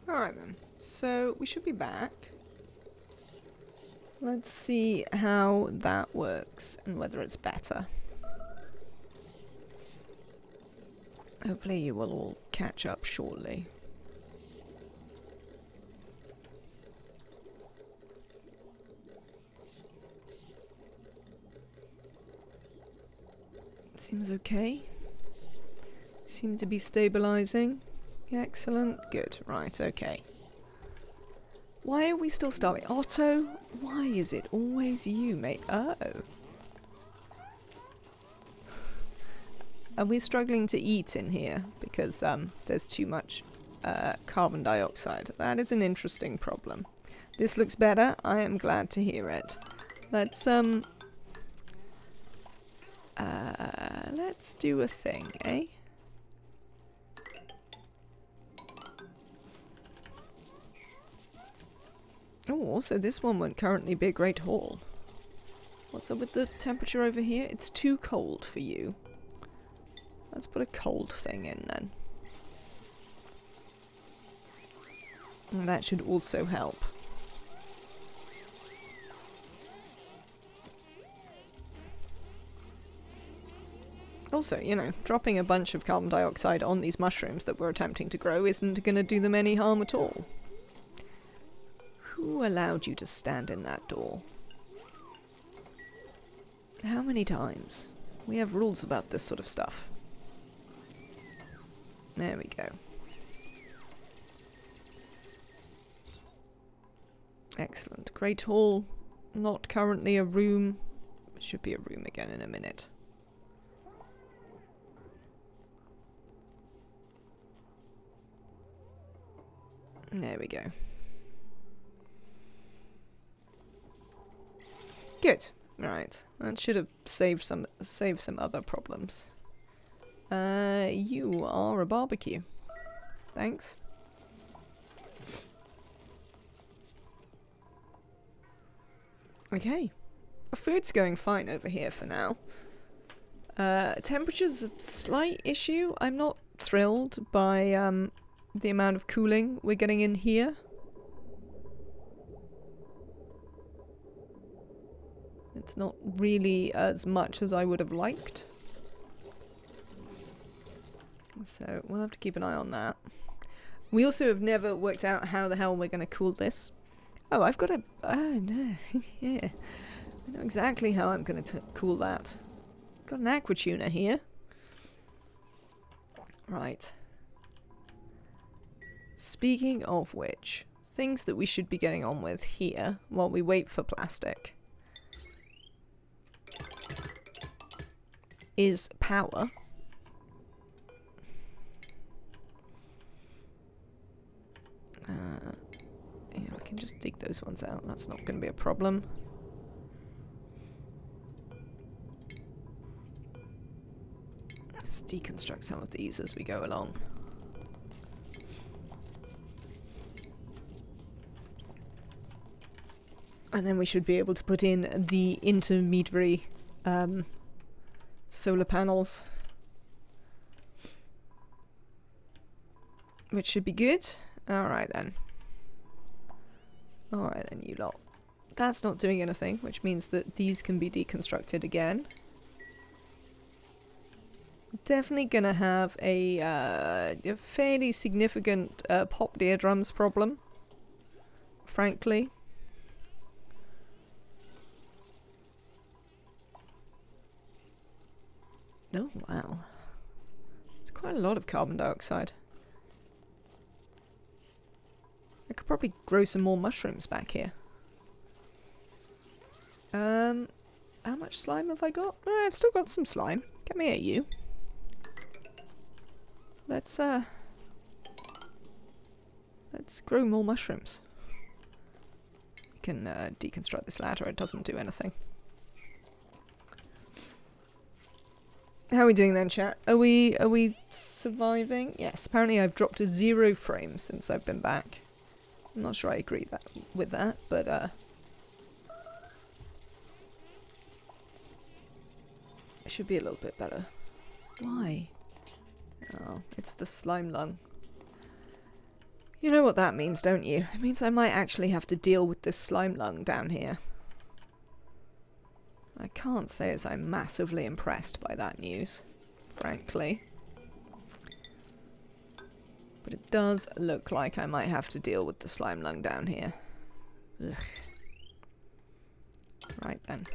Alright then, so we should be back. Let's see how that works and whether it's better. Hopefully you will all catch up shortly. Seems okay. Seem to be stabilizing. Excellent. Good. Right, okay. Why are we still starving? Otto? Why is it always you, mate? Oh. Are we struggling to eat in here? Because there's too much carbon dioxide. That is an interesting problem. This looks better. I am glad to hear it. Let's do a thing, eh? Oh, also this one won't currently be a great haul. What's up with the temperature over here? It's too cold for you. Let's put a cold thing in then. And that should also help. Also, you know, dropping a bunch of carbon dioxide on these mushrooms that we're attempting to grow isn't going to do them any harm at all. Who allowed you to stand in that door? How many times? We have rules about this sort of stuff. There we go. Excellent. Great hall. Not currently a room. It should be a room again in a minute. There we go. Good. Right. That should have saved some other problems. You are a barbecue. Thanks. Okay. Our food's going fine over here for now. Temperature's a slight issue. I'm not thrilled by the amount of cooling we're getting in here. It's not really as much as I would have liked. So we'll have to keep an eye on that. We also have never worked out how the hell we're going to cool this. Oh, I've got a... Oh, no. Yeah. I know exactly how I'm going to cool that. Got an aqua tuner here. Right. Speaking of which, things that we should be getting on with here while we wait for plastic is power. Yeah, we can just dig those ones out. That's not going to be a problem. Let's deconstruct some of these as we go along. And then we should be able to put in the intermediary solar panels. Which should be good. Alright then. Alright then, you lot. That's not doing anything, which means that these can be deconstructed again. Definitely gonna have a fairly significant popped eardrums problem. Frankly. Oh, wow. It's quite a lot of carbon dioxide. I could probably grow some more mushrooms back here. How much slime have I got? Oh, I've still got some slime. Get me at you. Let's grow more mushrooms. We can deconstruct this ladder. It doesn't do anything. How are we doing then, chat? Are we surviving? Yes. Apparently, I've dropped to 0 frames since I've been back. I'm not sure I agree with that, but it should be a little bit better. Why? Oh, it's the slime lung. You know what that means, don't you? It means I might actually have to deal with this slime lung down here. I can't say as I'm massively impressed by that news, frankly. But it does look like I might have to deal with the slime lung down here. Ugh. Right then.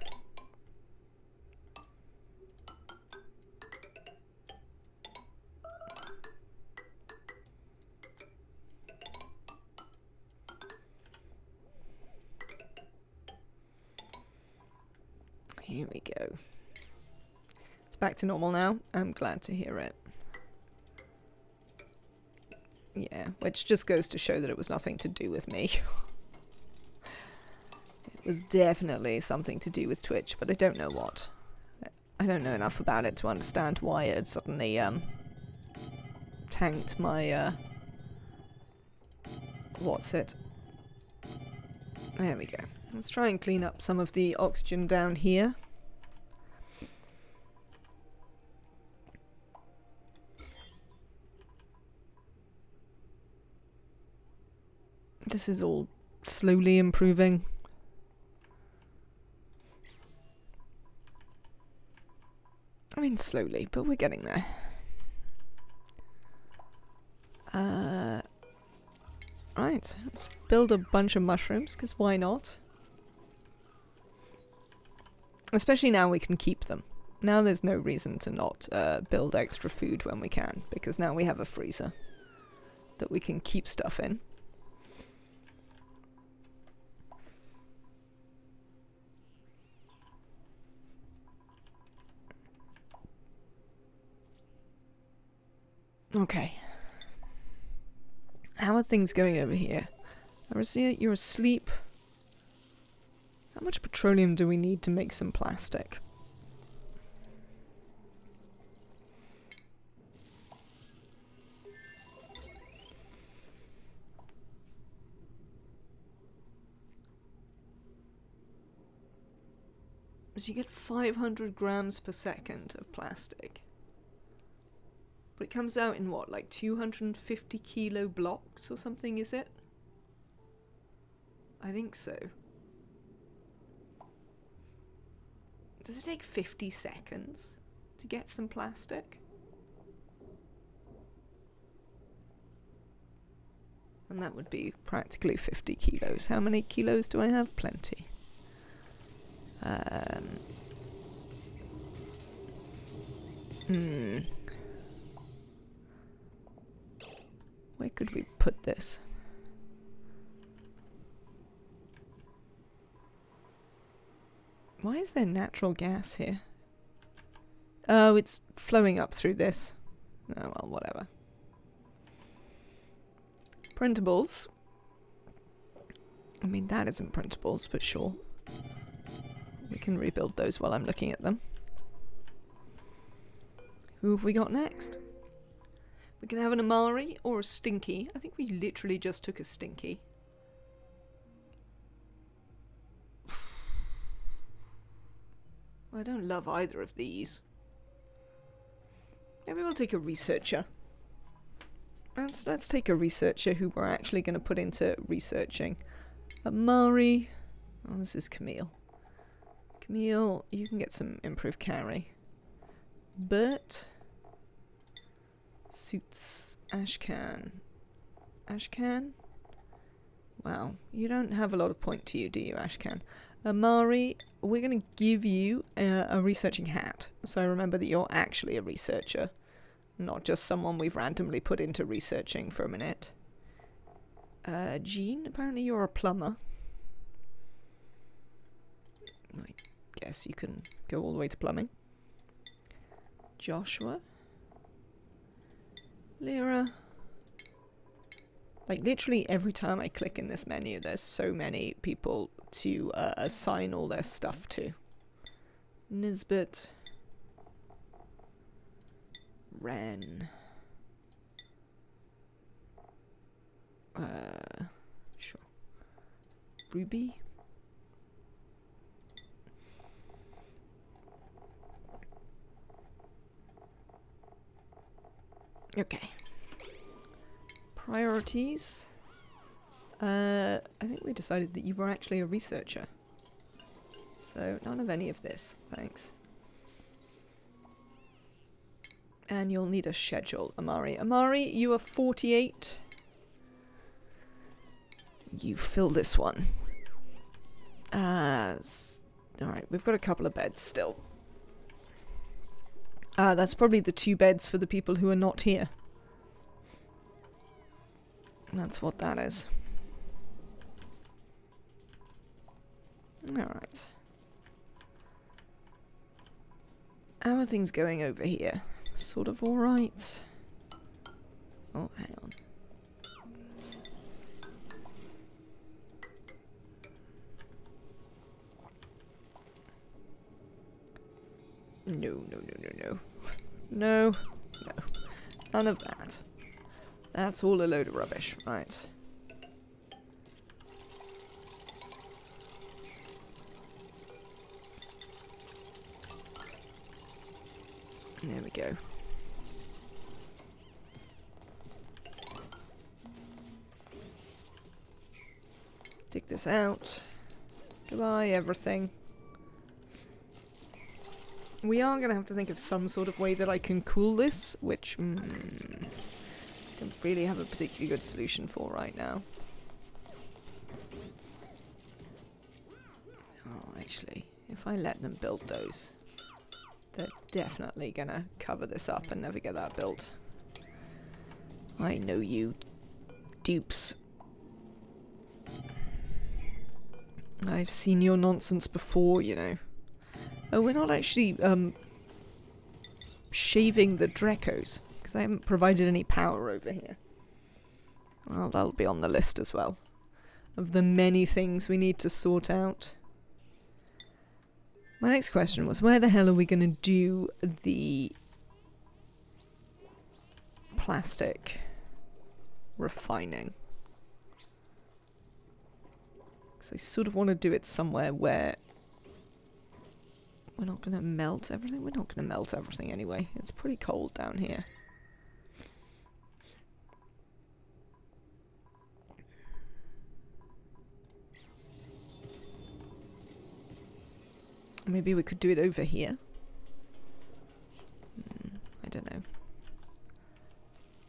Here we go. It's back to normal now. I'm glad to hear it. Yeah, which just goes to show that it was nothing to do with me. It was definitely something to do with Twitch, but I don't know what. I don't know enough about it to understand why it suddenly tanked my what's it? There we go. Let's try and clean up some of the oxygen down here. This is all slowly improving. I mean, slowly, but we're getting there. Right, let's build a bunch of mushrooms, because why not? Especially now we can keep them. Now there's no reason to not build extra food when we can, because now we have a freezer that we can keep stuff in. Okay. How are things going over here? Arisia, you're asleep. How much petroleum do we need to make some plastic? So you get 500 grams per second of plastic. But it comes out in what, like 250 kilo blocks or something, is it? I think so. Does it take 50 seconds to get some plastic? And that would be practically 50 kilos. How many kilos do I have? Plenty. Where could we put this? Why is there natural gas here? Oh, it's flowing up through this. Oh, well, whatever. Printables. I mean, that isn't printables, but sure. We can rebuild those while I'm looking at them. Who have we got next? We can have an Amari or a Stinky. I think we literally just took a Stinky. I don't love either of these. Maybe we'll take a researcher. Let's take a researcher who we're actually going to put into researching. Amari. Oh, this is Camille. Camille, you can get some improved carry. But suits Ashcan. Ashcan? Wow, you don't have a lot of point to you, do you, Ashcan? Amari, we're going to give you a researching hat. So remember that you're actually a researcher, not just someone we've randomly put into researching for a minute. Jean, apparently you're a plumber. I guess you can go all the way to plumbing. Joshua. Lyra. Like, literally every time I click in this menu, there's so many people to assign all their stuff to. Nisbet. Ren. Sure. Ruby. Okay. Priorities. I think we decided that you were actually a researcher. So, none of any of this, thanks. And you'll need a schedule, Amari. Amari, you are 48. You fill this one. Alright, we've got a couple of beds still. That's probably the 2 beds for the people who are not here. That's what that is. Alright. How are things going over here? Sort of alright. Oh, hang on. No. No. No. None of that. That's all a load of rubbish. Right. There we go. Take this out. Goodbye, everything. We are going to have to think of some sort of way that I can cool this, which don't really have a particularly good solution for right now. Oh, actually, if I let them build those, they're definitely going to cover this up and never get that built. I know you, dupes. I've seen your nonsense before, you know. Oh, we're not actually, shaving the Drecos, because I haven't provided any power over here. Well, that'll be on the list as well, of the many things we need to sort out. My next question was, where the hell are we going to do the plastic refining? Because I sort of want to do it somewhere where we're not going to melt everything. We're not going to melt everything anyway. It's pretty cold down here. Maybe we could do it over here. I don't know.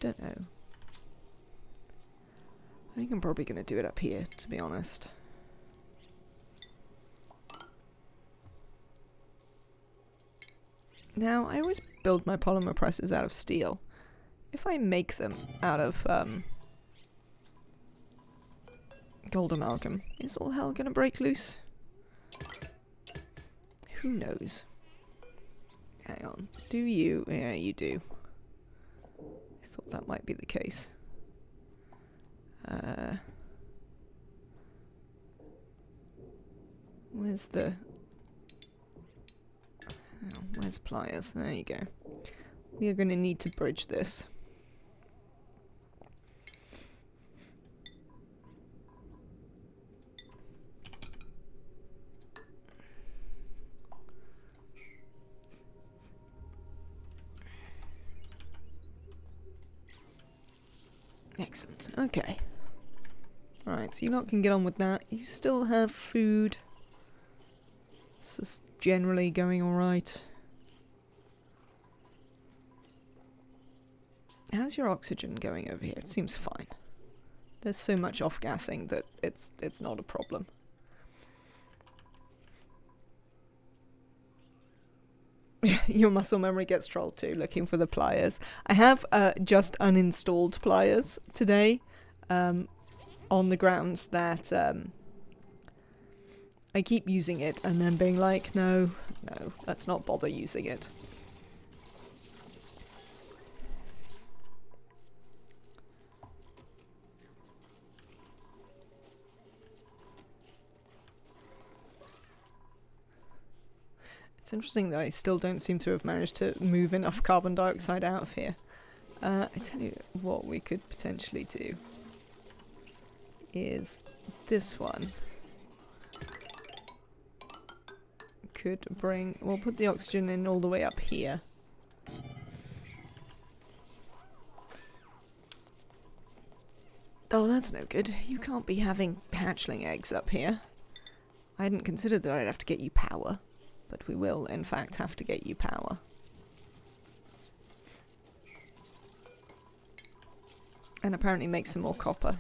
Don't know. I think I'm probably going to do it up here, to be honest. Now, I always build my polymer presses out of steel. If I make them out of gold amalgam, is all hell gonna break loose? Who knows? Hang on. Do you? Yeah, you do. I thought that might be the case. Where's the... Oh, where's pliers? There you go. We are going to need to bridge this. Excellent. Okay. Alright, so you lot can get on with that. You still have food. This is generally going alright. How's your oxygen going over here? It seems fine. There's so much off-gassing that it's not a problem. Your muscle memory gets trolled too, looking for the pliers. I have just uninstalled pliers today, on the grounds that I keep using it and then being like, no, let's not bother using it. It's interesting that I still don't seem to have managed to move enough carbon dioxide out of here. I tell you what we could potentially do is this one. Could bring... We'll put the oxygen in all the way up here. Oh, that's no good. You can't be having hatchling eggs up here. I hadn't considered that I'd have to get you power. But we will, in fact, have to get you power. And apparently make some more copper.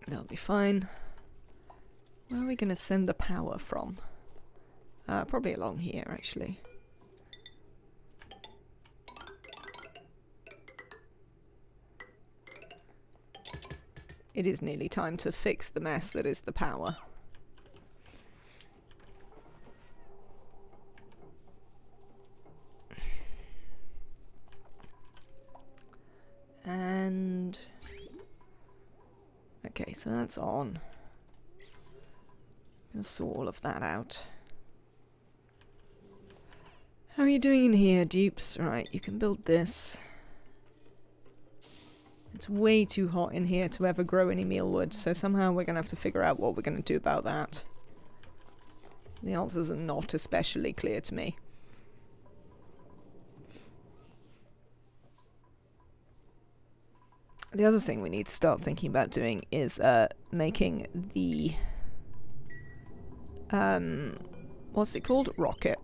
That'll be fine. Where are we going to send the power from? Probably along here, actually. It is nearly time to fix the mess that is the power. And... okay, so that's on. I'm gonna sort all of that out. How are you doing in here, dupes? Right, you can build this. It's way too hot in here to ever grow any mealwood, so somehow we're gonna have to figure out what we're gonna do about that. The answers are not especially clear to me. The other thing we need to start thinking about doing is making the what's it called? Rocket.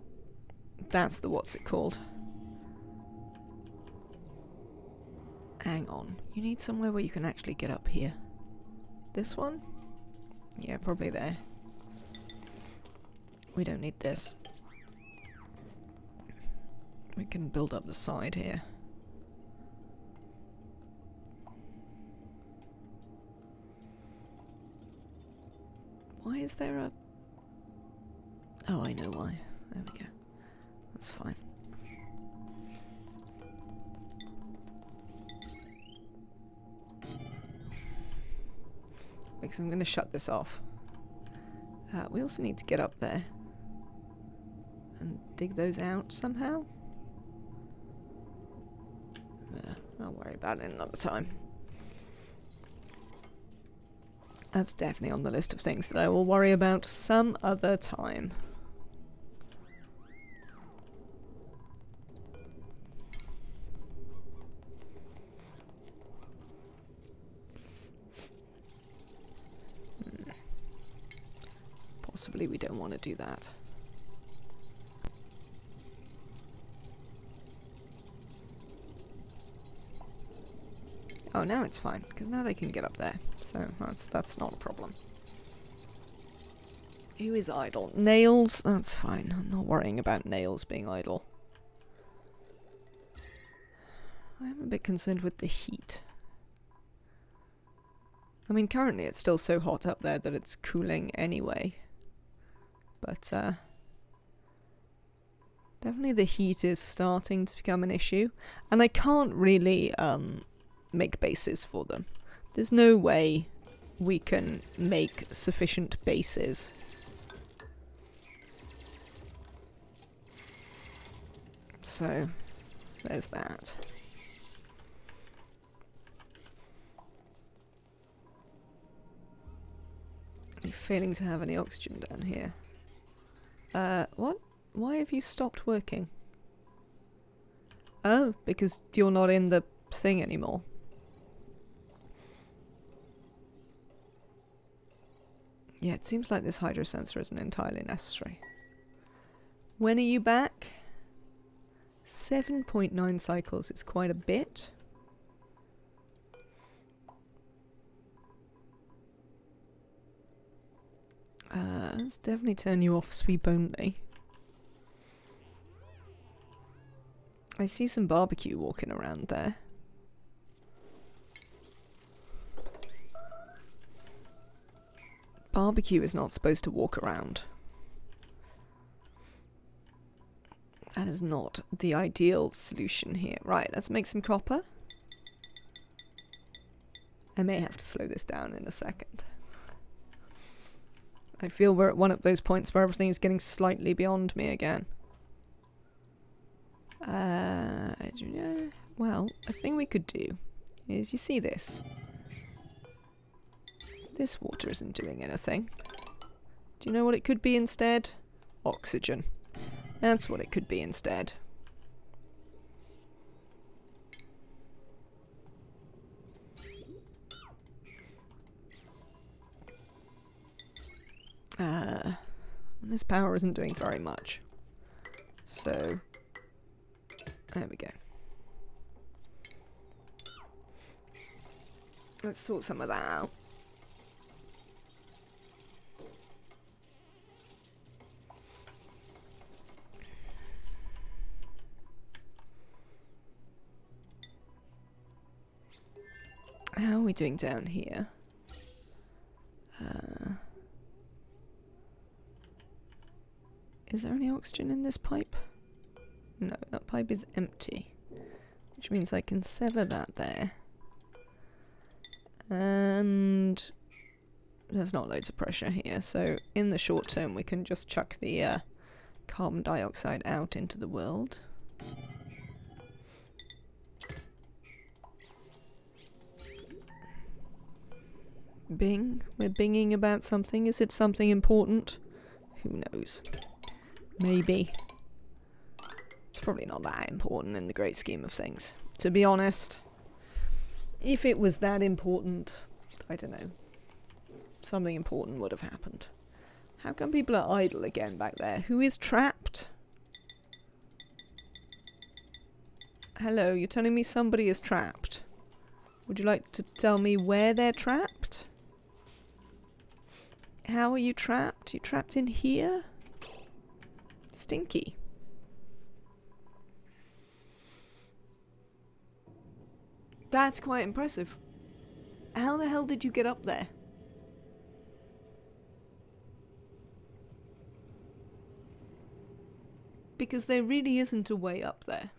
That's the what's it called. Hang on. You need somewhere where you can actually get up here. This one? Yeah, probably there. We don't need this. We can build up the side here. Why is there a... oh, I know why. There we go. That's fine. Because I'm going to shut this off. We also need to get up there. And dig those out somehow. I'll worry about it another time. That's definitely on the list of things that I will worry about some other time. Possibly we don't want to do that. Oh, now it's fine, because now they can get up there, so that's not a problem. Who is idle? Nails? That's fine. I'm not worrying about nails being idle. I am a bit concerned with the heat. I mean, currently it's still so hot up there that it's cooling anyway. But, definitely the heat is starting to become an issue. And I can't really, make bases for them. There's no way we can make sufficient bases. So, there's that. Are you failing to have any oxygen down here? What? Why have you stopped working? Oh, because you're not in the thing anymore. Yeah, it seems like this hydrosensor isn't entirely necessary. When are you back? 7.9 cycles is quite a bit. Let's definitely turn you off sweep only. I see some barbecue walking around there. Barbecue is not supposed to walk around. That is not the ideal solution here. Right, let's make some copper. I may have to slow this down in a second. I feel we're at one of those points where everything is getting slightly beyond me again. Well, a thing we could do is, you see this? This water isn't doing anything. Do you know what it could be instead? Oxygen. That's what it could be instead. This power isn't doing very much. So, there we go. Let's sort some of that out. How are we doing down here? Is there any oxygen in this pipe? No, that pipe is empty. Which means I can sever that there. And there's not loads of pressure here, so in the short term we can just chuck the carbon dioxide out into the world. Bing? We're binging about something. Is it something important? Who knows? Maybe. It's probably not that important in the great scheme of things. To be honest, if it was that important, I don't know, something important would have happened. How come people are idle again back there? Who is trapped? Hello, you're telling me somebody is trapped. Would you like to tell me where they're trapped? How are you trapped? You trapped in here? Stinky. That's quite impressive. How the hell did you get up there? Because there really isn't a way up there.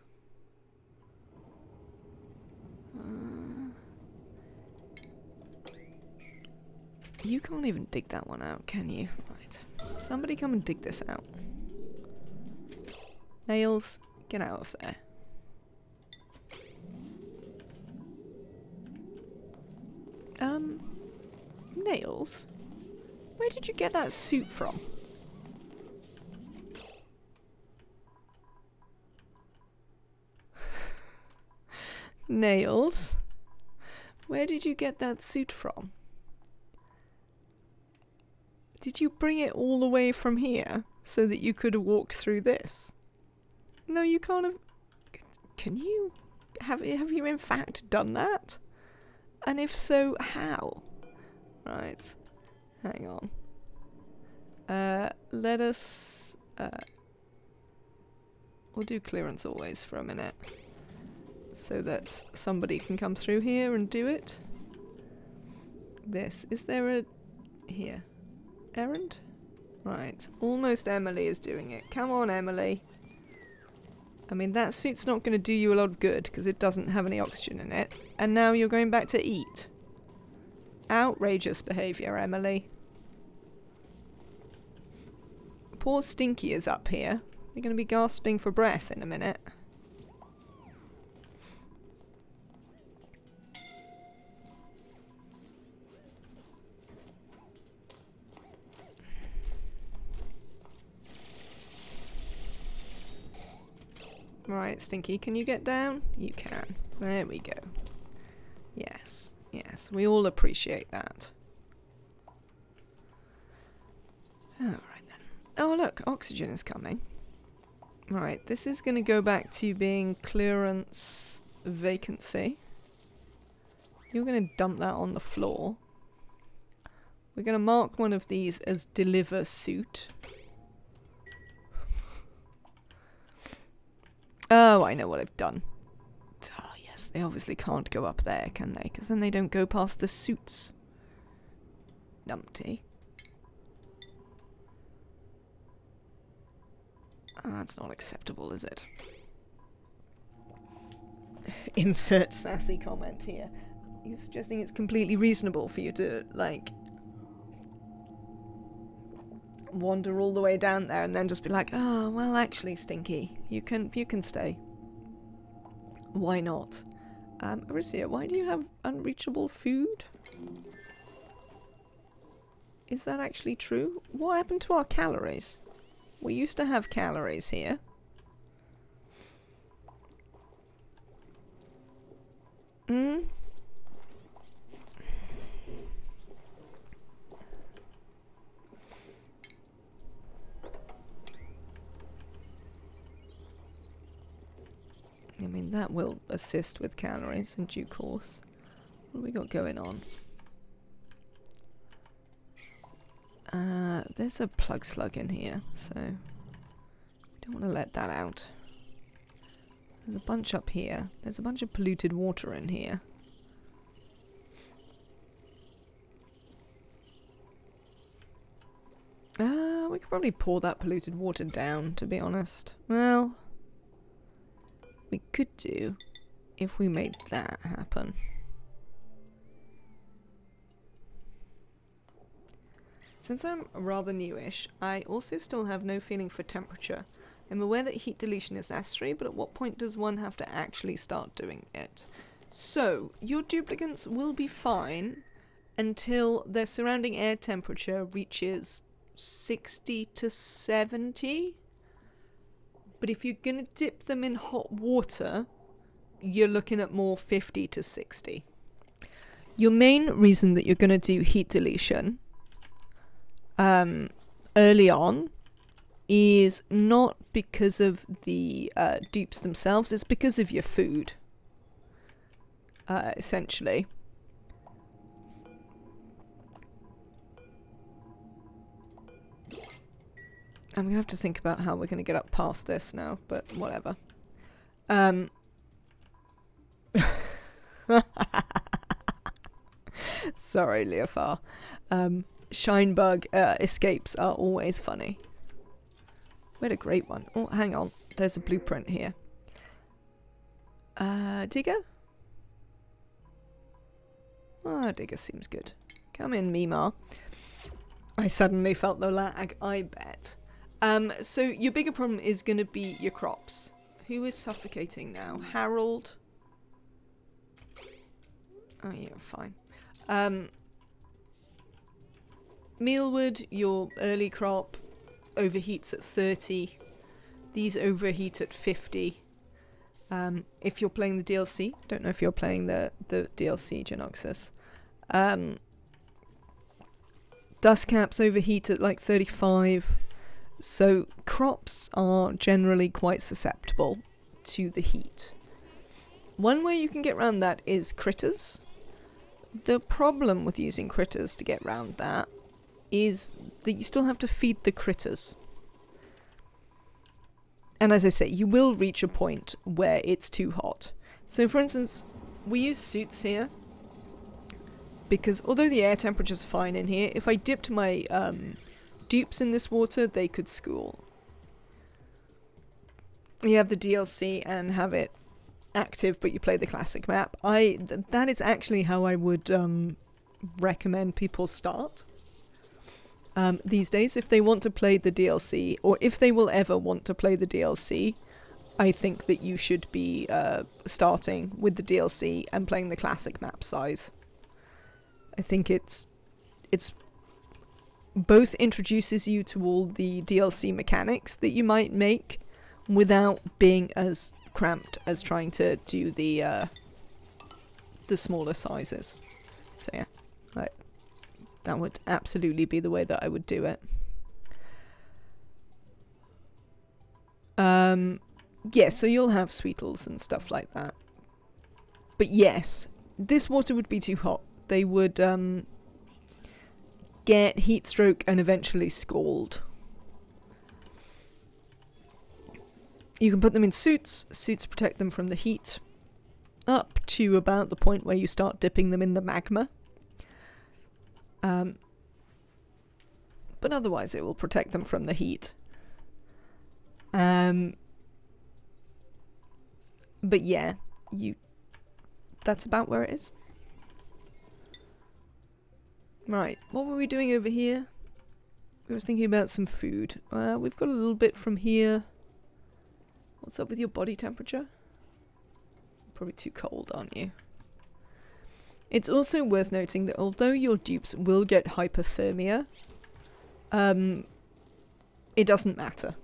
You can't even dig that one out, can you? Right. Somebody come and dig this out. Nails, get out of there. Nails? Where did you get that suit from? Nails? Where did you get that suit from? Did you bring it all the way from here so that you could walk through this? No, you can't have... Can you... Have you in fact done that? And if so, how? Right. Hang on. Let us... we'll do clearance always for a minute. So that somebody can come through here and do it. This. Is there a... Here. Errand? Right. Almost Emily is doing it. Come on, Emily. I mean, that suit's not going to do you a lot of good because it doesn't have any oxygen in it. And now you're going back to eat. Outrageous behaviour, Emily. Poor Stinky is up here. They're going to be gasping for breath in a minute. Right, Stinky, can you get down? You can. There we go. Yes, yes, we all appreciate that. Alright then. Oh look, oxygen is coming. Right, this is going to go back to being clearance vacancy. You're going to dump that on the floor. We're going to mark one of these as deliver suit. Oh, I know what I've done. Oh, yes, they obviously can't go up there, can they? Because then they don't go past the suits. Numpty. Oh, that's not acceptable, is it? Insert sassy comment here. You're suggesting it's completely reasonable for you to, like, wander all the way down there and then just be like, oh, well, actually, Stinky, you can stay. Why not? Arisia, why do you have unreachable food? Is that actually true? What happened to our calories? We used to have calories here. Hmm? I mean, that will assist with calories in due course. What have we got going on? There's a plug slug in here, so we don't want to let that out. There's a bunch up here. There's a bunch of polluted water in here. We could probably pour that polluted water down, to be honest. Well, we could do if we made that happen. Since I'm rather newish, I also still have no feeling for temperature. I'm aware that heat deletion is necessary, but at what point does one have to actually start doing it? So, your duplicants will be fine until their surrounding air temperature reaches 60 to 70. But if you're going to dip them in hot water, you're looking at more 50 to 60. Your main reason that you're going to do heat deletion early on is not because of the dupes themselves, it's because of your food, essentially. I'm gonna have to think about how we're gonna get up past this now, but whatever. Sorry, Leofar. Shinebug escapes are always funny. We had a great one. Oh, hang on. There's a blueprint here. Digger? Ah, Digger seems good. Come in, Mima. I suddenly felt the lag, I bet. So your bigger problem is going to be your crops. Who is suffocating now? Harold? Oh, yeah, fine. Mealwood, your early crop, overheats at 30. These overheat at 50. If you're playing the DLC, don't know if you're playing the DLC, Genoxus. Dust caps overheat at like 35. So crops are generally quite susceptible to the heat. One way you can get around that is critters. The problem with using critters to get around that is that you still have to feed the critters. And as I say, you will reach a point where it's too hot. So for instance, we use suits here because although the air temperature's fine in here, if I dipped my dupes in this water, they could school. You have the DLC and have it active, but you play the classic map. That is actually how I would recommend people start. These days, if they want to play the DLC, or if they will ever want to play the DLC, I think that you should be starting with the DLC and playing the classic map size. I think it's both introduces you to all the DLC mechanics that you might make without being as cramped as trying to do the smaller sizes. So yeah, that would absolutely be the way that I would do it. Yeah, so you'll have sweetles and stuff like that. But yes, this water would be too hot. They would get heat stroke and eventually scald. You can put them in suits. Suits protect them from the heat up to about the point where you start dipping them in the magma. But otherwise it will protect them from the heat. But yeah, that's about where it is. Right, what were we doing over here? We were thinking about some food. We've got a little bit from here. What's up with your body temperature? Probably too cold, aren't you? It's also worth noting that although your dupes will get hypothermia, it doesn't matter.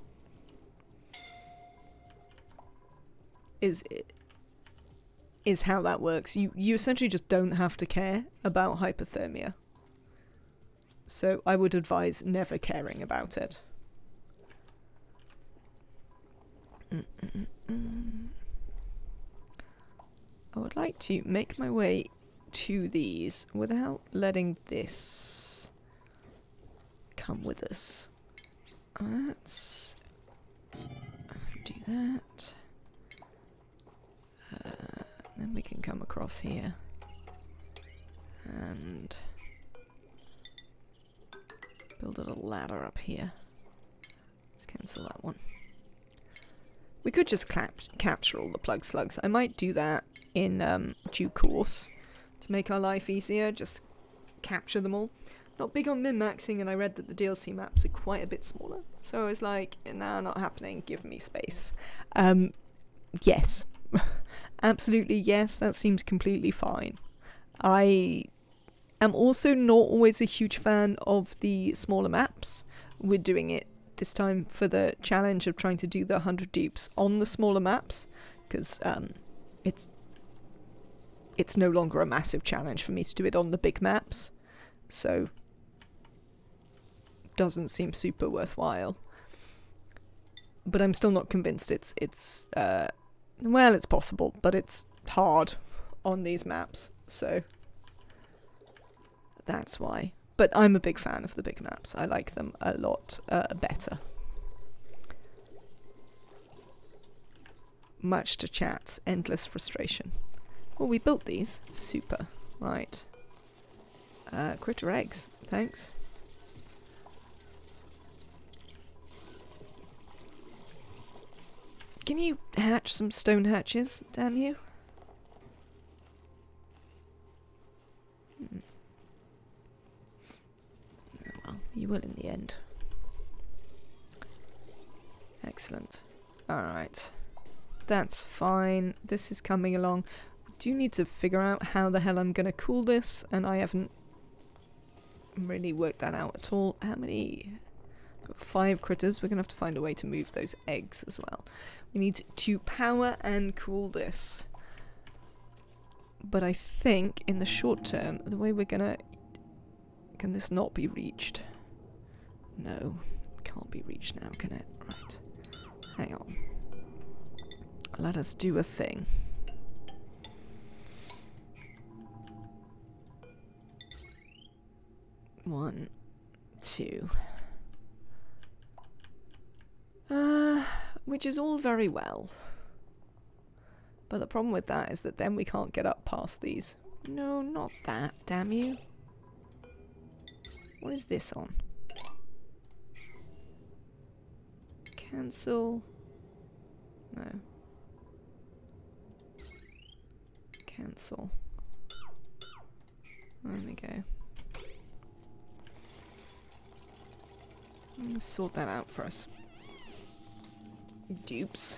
Is how that works. You essentially just don't have to care about hypothermia. So I would advise never caring about it. I would like to make my way to these without letting this come with us. Let's do that. Then we can come across here and build a little ladder up here. Let's cancel that one. We could just capture all the plug slugs. I might do that in due course to make our life easier. Just capture them all. Not big on min-maxing, and I read that the DLC maps are quite a bit smaller. So I was like, nah, not happening. Give me space. Yes. Absolutely yes, that seems completely fine. I am also not always a huge fan of the smaller maps. We're doing it this time for the challenge of trying to do the 100 dupes on the smaller maps, because it's no longer a massive challenge for me to do it on the big maps, so doesn't seem super worthwhile. But I'm still not convinced well, it's possible, but it's hard on these maps, so that's why. But I'm a big fan of the big maps. I like them a lot better. Much to chat's endless frustration. Well, we built these. Super. Right. Critter eggs. Thanks. Can you hatch some stone hatches? Damn you. Oh, well, you will in the end. Excellent. Alright. That's fine. This is coming along. I do need to figure out how the hell I'm going to cool this, and I haven't really worked that out at all. How many? Got 5 critters. We're going to have to find a way to move those eggs as well. We need to power and cool this. But I think in the short term, the way we're gonna... Can this not be reached? No, it can't be reached now, can it? Right. Hang on. Let us do a thing. One, two. Which is all very well. But the problem with that is that then we can't get up past these. No, not that, damn you. What is this on? Cancel. No. Cancel. There we go. Let's sort that out for us. Dupes.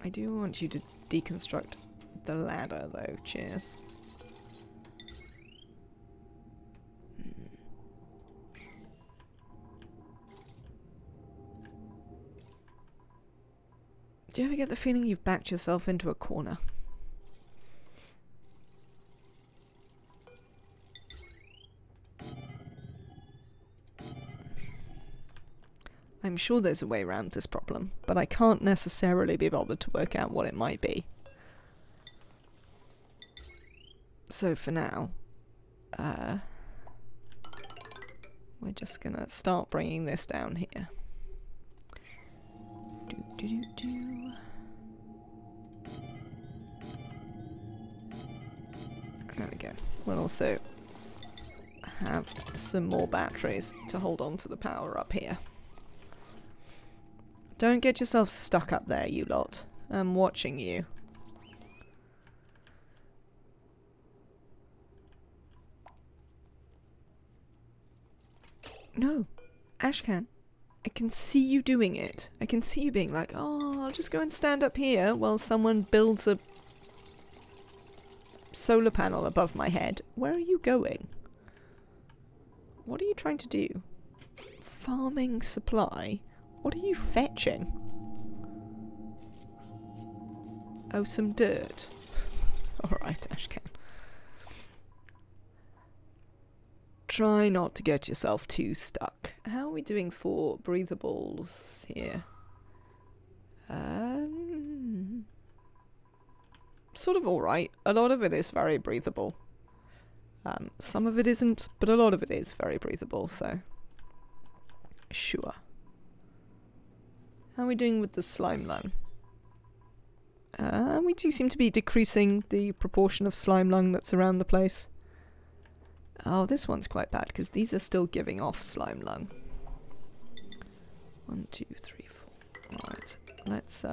I do want you to deconstruct the ladder though, cheers. Do you ever get the feeling you've backed yourself into a corner? I'm sure there's a way around this problem, but I can't necessarily be bothered to work out what it might be. So for now, we're just gonna start bringing this down here. There we go. We'll also have some more batteries to hold on to the power up here. Don't get yourself stuck up there, you lot. I'm watching you. No, Ashcan. I can see you doing it. I can see you being like, oh, I'll just go and stand up here while someone builds a solar panel above my head. Where are you going? What are you trying to do? Farming supply? What are you fetching? Oh, some dirt. Alright, Ashcan. Try not to get yourself too stuck. How are we doing for breathables here? Sort of alright. A lot of it is very breathable. Some of it isn't, but a lot of it is very breathable, so... Sure. How are we doing with the slime lung? We do seem to be decreasing the proportion of slime lung that's around the place. Oh, this one's quite bad, because these are still giving off slime lung. 1, 2, 3, 4. Alright, let's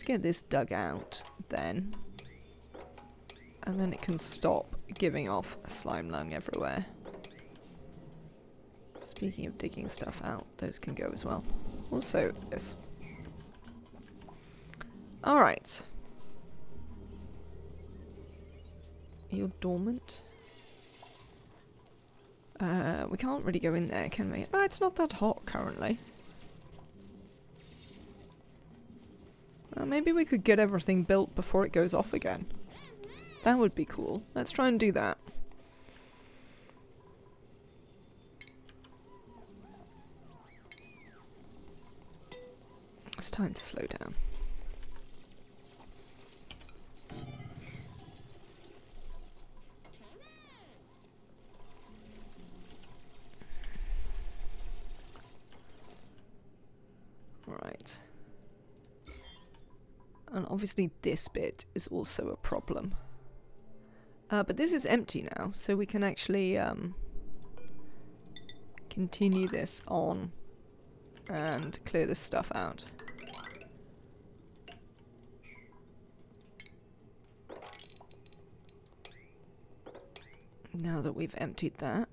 get this dug out, then. And then it can stop giving off slime lung everywhere. Speaking of digging stuff out, those can go as well. Also, this. Alright. You're dormant. We can't really go in there, can we? Oh, it's not that hot currently. Maybe we could get everything built before it goes off again. That would be cool. Let's try and do that. It's time to slow down. Right. And obviously this bit is also a problem. But this is empty now, so we can actually continue this on and clear this stuff out. Now that we've emptied that.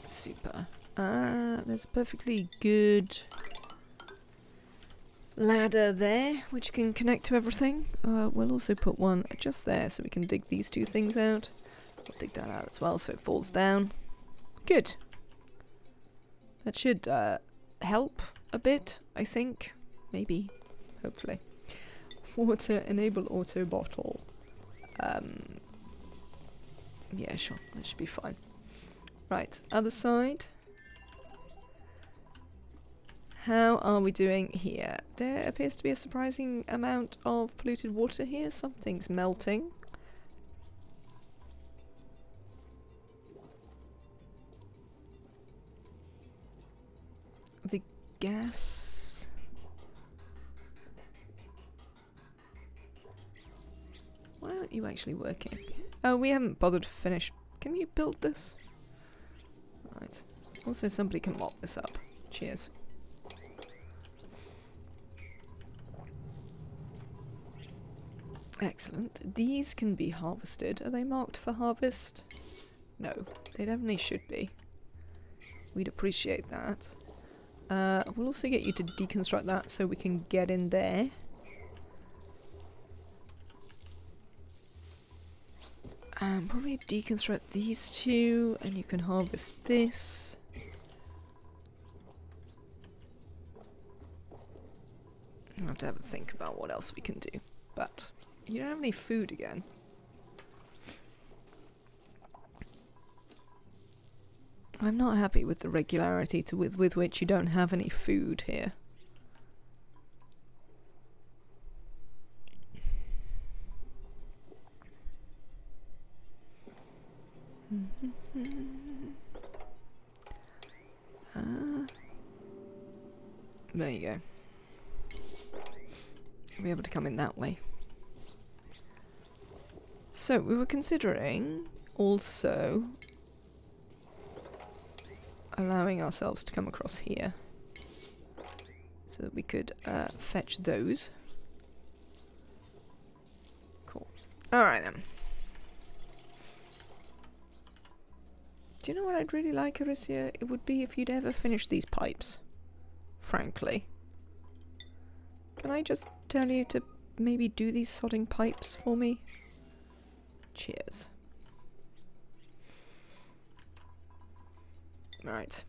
Super. There's a perfectly good ladder there, which can connect to everything. We'll also put one just there so we can dig these two things out. We'll dig that out as well so it falls down. Good. That should help a bit, I think. Maybe. Hopefully. Water, enable auto bottle. Yeah, sure. That should be fine. Right, other side. How are we doing here? There appears to be a surprising amount of polluted water here. Something's melting. The gas... Why aren't you actually working? Oh, we haven't bothered to finish. Can you build this? Right. Also, somebody can mop this up. Cheers. Excellent. These can be harvested. Are they marked for harvest? No. They definitely should be. We'd appreciate that. We'll also get you to deconstruct that so we can get in there. Probably deconstruct these two, and you can harvest this. I'll have to have a think about what else we can do. But you don't have any food again. I'm not happy with the regularity with which you don't have any food here. There you go. We'll be able to come in that way. So we were considering also allowing ourselves to come across here so that we could fetch those. Cool. Alright then. Do you know what I'd really like, Aricia? It would be if you'd ever finish these pipes. Frankly. Can I just tell you to maybe do these sodding pipes for me? Cheers. Right.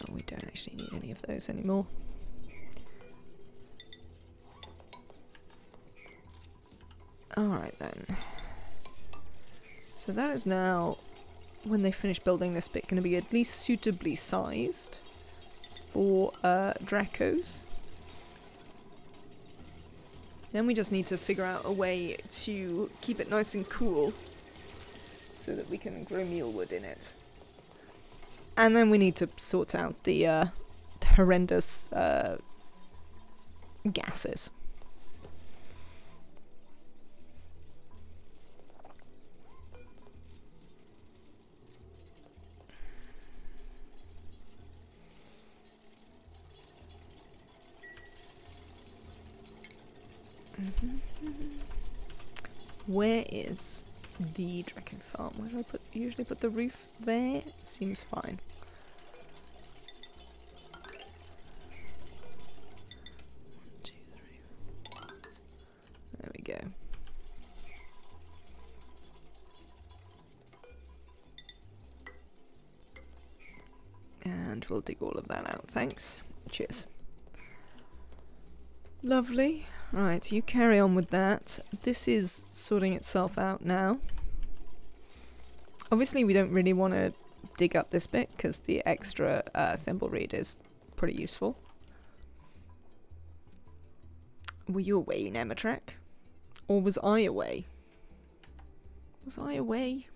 We don't actually need any of those anymore. Alright then. So that is now, when they finish building this bit, going to be at least suitably sized for Dracos. Then we just need to figure out a way to keep it nice and cool so that we can grow mealwood in it. And then we need to sort out the horrendous gases. Where is the Draco farm? Where do I usually put the roof? There? Seems fine. 1, 2, 3. There we go. And we'll dig all of that out, thanks. Cheers. Lovely. Right, you carry on with that. This is sorting itself out now. Obviously we don't really want to dig up this bit because the extra thimble reed is pretty useful. Were you away, Nematrak? Or was I away? Was I away?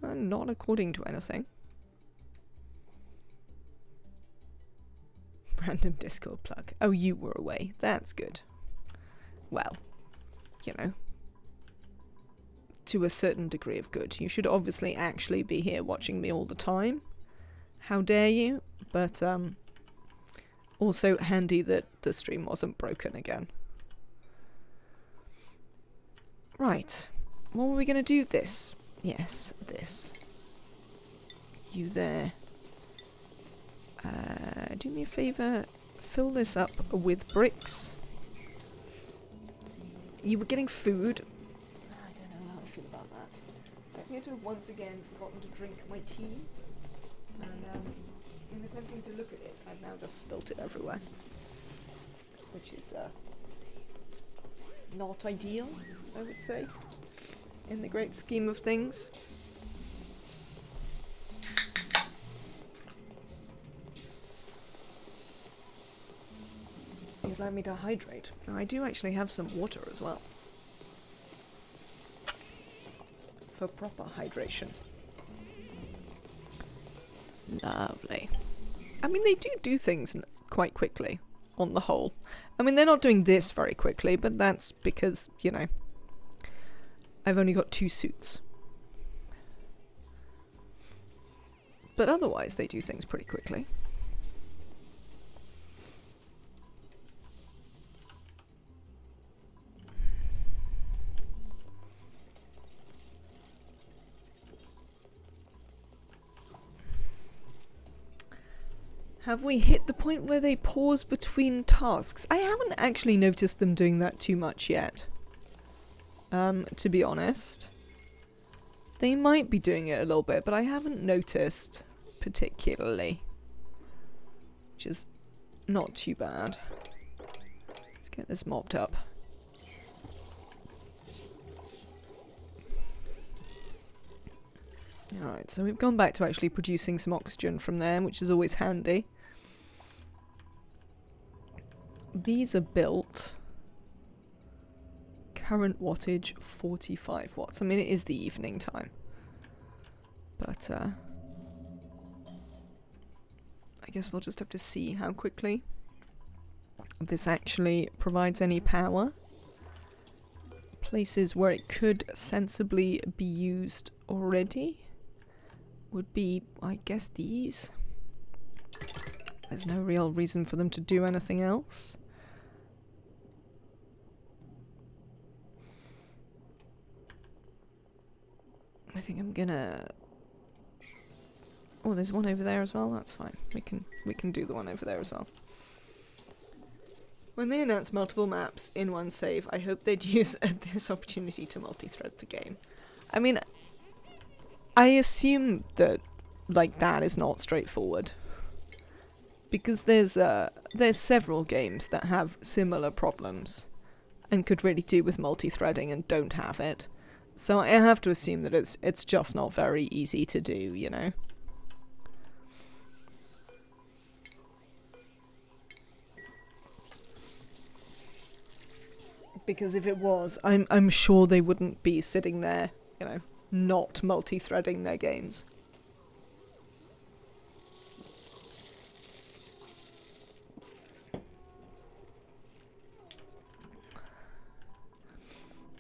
Not according to anything. Random Discord plug. Oh, you were away. That's good. Well, you know, to a certain degree of good. You should obviously actually be here watching me all the time. How dare you? But, also handy that the stream wasn't broken again. Right. What were we gonna do? This? Yes, this. You there. Do me a favour, fill this up with bricks. You were getting food. I don't know how I feel about that. I appear to have once again forgotten to drink my tea. And in attempting to look at it, I've now just spilt it everywhere. Which is not ideal, I would say, in the great scheme of things. You'd like me to hydrate? Now, I do actually have some water as well. For proper hydration. Lovely. I mean, they do things quite quickly, on the whole. I mean, they're not doing this very quickly, but that's because, you know, I've only got 2 suits. But otherwise, they do things pretty quickly. Have we hit the point where they pause between tasks? I haven't actually noticed them doing that too much yet. To be honest. They might be doing it a little bit, but I haven't noticed particularly. Which is not too bad. Let's get this mopped up. Alright, so we've gone back to actually producing some oxygen from there, which is always handy. these are built. Current wattage 45 watts. I mean, it is the evening time. But, I guess we'll just have to see how quickly this actually provides any power. Places where it could sensibly be used already would be, I guess, these. There's no real reason for them to do anything else. I think I'm gonna... Oh, there's one over there as well. That's fine. We can do the one over there as well. When they announce multiple maps in one save, I hope they'd use this opportunity to multi-thread the game. I mean, I assume that, like, that is not straightforward. Because there's several games that have similar problems and could really do with multi-threading and don't have it. So I have to assume that it's just not very easy to do, you know? Because if it was, I'm sure they wouldn't be sitting there, you know, not multi-threading their games.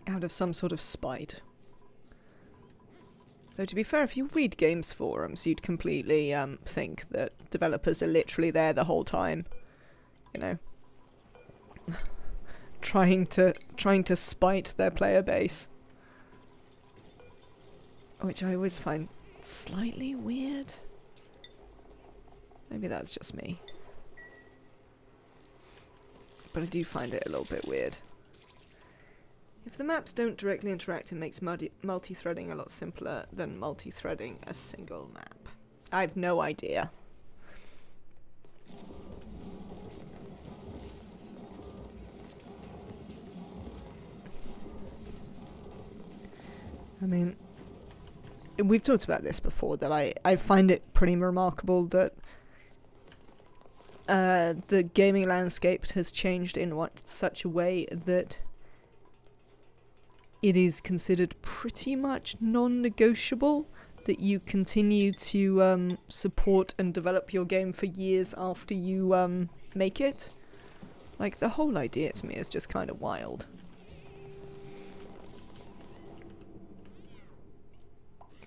Out of some sort of spite. Though to be fair, if you read games forums, you'd completely think that developers are literally there the whole time, you know, trying to spite their player base, which I always find slightly weird. Maybe that's just me, but I do find it a little bit weird. If the maps don't directly interact, it makes multi-threading a lot simpler than multi-threading a single map. I've no idea. I mean, we've talked about this before, that I find it pretty remarkable that the gaming landscape has changed in such a way that it is considered pretty much non-negotiable that you continue to support and develop your game for years after you make it. Like, the whole idea to me is just kind of wild.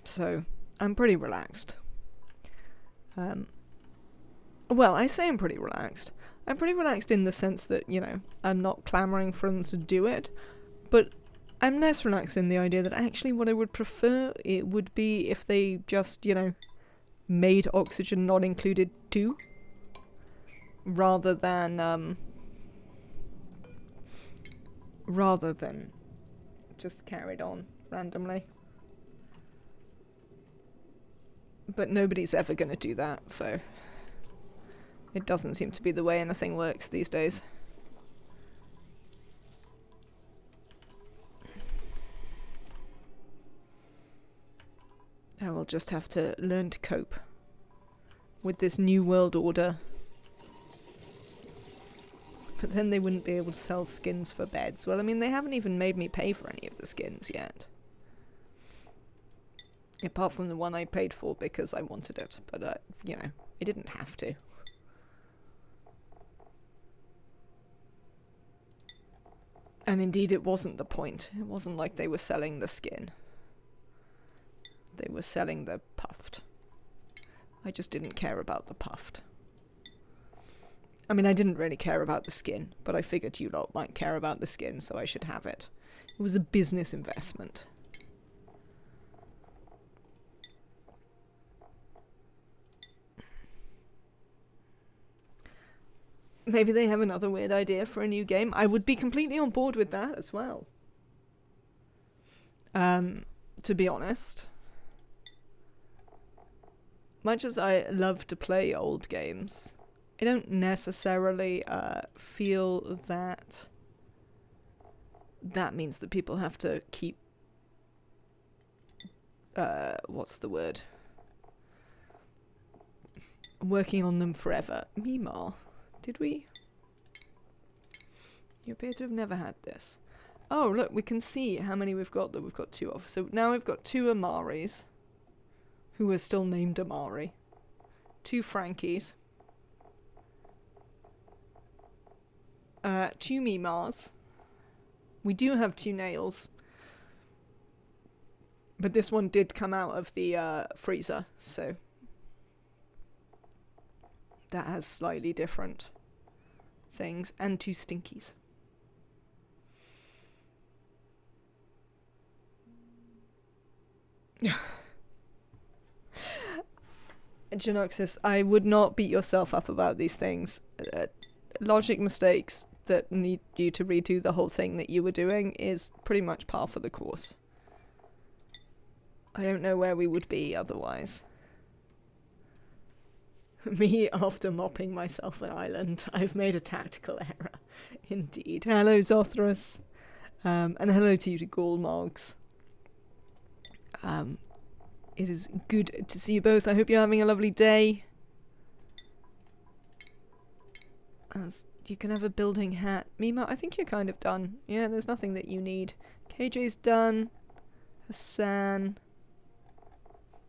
So, I'm pretty relaxed. Well, I say I'm pretty relaxed. I'm pretty relaxed in the sense that, you know, I'm not clamoring for them to do it, but I'm less relaxed in the idea that actually what I would prefer it would be if they just, you know, made oxygen not included too, rather than just carried on randomly. But nobody's ever going to do that, so it doesn't seem to be the way anything works these days. I will just have to learn to cope with this new world order. But then they wouldn't be able to sell skins for beds. Well, I mean, they haven't even made me pay for any of the skins yet. Apart from the one I paid for because I wanted it. But, you know, I didn't have to. And indeed, it wasn't the point. It wasn't like they were selling the skin. They were selling the puffed. I just didn't care about the puffed. I mean, I didn't really care about the skin, but I figured you lot might care about the skin, so I should have it. It was a business investment. Maybe they have another weird idea for a new game. I would be completely on board with that as well. To be honest. Much as I love to play old games, I don't necessarily feel that that means that people have to keep what's the word? Working on them forever. Mimar. Did we? You appear to have never had this. Oh, look, we can see how many we've got that we've got 2 of. So now we've got 2 Amaris, who are still named Amari. 2 Frankies. 2 Mimars. We do have 2 Nails. But this one did come out of the freezer, so that has slightly different things. And 2 Stinkies. Genoxis, I would not beat yourself up about these things. Logic mistakes that need you to redo the whole thing that you were doing is pretty much par for the course. I don't know where we would be otherwise. Me, after mopping myself an island, I've made a tactical error. Indeed. Hello, Zothrus. And hello to you to Gallmogs. It is good to see you both. I hope you're having a lovely day. As you can have a building hat. Mima, I think you're kind of done. Yeah, there's nothing that you need. KJ's done. Hassan.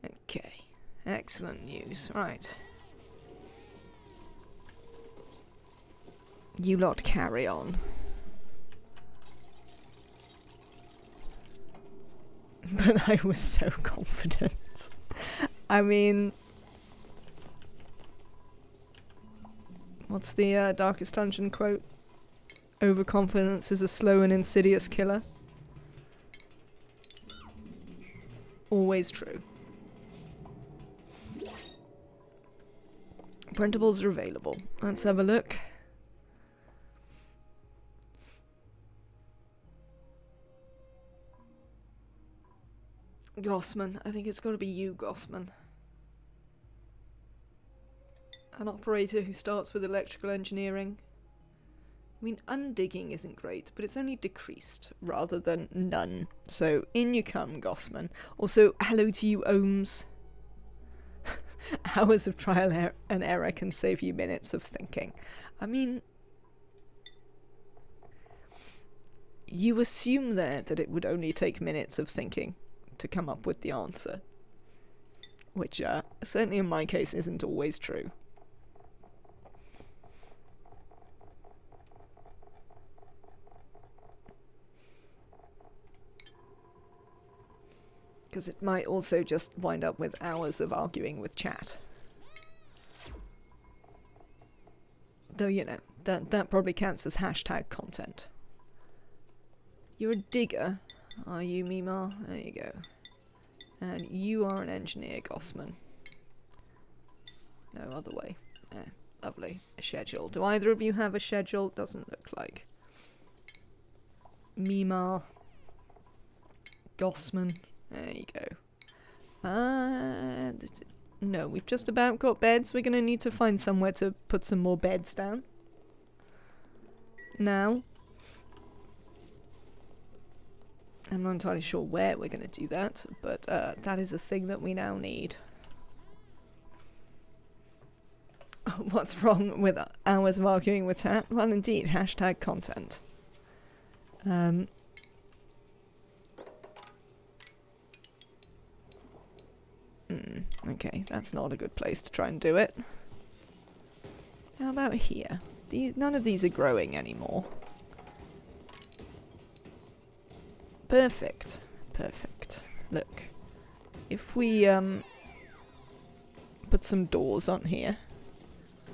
Okay. Excellent news. Right. You lot carry on. But I was so confident. I mean... What's the Darkest Dungeon quote? Overconfidence is a slow and insidious killer. Always true. Printables are available. Let's have a look. Gossman. I think it's got to be you, Gossman. An operator who starts with electrical engineering. I mean, undigging isn't great, but it's only decreased rather than none. So, in you come, Gossman. Also, hello to you, Ohms. Hours of trial and error can save you minutes of thinking. I mean... You assume there that it would only take minutes of thinking to come up with the answer. Which, certainly in my case, isn't always true. Because it might also just wind up with hours of arguing with chat. Though, you know, that probably counts as hashtag content. You're a digger, are you, Mima? There you go. And you are an engineer, Gossman. No other way. Lovely. A schedule. Do either of you have a schedule? Doesn't look like. Mima. Gossman. There you go. No, we've just about got beds. We're going to need to find somewhere to put some more beds down. Now. I'm not entirely sure where we're going to do that, but that is a thing that we now need. What's wrong with hours of arguing with chat? Well, indeed, hashtag content. Okay, that's not a good place to try and do it. How about here? None of these are growing anymore. Perfect. Perfect. Look. If we, put some doors on here.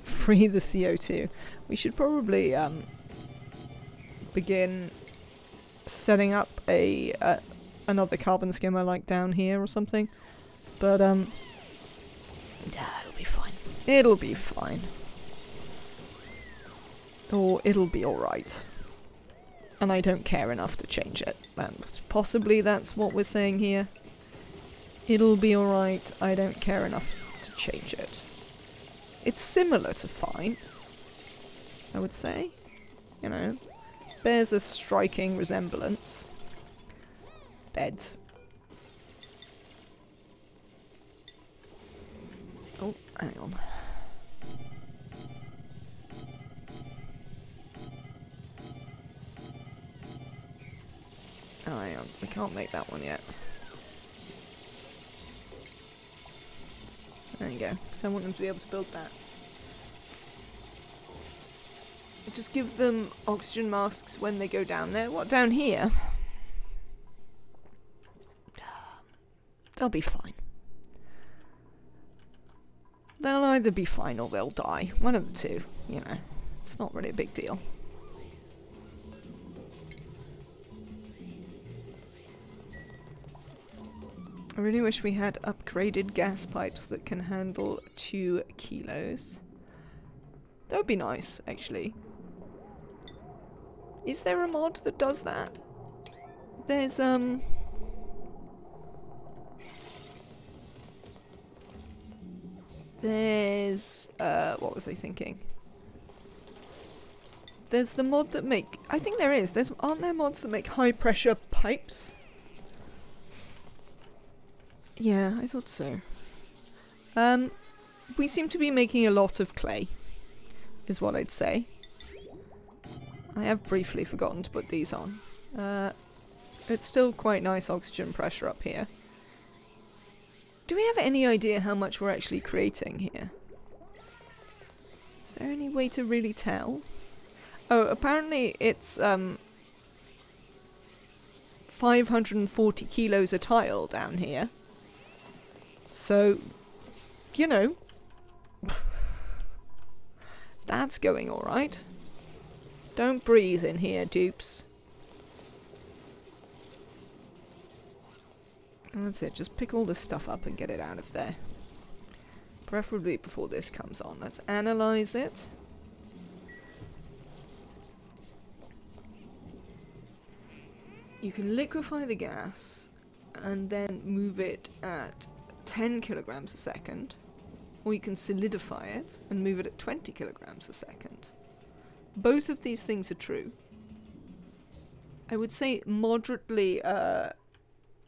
Free the CO2. We should probably, begin setting up another carbon skimmer, like, down here or something. But, yeah, it'll be fine. It'll be fine. Or it'll be alright. And I don't care enough to change it. And possibly that's what we're saying here. It'll be alright, I don't care enough to change it. It's similar to fine, I would say. You know, bears a striking resemblance. Beds. Oh, hang on. can't make that one yet. There you go, because I want them to be able to build that. Just give them oxygen masks when they go down there. What, down here? They'll be fine. They'll either be fine or they'll die. One of the two, you know. It's not really a big deal. I really wish we had upgraded gas pipes that can handle 2 kilos. That would be nice, actually. Is there a mod that does that? There's, what was I thinking? There's the mod that make... I think there is. Aren't there mods that make high pressure pipes? Yeah, I thought so. We seem to be making a lot of clay, is what I'd say. I have briefly forgotten to put these on. It's still quite nice oxygen pressure up here. Do we have any idea how much we're actually creating here? Is there any way to really tell? Oh, apparently it's 540 kilos a tile down here. So, you know, that's going alright. Don't breathe in here, dupes. And that's it, just pick all this stuff up and get it out of there. Preferably before this comes on. Let's analyze it. You can liquefy the gas and then move it at 10 kilograms a second, or you can solidify it and move it at 20 kilograms a second. Both of these things are true. I would say moderately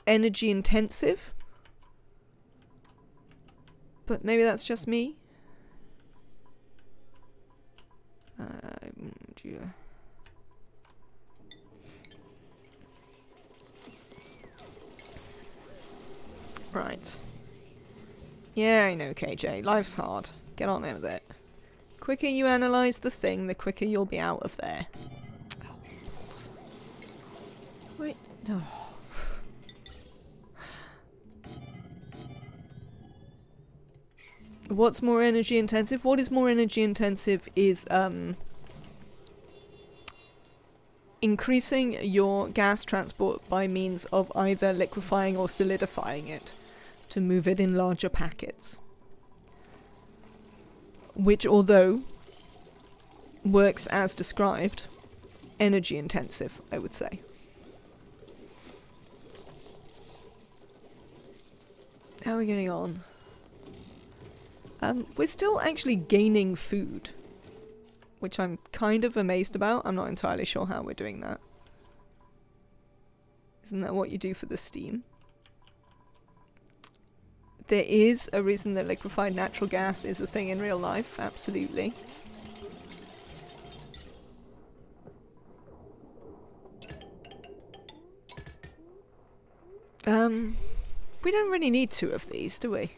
energy intensive, but maybe that's just me. Right. Yeah, I know, KJ. Life's hard. Get on in with it. Quicker you analyze the thing, the quicker you'll be out of there. Wait. No. What's more energy intensive? What is more energy intensive is increasing your gas transport by means of either liquefying or solidifying it to move it in larger packets. Which, although works as described, energy intensive, I would say. How are we getting on? We're still actually gaining food, which I'm kind of amazed about. I'm not entirely sure how we're doing that. Isn't that what you do for the steam? There is a reason that liquefied natural gas is a thing in real life, absolutely. We don't really need 2 of these, do we?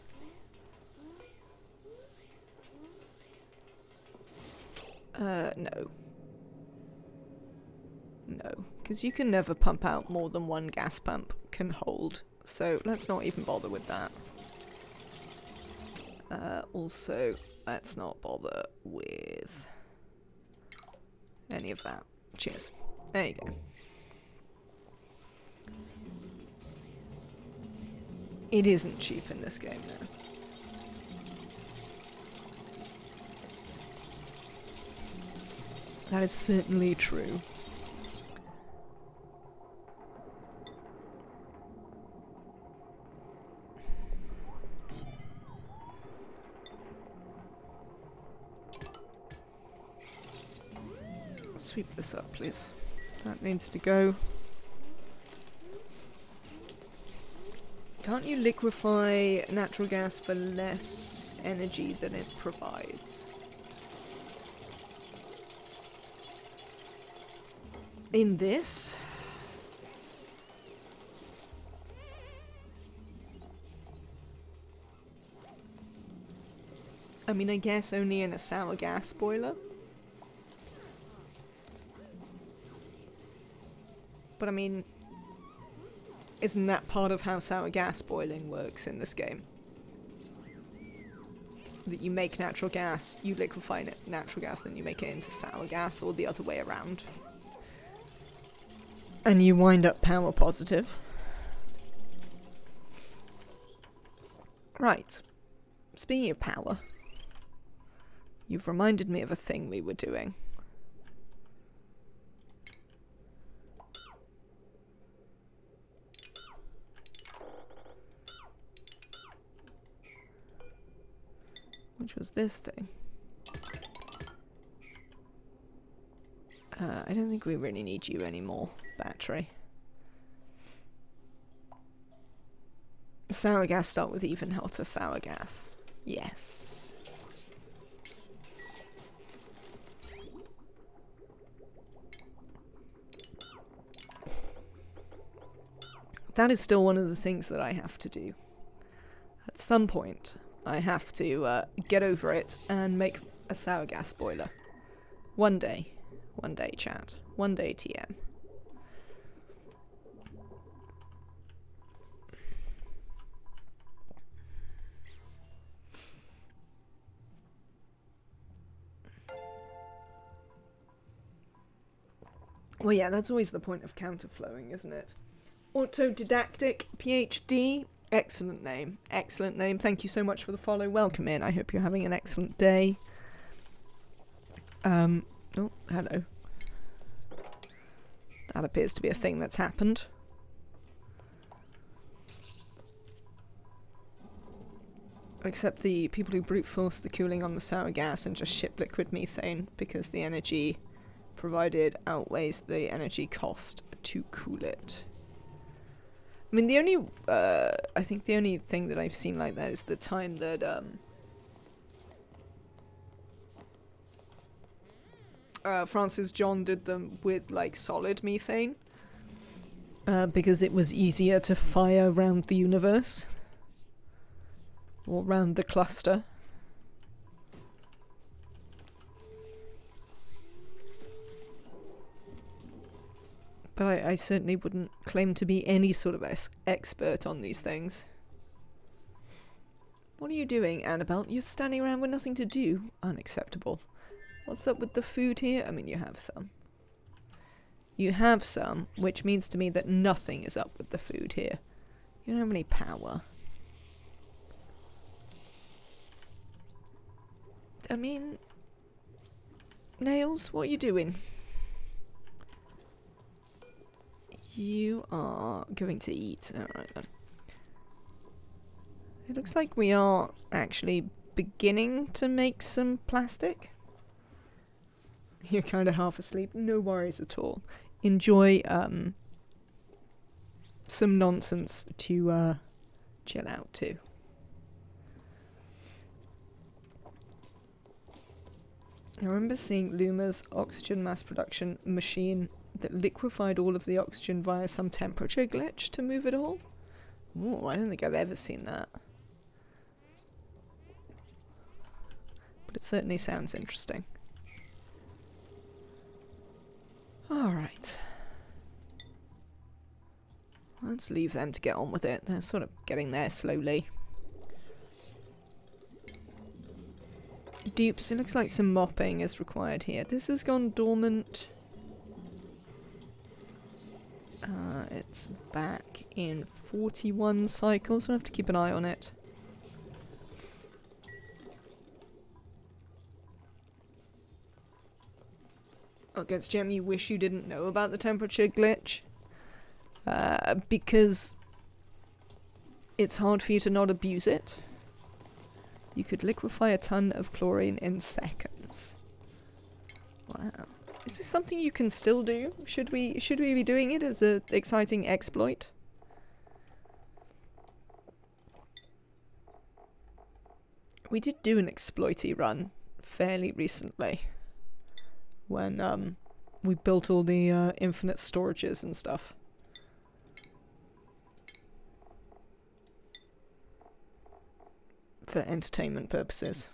No. No, because you can never pump out more than 1 gas pump can hold, so let's not even bother with that. Also, let's not bother with any of that. Cheers. There you go. It isn't cheap in this game, though. That is certainly true. Sweep this up, please. That needs to go. Can't you liquefy natural gas for less energy than it provides? In this? I mean, I guess only in a sour gas boiler. But I mean, isn't that part of how sour gas boiling works in this game? That you make natural gas, you liquefy natural gas, then you make it into sour gas, or the other way around. And you wind up power positive. Right. Speaking of power, you've reminded me of a thing we were doing. Which was this thing. I don't think we really need you anymore, battery. Sour gas start with even hotter sour gas. Yes. That is still one of the things that I have to do. At some point, I have to get over it and make a sour gas boiler. One day. One day, chat. One day, TM. Well, yeah, that's always the point of counterflowing, isn't it? Autodidactic PhD. Excellent name. Excellent name. Thank you so much for the follow. Welcome in. I hope you're having an excellent day. Oh, hello. That appears to be a thing that's happened. Except the people who brute force the cooling on the sour gas and just ship liquid methane because the energy provided outweighs the energy cost to cool it. I mean, the only, I think the only thing that I've seen like that is the time that, Francis John did them with, like, solid methane. Because it was easier to fire around the universe. Or around the cluster. But I certainly wouldn't claim to be any sort of expert on these things. What are you doing, Annabelle? You're standing around with nothing to do. Unacceptable. What's up with the food here? I mean, you have some. You have some, which means to me that nothing is up with the food here. You don't have any power. I mean... Nails, what are you doing? You are going to eat. Alright then. It looks like we are actually beginning to make some plastic. You're kind of half asleep. No worries at all. Enjoy some nonsense to chill out to. I remember seeing Luma's oxygen mass production machine that liquefied all of the oxygen via some temperature glitch to move it all. Oh, I don't think I've ever seen that. But it certainly sounds interesting. Alright. Let's leave them to get on with it. They're sort of getting there slowly. Dupes, it looks like some mopping is required here. This has gone dormant. It's back in 41 cycles. We'll have to keep an eye on it. Against Gem, you wish you didn't know about the temperature glitch. Because it's hard for you to not abuse it. You could liquefy a ton of chlorine in seconds. Wow. Is this something you can still do? Should we be doing it as an exciting exploit? We did do an exploity run fairly recently. When we built all the infinite storages and stuff. For entertainment purposes.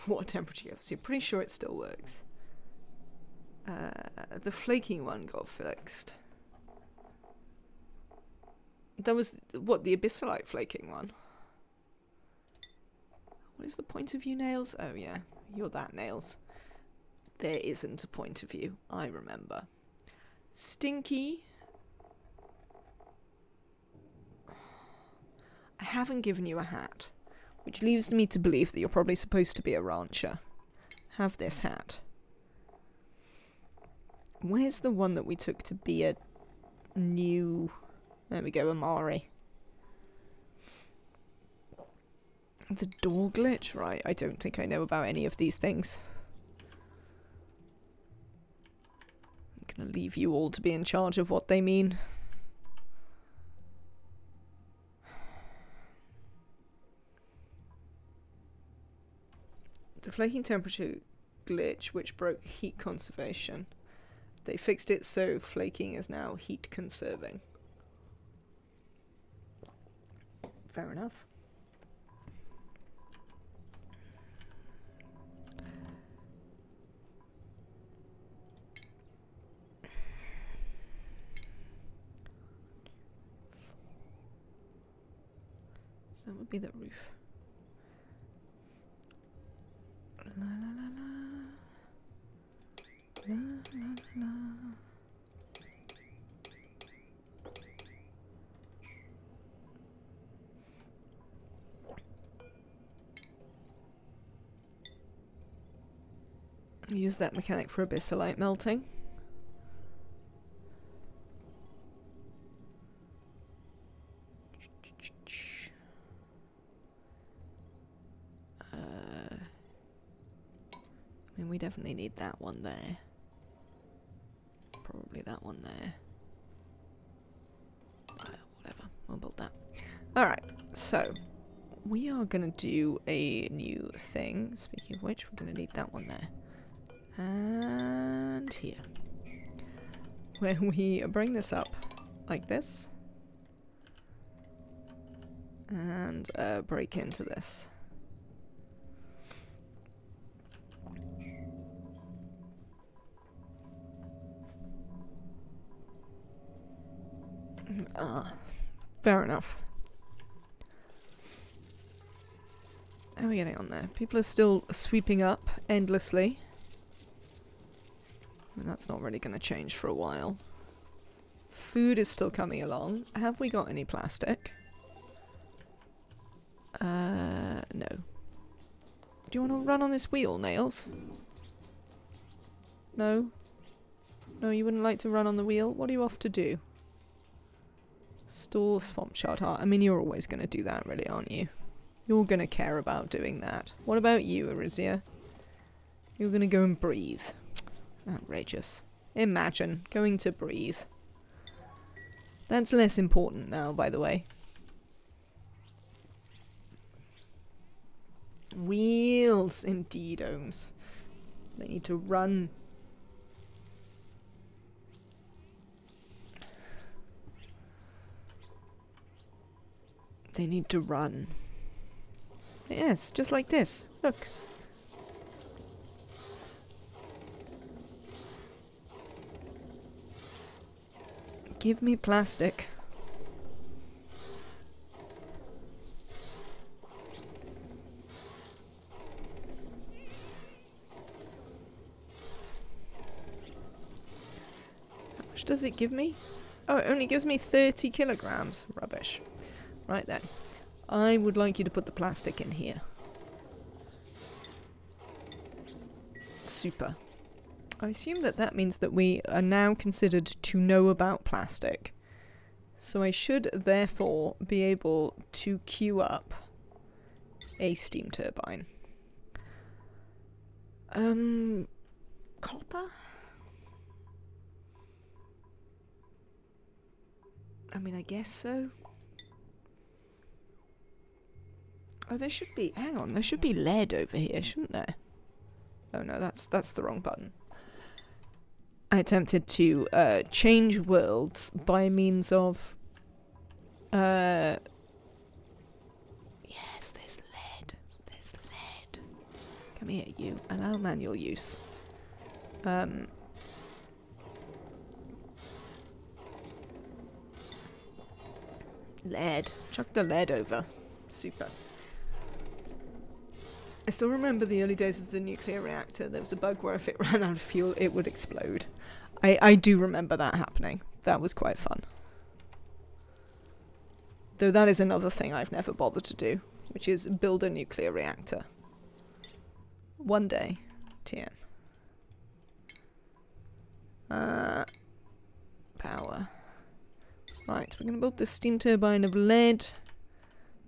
water temperature goes. You're pretty sure it still works. The flaking one got fixed. That was, what, the abyssalite flaking one? What is the point of view, Nails? Oh yeah, you're that, Nails. There isn't a point of view, I remember. Stinky. I haven't given you a hat, which leaves me to believe that you're probably supposed to be a rancher. Have this hat. Where's the one that we took to be a new... There we go, Amari. The door glitch? Right, I don't think I know about any of these things. I'm gonna leave you all to be in charge of what they mean. The flaking temperature glitch, which broke heat conservation. They fixed it so flaking is now heat conserving. Fair enough. So that would be the roof. La la la la. La la la. Use that mechanic for abyssalite melting. I mean, we definitely need that one there. Probably that one there. Whatever, we'll build that. Alright, so we are going to do a new thing. Speaking of which, we're going to need that one there. And here. Where we bring this up like this. And break into this. Fair enough. How are we getting on there? People are still sweeping up endlessly. And that's not really going to change for a while. Food is still coming along. Have we got any plastic? No. Do you want to run on this wheel, Nails? No? No, you wouldn't like to run on the wheel? What are you off to do? Store swamp shard heart. I mean, you're always going to do that, really, aren't you? You're going to care about doing that. What about you, Arisia? You're going to go and breathe. Outrageous. Imagine going to breathe. That's less important now, by the way. Wheels, indeed, Ohms. They need to run. They need to run. Yes, just like this. Look. Give me plastic. How much does it give me? Oh, it only gives me 30 kilograms. Rubbish. Right then. I would like you to put the plastic in here. Super. I assume that that means that we are now considered to know about plastic. So I should therefore be able to queue up a steam turbine. Copper? I mean, I guess so. Oh, there should be... Hang on, there should be lead over here, shouldn't there? Oh no, that's the wrong button. I attempted to change worlds by means of... Yes, there's lead. There's lead. Come here, you. Allow manual use. Lead. Chuck the lead over. Super. I still remember the early days of the nuclear reactor. There was a bug where if it ran out of fuel, it would explode. I do remember that happening. That was quite fun. Though that is another thing I've never bothered to do, which is build a nuclear reactor. One day. TN. Power. Right, we're going to build this steam turbine of lead.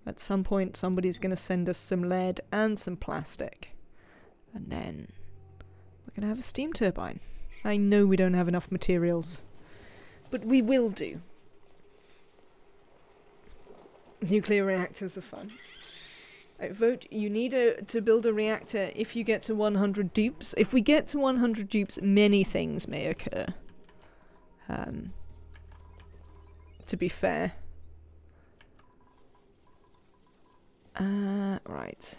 At some point, somebody's going to send us some lead and some plastic. And then we're going to have a steam turbine. I know we don't have enough materials, but we will do. Nuclear reactors are fun. I vote you need to build a reactor if you get to 100 dupes. If we get to 100 dupes, many things may occur. To be fair. Right.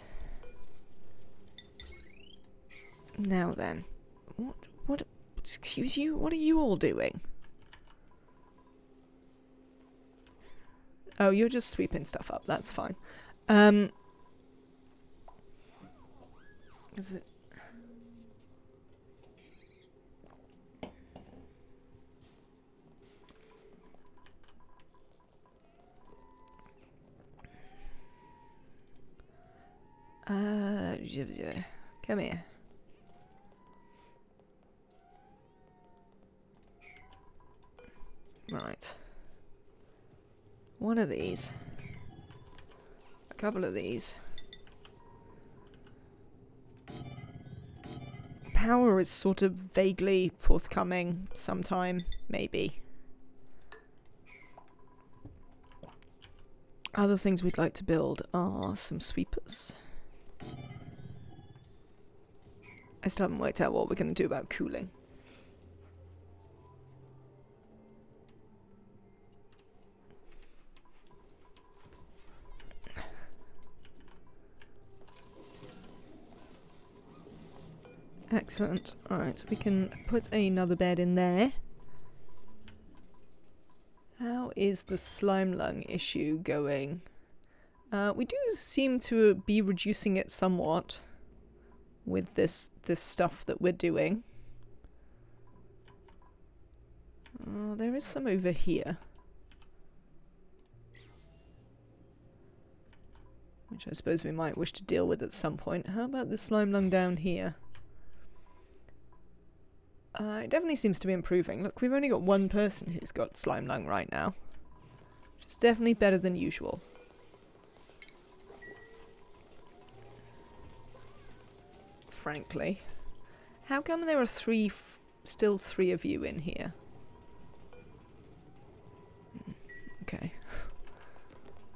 Now then. What, excuse you? What are you all doing? Oh, you're just sweeping stuff up. That's fine. Is it... come here. Right. One of these. A couple of these. Power is sort of vaguely forthcoming sometime, maybe. Other things we'd like to build are some sweepers. I still haven't worked out what we're going to do about cooling. Excellent. Alright, so we can put another bed in there. How is the slime lung issue going? We do seem to be reducing it somewhat with this stuff that we're doing. Oh, there is some over here. Which I suppose we might wish to deal with at some point. How about the slime lung down here? It definitely seems to be improving. Look, we've only got one person who's got slime lung right now. Which is definitely better than usual. Frankly. How come there are still three of you in here? Okay.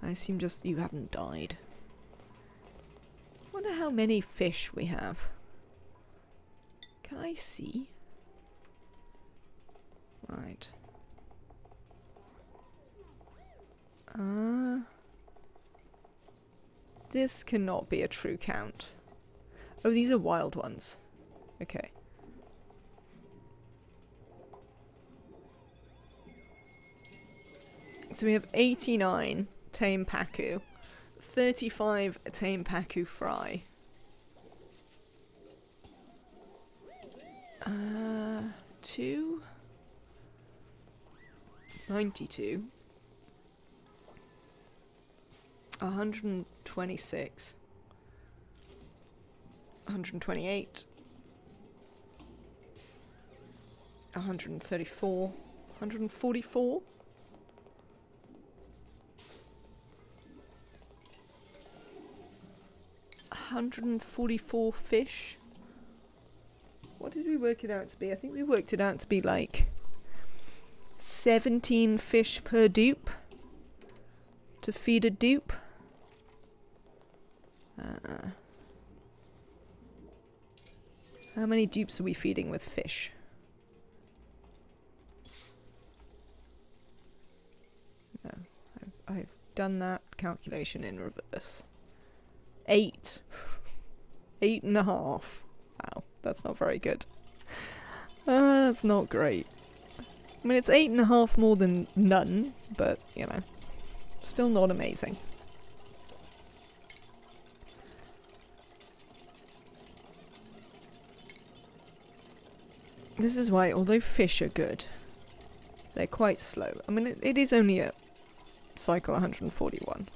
I assume just you haven't died. Wonder how many fish we have. Can I see? Right. This cannot be a true count. Oh, these are wild ones. Okay. So we have 89 tame pacu, 35 tame pacu fry. 92. 126. 128. 134. 144. 144 fish. What did we work it out to be? I think we worked it out to be like 17 fish per dupe to feed a dupe. How many dupes are we feeding with fish? No, I've done that calculation in reverse. 8. 8.5. Wow, that's not very good. That's not great. I mean, it's 8.5 more than none, but, you know, still not amazing. This is why, although fish are good, they're quite slow. I mean, it is only at cycle 141,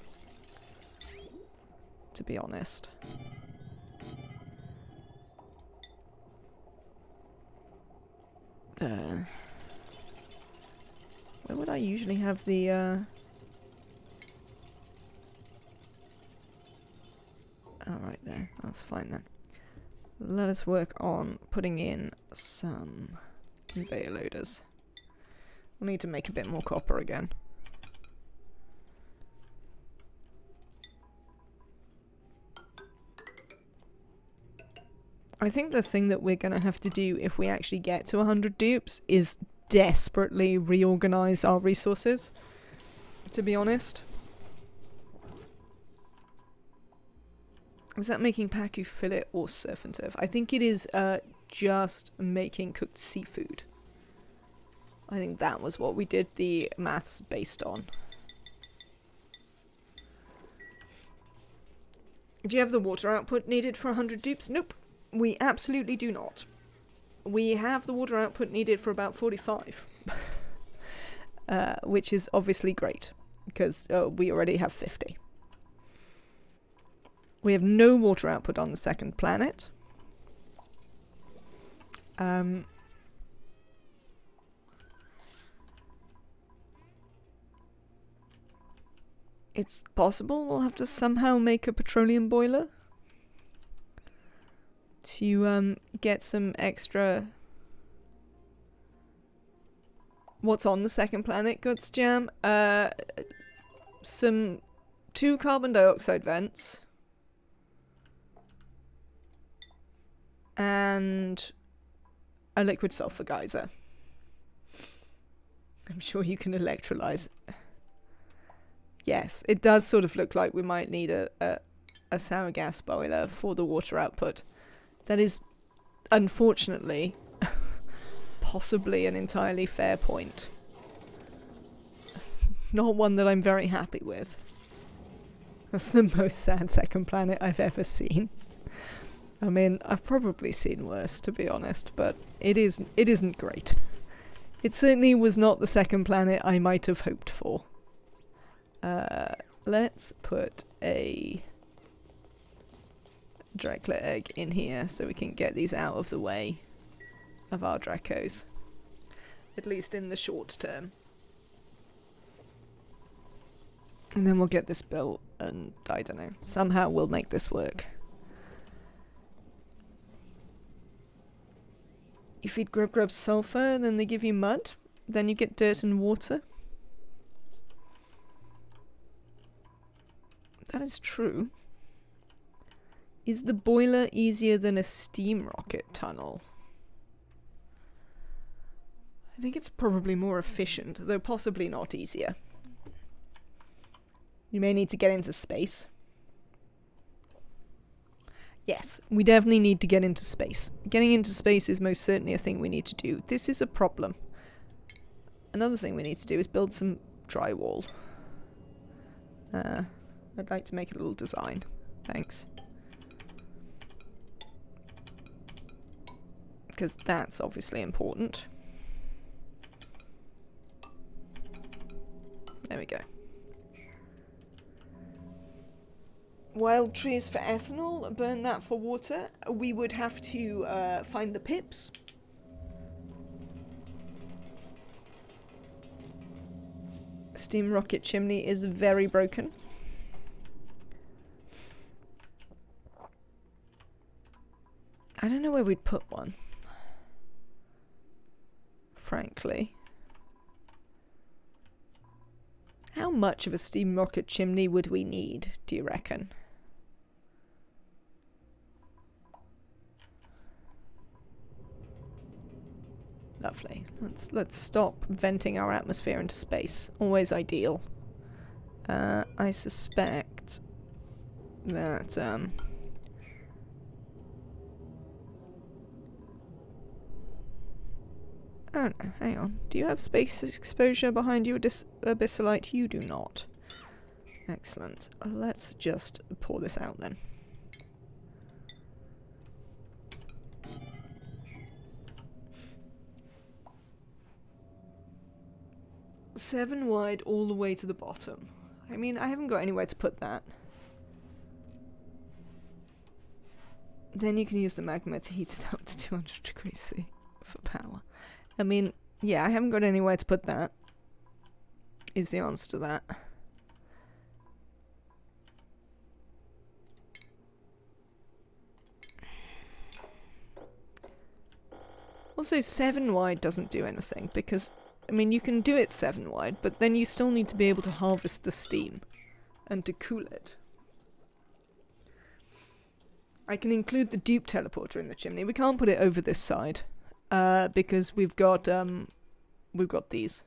to be honest. Where would I usually have the, oh, right there. That's fine then. Let us work on putting in some conveyor loaders. We'll need to make a bit more copper again. I think the thing that we're going to have to do if we actually get to 100 dupes is desperately reorganize our resources, to be honest. Is that making pacu fillet or surf and turf? I think it is just making cooked seafood. I think that was what we did the maths based on. Do you have the water output needed for 100 dupes? Nope, we absolutely do not. We have the water output needed for about 45. Which is obviously great, because we already have 50. We have no water output on the second planet. It's possible we'll have to somehow make a petroleum boiler to get some extra... What's on the second planet, Goods Jam? Some 2 carbon dioxide vents. And a liquid sulfur geyser. I'm sure you can electrolyze. Yes, it does sort of look like we might need a sour gas boiler for the water output. That is, unfortunately, possibly an entirely fair point. Not one that I'm very happy with. That's the most sad second planet I've ever seen. I mean, I've probably seen worse, to be honest, but it isn't great. It certainly was not the second planet I might have hoped for. Let's put a Dracula egg in here so we can get these out of the way of our Dracos. At least in the short term. And then we'll get this built and, I don't know, somehow we'll make this work. You feed grubs sulfur, then they give you mud, then you get dirt and water. That is true. Is the boiler easier than a steam rocket tunnel? I think it's probably more efficient, though possibly not easier. You may need to get into space. Yes, we definitely need to get into space. Getting into space is most certainly a thing we need to do. This is a problem. Another thing we need to do is build some drywall. I'd like to make a little design. Thanks. Because that's obviously important. There we go. Wild trees for ethanol, burn that for water. We would have to find the pips. Steam rocket chimney is very broken. I don't know where we'd put one, frankly. How much of a steam rocket chimney would we need, do you reckon? Lovely. Let's stop venting our atmosphere into space. Always ideal. I suspect that Oh no, hang on. Do you have space exposure behind your abyssalite? You do not. Excellent. Let's just pour this out then. Seven wide all the way to the bottom. I mean, I haven't got anywhere to put that. Then you can use the magma to heat it up to 200 degrees C for power. I mean, yeah, I haven't got anywhere to put that. Is the answer to that. Also, 7 wide doesn't do anything because, I mean, you can do it 7 wide, but then you still need to be able to harvest the steam and to cool it. I can include the dupe teleporter in the chimney. We can't put it over this side because we've got these.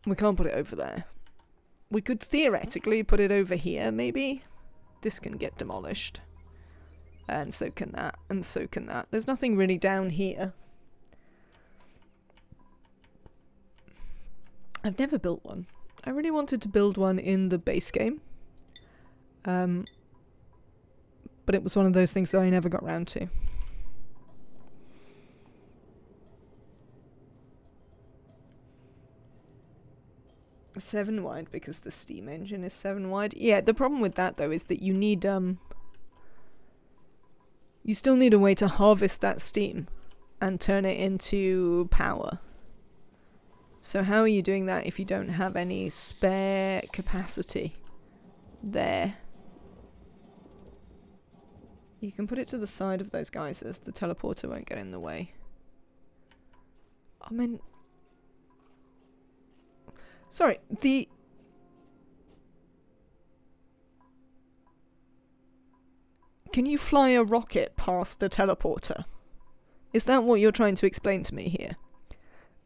We can't put it over there. We could theoretically put it over here, maybe. This can get demolished. And so can that, and so can that. There's nothing really down here. I've never built one. I really wanted to build one in the base game. But it was one of those things that I never got round to. Seven wide because the steam engine is 7 wide. Yeah, the problem with that though is that you need you still need a way to harvest that steam and turn it into power. So how are you doing that if you don't have any spare capacity there? You can put it to the side of those geysers. The teleporter won't get in the way. I mean... Sorry, Can you fly a rocket past the teleporter? Is that what you're trying to explain to me here?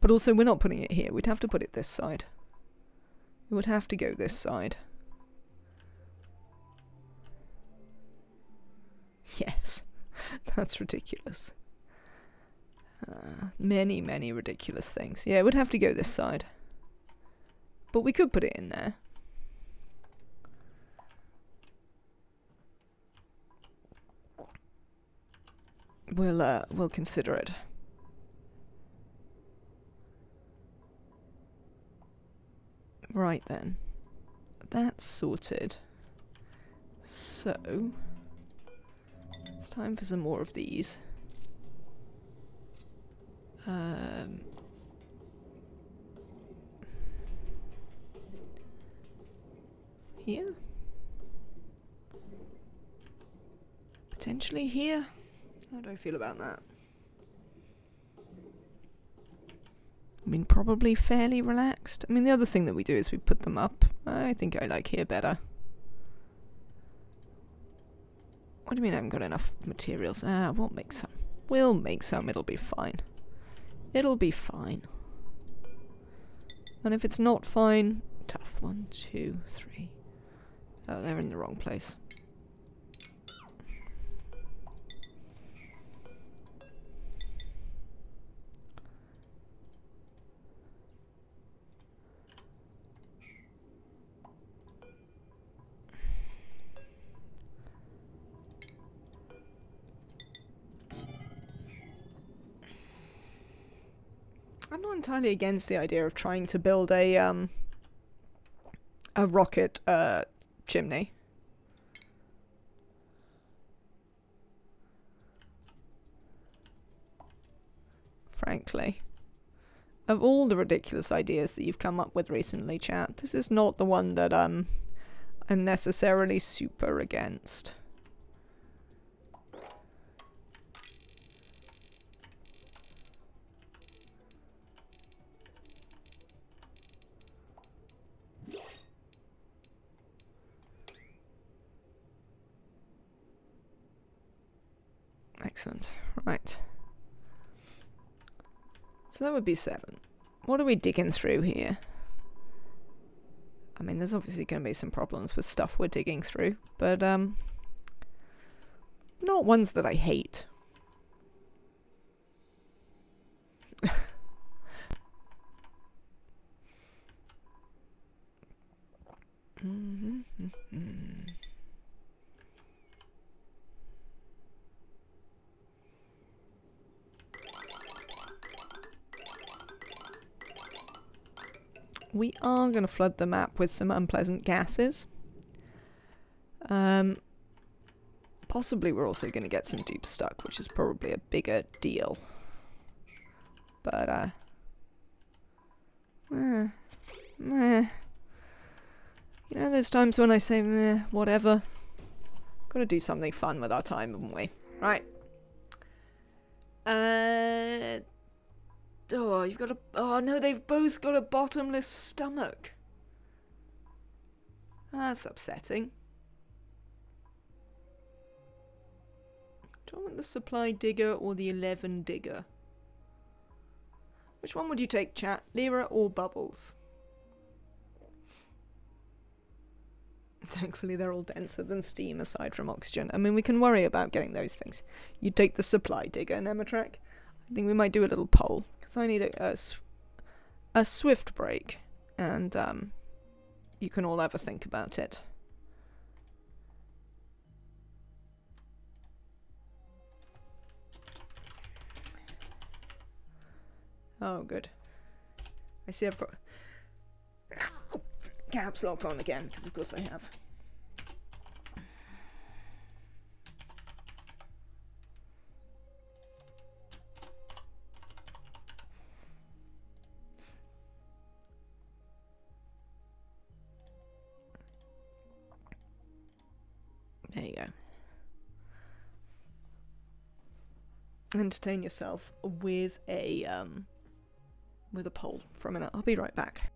But also, we're not putting it here. We'd have to put it this side. It would have to go this side. Yes. That's ridiculous. Many, many ridiculous things. Yeah, it would have to go this side. But we could put it in there. We'll consider it. Right then. That's sorted. So it's time for some more of these. Here? Potentially here? How do I feel about that? I mean, probably fairly relaxed. I mean, the other thing that we do is we put them up. I think I like here better. What do you mean I haven't got enough materials? We'll make some. We'll make some. It'll be fine. It'll be fine. And if it's not fine... Tough. 1, 2, 3. Oh, they're in the wrong place. I'm not entirely against the idea of trying to build a rocket chimney. Frankly. Of all the ridiculous ideas that you've come up with recently, chat, this is not the one that I'm necessarily super against. Excellent. Right. So that would be 7. What are we digging through here? I mean, there's obviously going to be some problems with stuff we're digging through, but not ones that I hate. We are going to flood the map with some unpleasant gases. Possibly we're also going to get some dupes stuck, which is probably a bigger deal. But, you know, there's times when I say, meh, whatever. Gotta do something fun with our time, haven't we? Right. Oh, you've got a... Oh, no, they've both got a bottomless stomach. That's upsetting. Do I want the supply digger or the 11 digger? Which one would you take, chat? Lyra or Bubbles? Thankfully, they're all denser than steam aside from oxygen. I mean, we can worry about getting those things. You take the supply digger, Nematrak. I think we might do a little poll. Because I need a swift break. And you can all have a think about it. Oh, good. I see I've got caps lock on again, because of course I have. There you go. Entertain yourself with a poll for a minute. I'll be right back.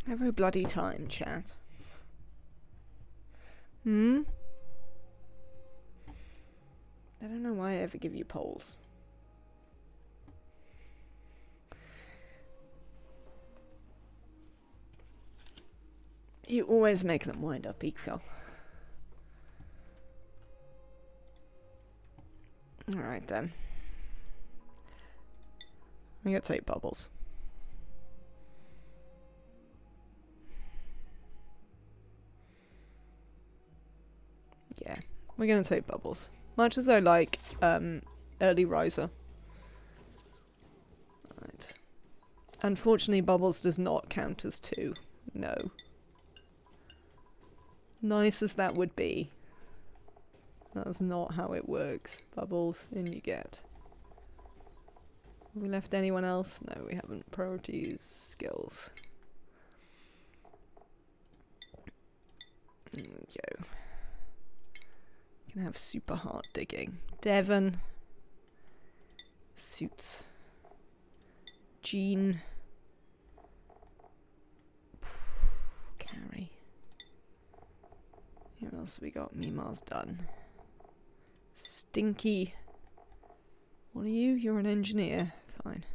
Every bloody time, chat. I don't know why I ever give you polls. You always make them wind up equal. Alright then. I'm gonna take bubbles. Yeah, we're gonna take bubbles. Much as I like early riser. Right. Unfortunately, bubbles does not count as 2. No. Nice as that would be. That's not how it works. Bubbles, in you get. Have we left anyone else? No, we haven't. Priorities, skills. There we go. Can have super hard digging. Devon. Suits. Jean. Carrie. Who else have we got? Mima's done. Stinky. What are you? You're an engineer. Fine.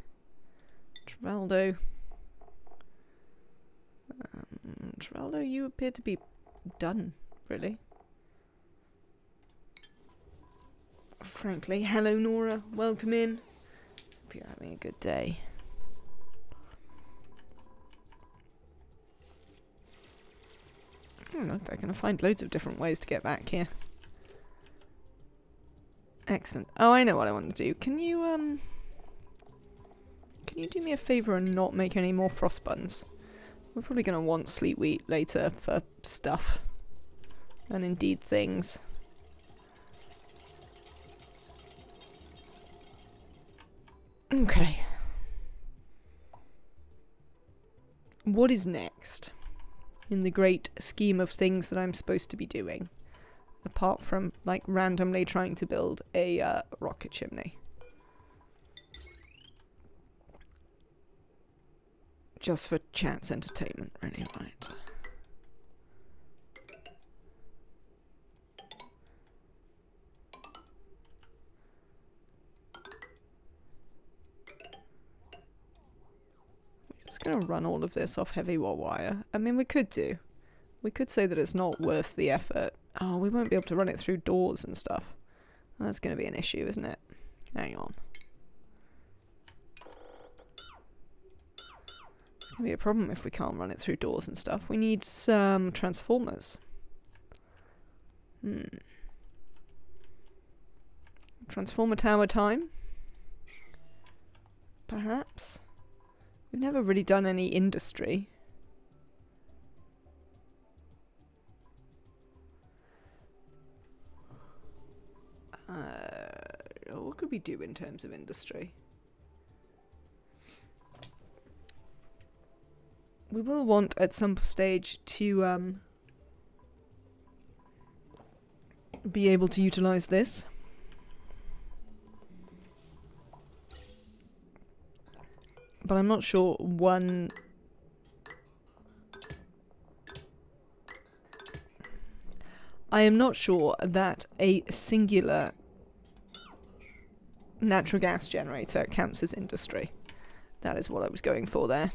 Traldo. Traldo, you appear to be done, really. Frankly. Hello, Nora. Welcome in. Hope you're having a good day. Oh, look, they're going to find loads of different ways to get back here. Excellent. Oh, I know what I want to do. Can you do me a favour and not make any more frost buns? We're probably going to want sleet wheat later for stuff. And indeed things. Okay. What is next? In the great scheme of things that I'm supposed to be doing. Apart from, like, randomly trying to build a rocket chimney. Just for chat's entertainment, really, right? We're just gonna run all of this off heavy wire. I mean, we could do. We could say that it's not worth the effort. Oh, we won't be able to run it through doors and stuff. That's going to be an issue, isn't it? Hang on. It's going to be a problem if we can't run it through doors and stuff. We need some transformers. Transformer tower time? Perhaps? We've never really done any industry. What could we do in terms of industry? We will want at some stage to be able to utilize this. But I'm not sure one... I am not sure that a singular natural gas generator counts as industry. That is what I was going for there.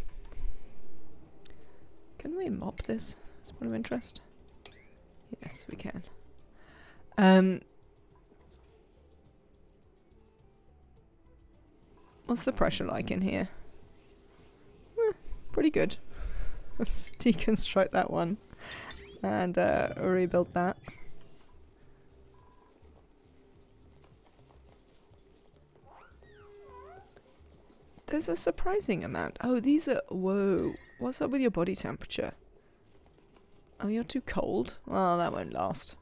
Can we mop this? As a point of interest? Yes, we can. What's the pressure like in here? Pretty good. Let's deconstruct that one. And rebuild that. There's a surprising amount. Oh, these are... Whoa. What's up with your body temperature? Oh, you're too cold? Oh, that won't last.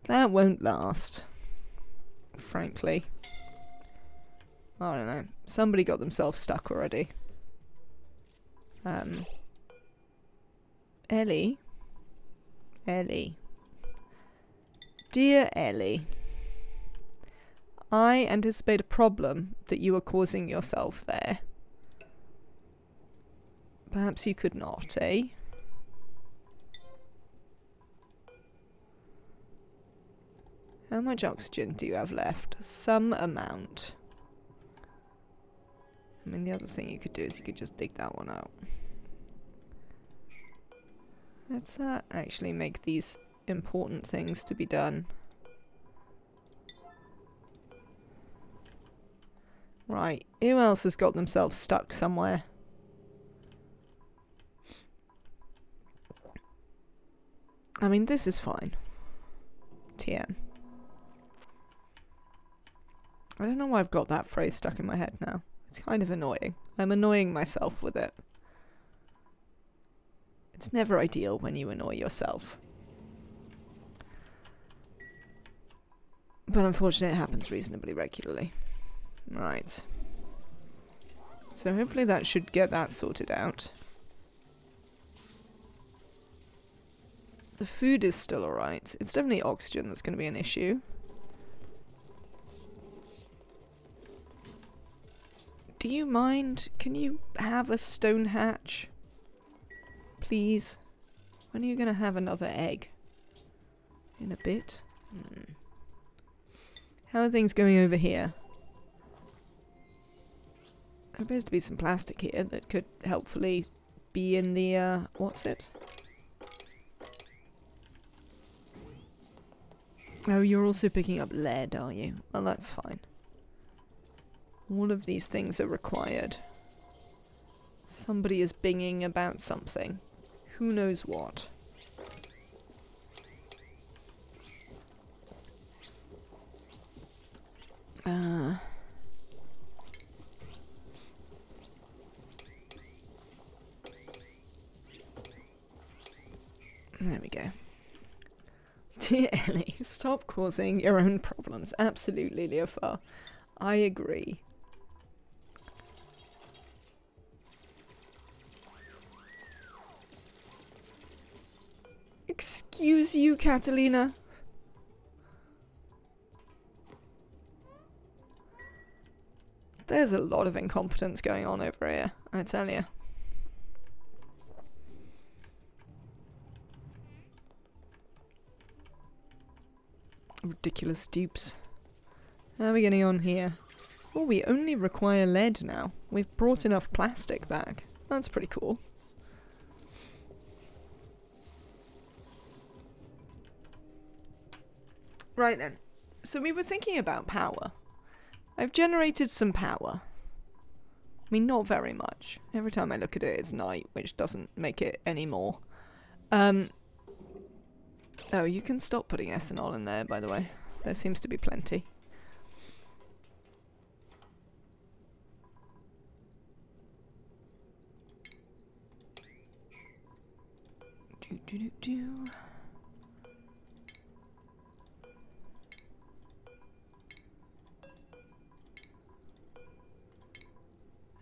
That won't last. Frankly. I don't know. Somebody got themselves stuck already. Ellie? Ellie. Dear Ellie. I anticipate a problem that you are causing yourself there. Perhaps you could not, eh? How much oxygen do you have left? Some amount. I mean, the other thing you could do is you could just dig that one out. Let's actually make these important things to be done. Right, who else has got themselves stuck somewhere? I mean, this is fine. TM. I don't know why I've got that phrase stuck in my head now. It's kind of annoying. I'm annoying myself with it. It's never ideal when you annoy yourself. But unfortunately it happens reasonably regularly. Right. So hopefully that should get that sorted out. The food is still alright. It's definitely oxygen that's going to be an issue. Do you mind? Can you have a stone hatch? Please? When are you going to have another egg? In a bit? How are things going over here? There appears to be some plastic here that could helpfully be in the, what's it? Oh, you're also picking up lead, are you? Well, that's fine. All of these things are required. Somebody is binging about something. Who knows what? There we go. Dear Ellie, stop causing your own problems. Absolutely, Leofar. I agree. Excuse you, Catalina? There's a lot of incompetence going on over here, I tell you. Ridiculous dupes. How are we getting on here? Oh, we only require lead now. We've brought enough plastic back. That's pretty cool. Right then. So we were thinking about power. I've generated some power. I mean, not very much. Every time I look at it, it's night, which doesn't make it any more. Oh, you can stop putting ethanol in there, by the way. There seems to be plenty.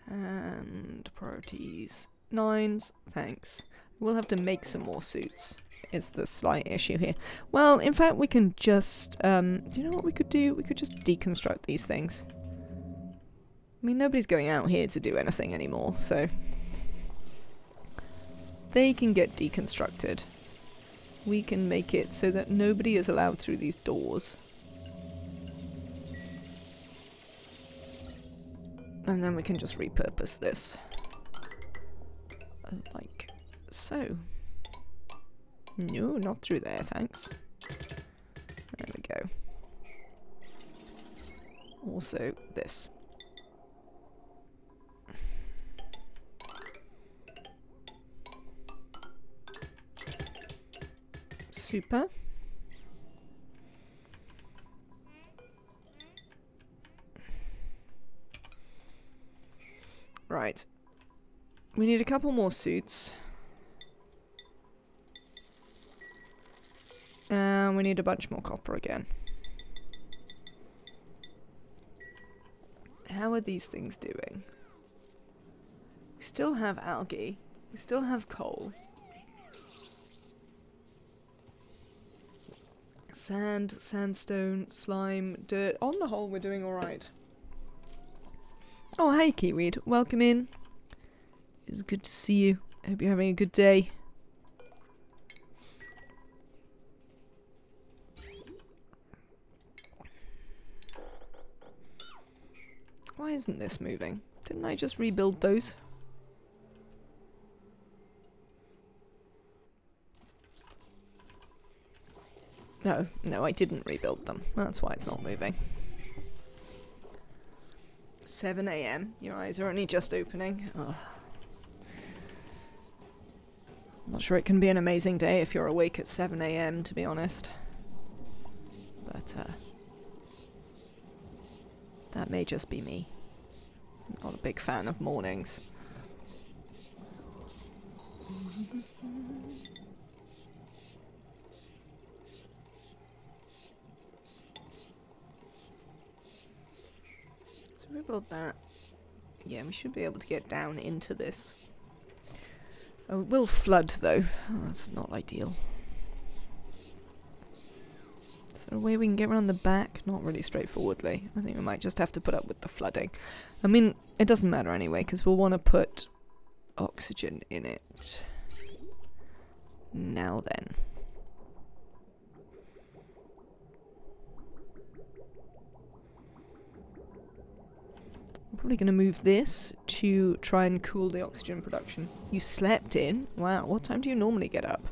And priorities 9s, thanks. We'll have to make some more suits. It's the slight issue here. Well, in fact, we can just, do you know what we could do? We could just deconstruct these things. I mean, nobody's going out here to do anything anymore, so they can get deconstructed. We can make it so that nobody is allowed through these doors. And then we can just repurpose this. Like so. No, not through there, thanks. There we go. Also, this. Super. Right. We need a couple more suits. And we need a bunch more copper again. How are these things doing? We still have algae. We still have coal. Sand, sandstone, slime, dirt. On the whole, we're doing alright. Oh, hey, Kiwied. Welcome in. It's good to see you. I hope you're having a good day. Why isn't this moving? Didn't I just rebuild those? No, I didn't rebuild them. That's why it's not moving. 7 AM. Your eyes are only just opening. Ugh. I'm not sure it can be an amazing day if you're awake at 7 AM, to be honest. But, that may just be me. I'm not a big fan of mornings. So rebuild that. Yeah, we should be able to get down into this. Oh, it will flood though. Oh, that's not ideal. Is there a way we can get around the back? Not really straightforwardly. I think we might just have to put up with the flooding. I mean, it doesn't matter anyway, because we'll want to put oxygen in it. Now then. I'm probably going to move this to try and cool the oxygen production. You slept in? Wow, what time do you normally get up?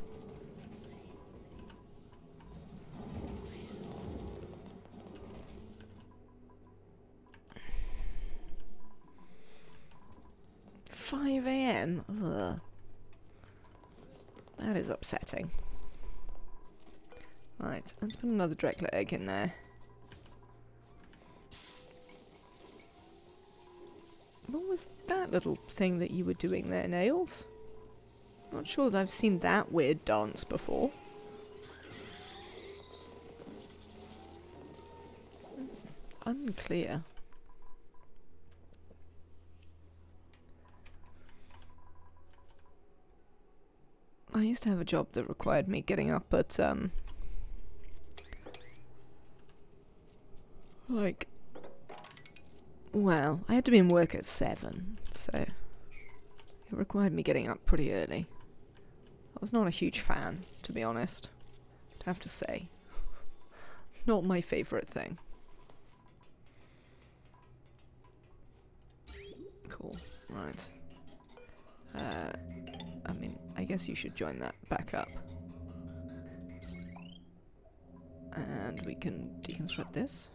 $5 AM? Ugh. That is upsetting. Right, let's put another Dreckler egg in there. What was that little thing that you were doing there, Nails? Not sure that I've seen that weird dance before. Unclear. I used to have a job that required me getting up at, well, I had to be in work at 7, so it required me getting up pretty early. I was not a huge fan, to be honest. I'd have to say. Not my favourite thing. Cool, right. I mean, I guess you should join that back up. And we can deconstruct this.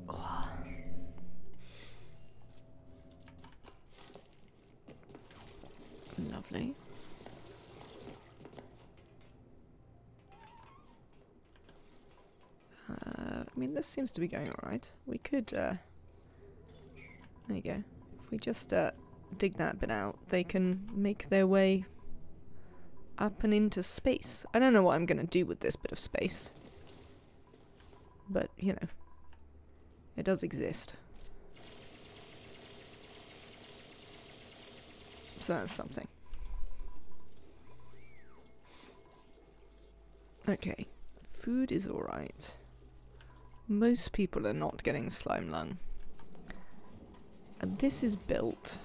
Oh. Lovely. I mean, this seems to be going alright. We could, there you go. If we just, dig that bit out, they can make their way up and into space. I don't know what I'm gonna do with this bit of space. But, you know, it does exist. So that's something. Okay. Food is alright. Most people are not getting slime lung. And this is built.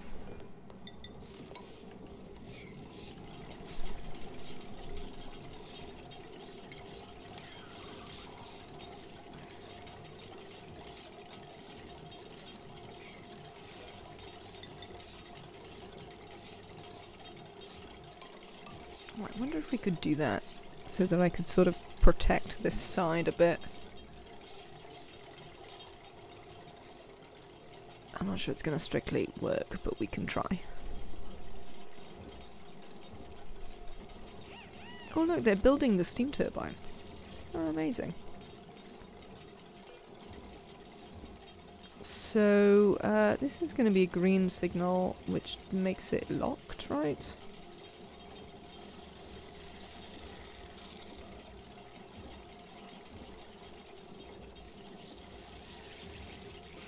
Oh, I wonder if we could do that so that I could sort of protect this side a bit. I'm not sure it's going to strictly work, but we can try. Oh look, they're building the steam turbine. Oh, amazing. So, this is going to be a green signal, which makes it locked, right?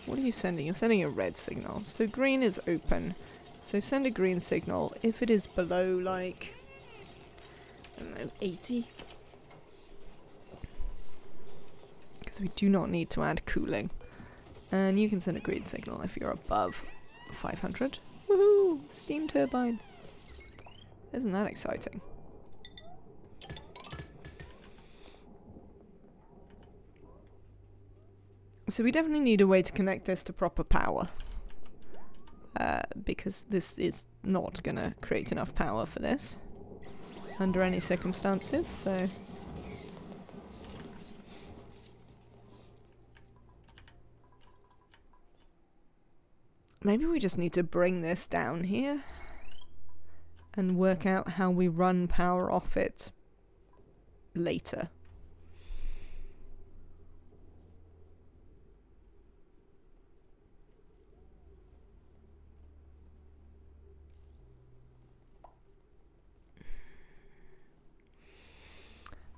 What are you sending? You're sending a red signal. So green is open. So send a green signal if it is below, like, I don't know, 80. because we do not need to add cooling. And you can send a green signal if you're above 500. Woohoo! Steam turbine. Isn't that exciting? So we definitely need a way to connect this to proper power. Because this is not going to create enough power for this. Under any circumstances, so... Maybe we just need to bring this down here and work out how we run power off it later.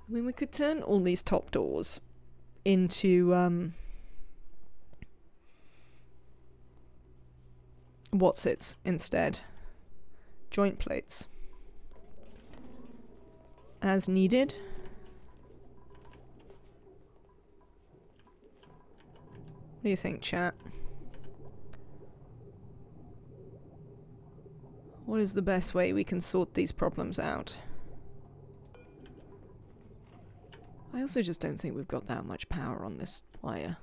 I mean, we could turn all these top doors into, what's-its instead? Joint plates. As needed. What do you think, chat? What is the best way we can sort these problems out? I also just don't think we've got that much power on this wire.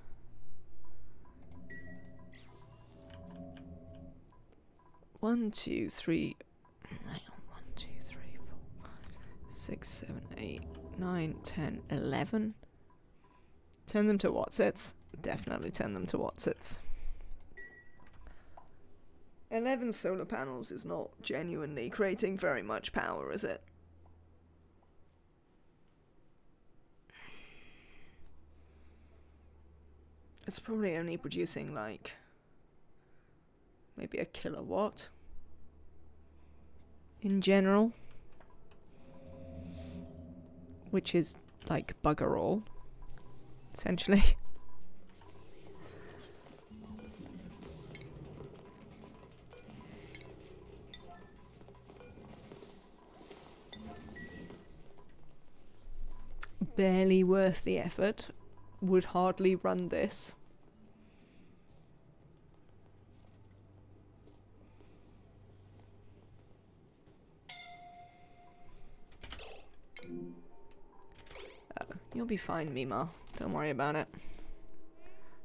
One, two, three. Hang on. 1, 2, 3, 4, 5, 6, 7, 8, 9, 10, 11. Turn them to what's-its. Definitely turn them to what's-its. 11 solar panels is not genuinely creating very much power, is it? It's probably only producing like maybe a kilowatt in general, which is like bugger all, essentially. Barely worth the effort. Would hardly run this. Oh, you'll be fine, Mima. Don't worry about it.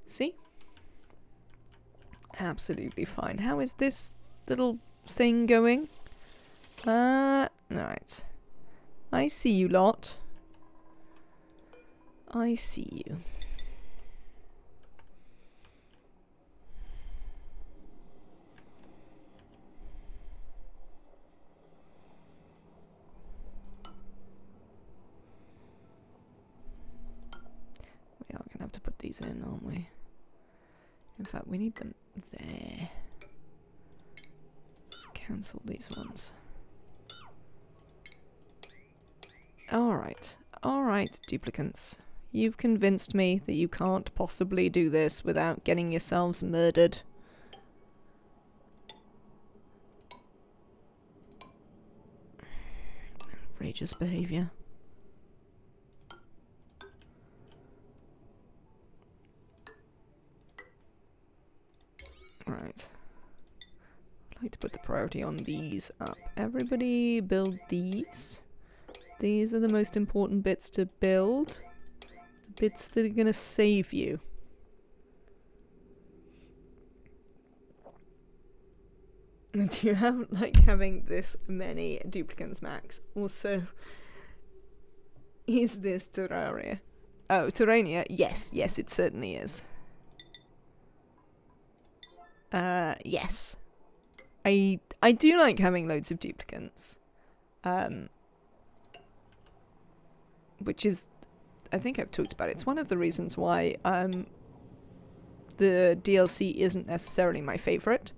See? Absolutely fine. How is this little thing going? Right. I see you lot. I see you. We are going to have to put these in, aren't we? In fact, we need them there. Let's cancel these ones. Alright. Alright, duplicants. You've convinced me that you can't possibly do this without getting yourselves murdered. Outrageous behaviour. Right. I'd like to put the priority on these up. Everybody build these. These are the most important bits to build. Bits that are gonna save you. Do you have, like, having this many duplicants max? Also, is this Terraria? Oh, Terrania? Yes, yes, it certainly is. Yes. I do like having loads of duplicants. Which is, I think I've talked about it. It's one of the reasons why the DLC isn't necessarily my favourite.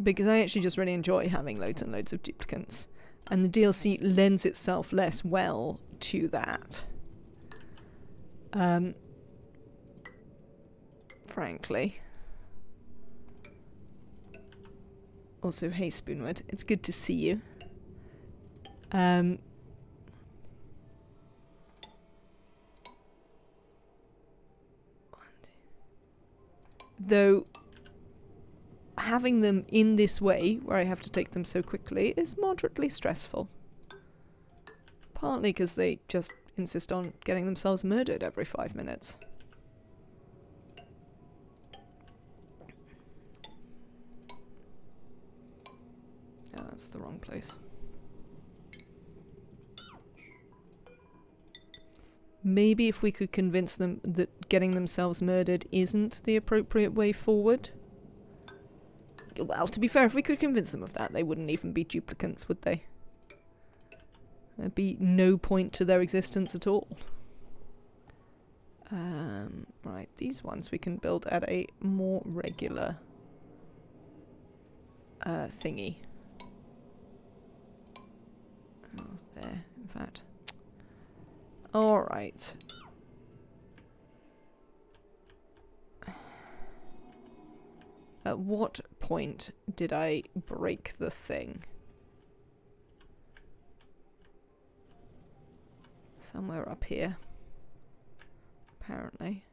Because I actually just really enjoy having loads and loads of duplicants. And the DLC lends itself less well to that. Frankly. Also, hey Spoonwood, it's good to see you. Though having them in this way, where I have to take them so quickly, is moderately stressful. Partly because they just insist on getting themselves murdered every 5 minutes. Oh, that's the wrong place. Maybe if we could convince them that getting themselves murdered isn't the appropriate way forward. Well, to be fair, if we could convince them of that, they wouldn't even be duplicants, would they? There'd be no point to their existence at all. Right, these ones we can build at a more regular thingy. Oh, there, in fact. Alright. At what point did I break the thing? Somewhere up here. Apparently.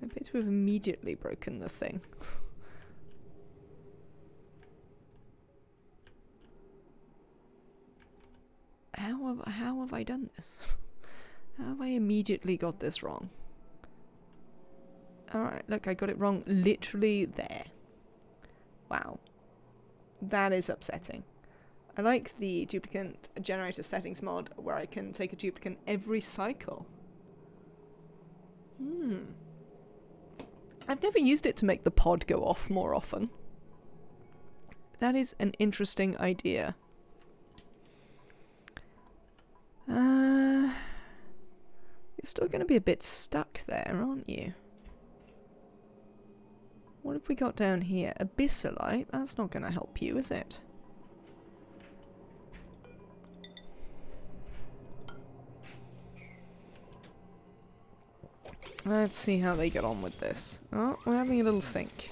I bet we've immediately broken the thing. How have I done this? How have I immediately got this wrong? Alright, look, I got it wrong literally there. Wow. That is upsetting. I like the duplicant generator settings mod where I can take a duplicant every cycle. I've never used it to make the pod go off more often. That is an interesting idea. You're still going to be a bit stuck there, aren't you? What have we got down here? Abyssalite? That's not going to help you, is it? Let's see how they get on with this. Oh, we're having a little think.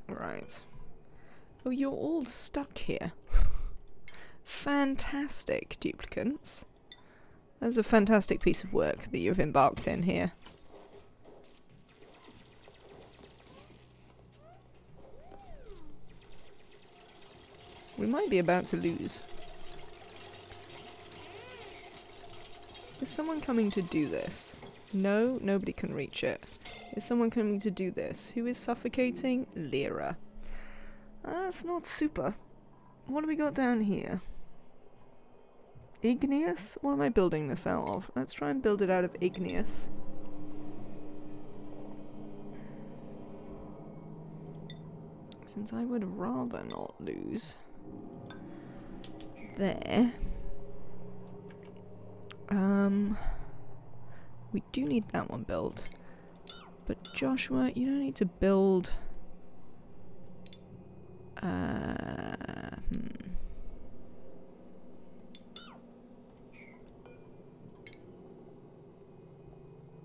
Right. Oh, you're all stuck here. Fantastic, duplicants. That's a fantastic piece of work that you've embarked in here. We might be about to lose. Is someone coming to do this? No, nobody can reach it. Is someone coming to do this? Who is suffocating? Lyra. That's not super. What do we got down here? Igneous? What am I building this out of? Let's try and build it out of igneous. Since I would rather not lose. There. We do need that one built. But Joshua, you don't need to build...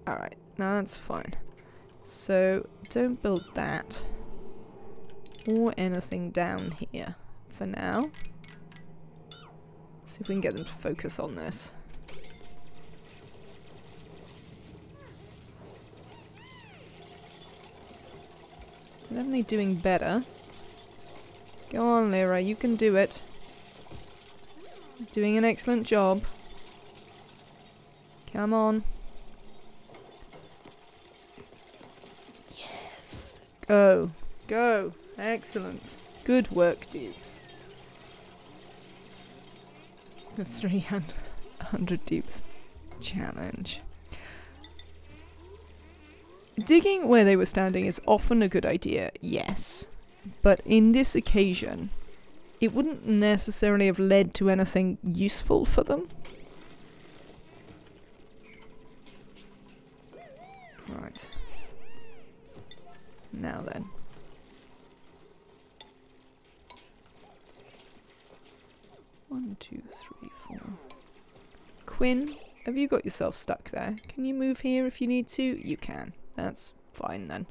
Alright, now that's fine. So, don't build that. Or anything down here for now. See if we can get them to focus on this. They're definitely doing better. Go on, Lyra, you can do it. You're doing an excellent job. Come on. Yes. Go. Go. Excellent. Good work, dupes. The 300 dupes challenge. Digging where they were standing is often a good idea, yes. But in this occasion, it wouldn't necessarily have led to anything useful for them. Now then. One, two, three, four. Quinn, have you got yourself stuck there? Can you move here if you need to? You can. That's fine then.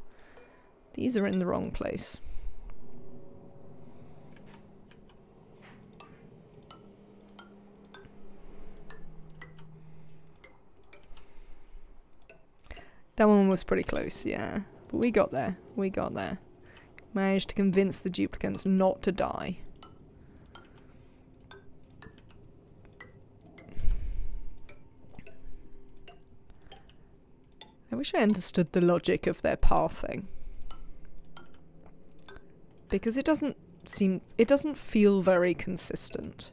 These are in the wrong place. That one was pretty close, yeah. But we got there. We got there. Managed to convince the duplicants not to die. I wish I understood the logic of their pathing. Because it doesn't feel very consistent,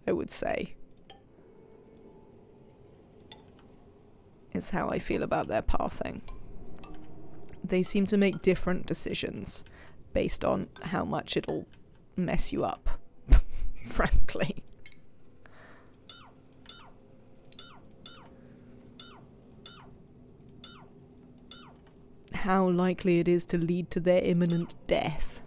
I would say. Is how I feel about their pathing. They seem to make different decisions based on how much it'll mess you up, frankly. How likely it is to lead to their imminent death.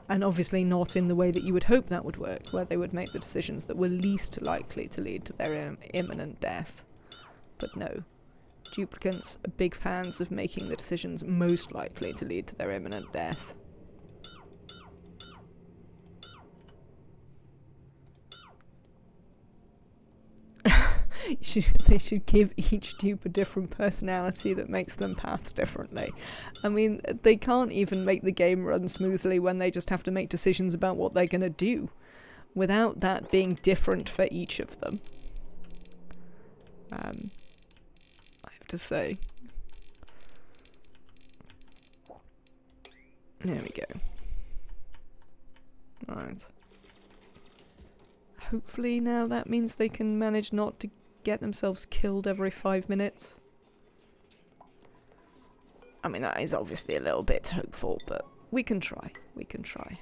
And obviously not in the way that you would hope that would work, where they would make the decisions that were least likely to lead to their imminent death. But no. Duplicants are big fans of making the decisions most likely to lead to their imminent death. They should give each dupe a different personality that makes them path differently. I mean, they can't even make the game run smoothly when they just have to make decisions about what they're going to do, without that being different for each of them. I have to say. There we go. Right. Hopefully now that means they can manage not to get themselves killed every 5 minutes. I mean, that is obviously a little bit hopeful, but we can try. We can try.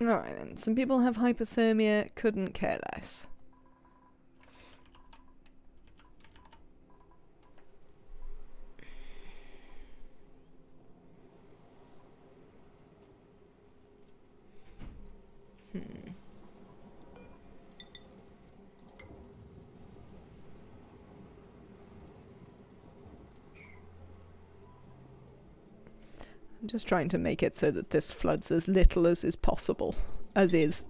Alright then, some people have hypothermia, couldn't care less. I'm just trying to make it so that this floods as little as is possible. As is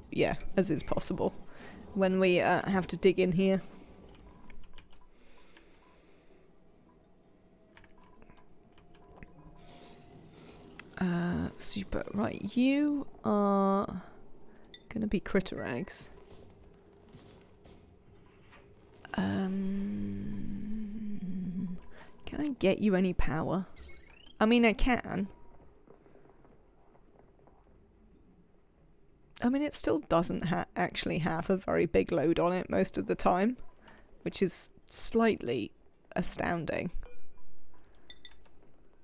possible. When we have to dig in here. Super. Right, you are gonna be critter eggs. Can I get you any power? I mean, I can. I mean, it still doesn't actually have a very big load on it most of the time, which is slightly astounding.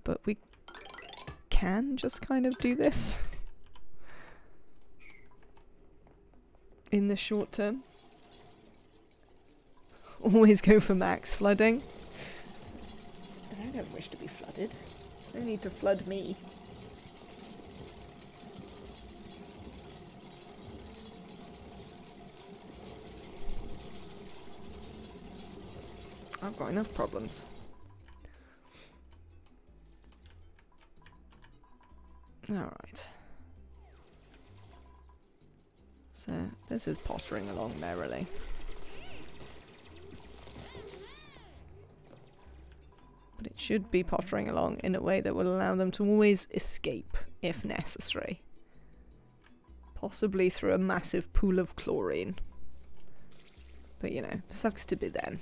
But we can just kind of do this in the short term. Always go for max flooding. I don't wish to be flooded. There's no need to flood me. I've got enough problems. Alright. So, this is pottering along merrily. But it should be pottering along in a way that will allow them to always escape, if necessary. Possibly through a massive pool of chlorine. But you know, sucks to be them.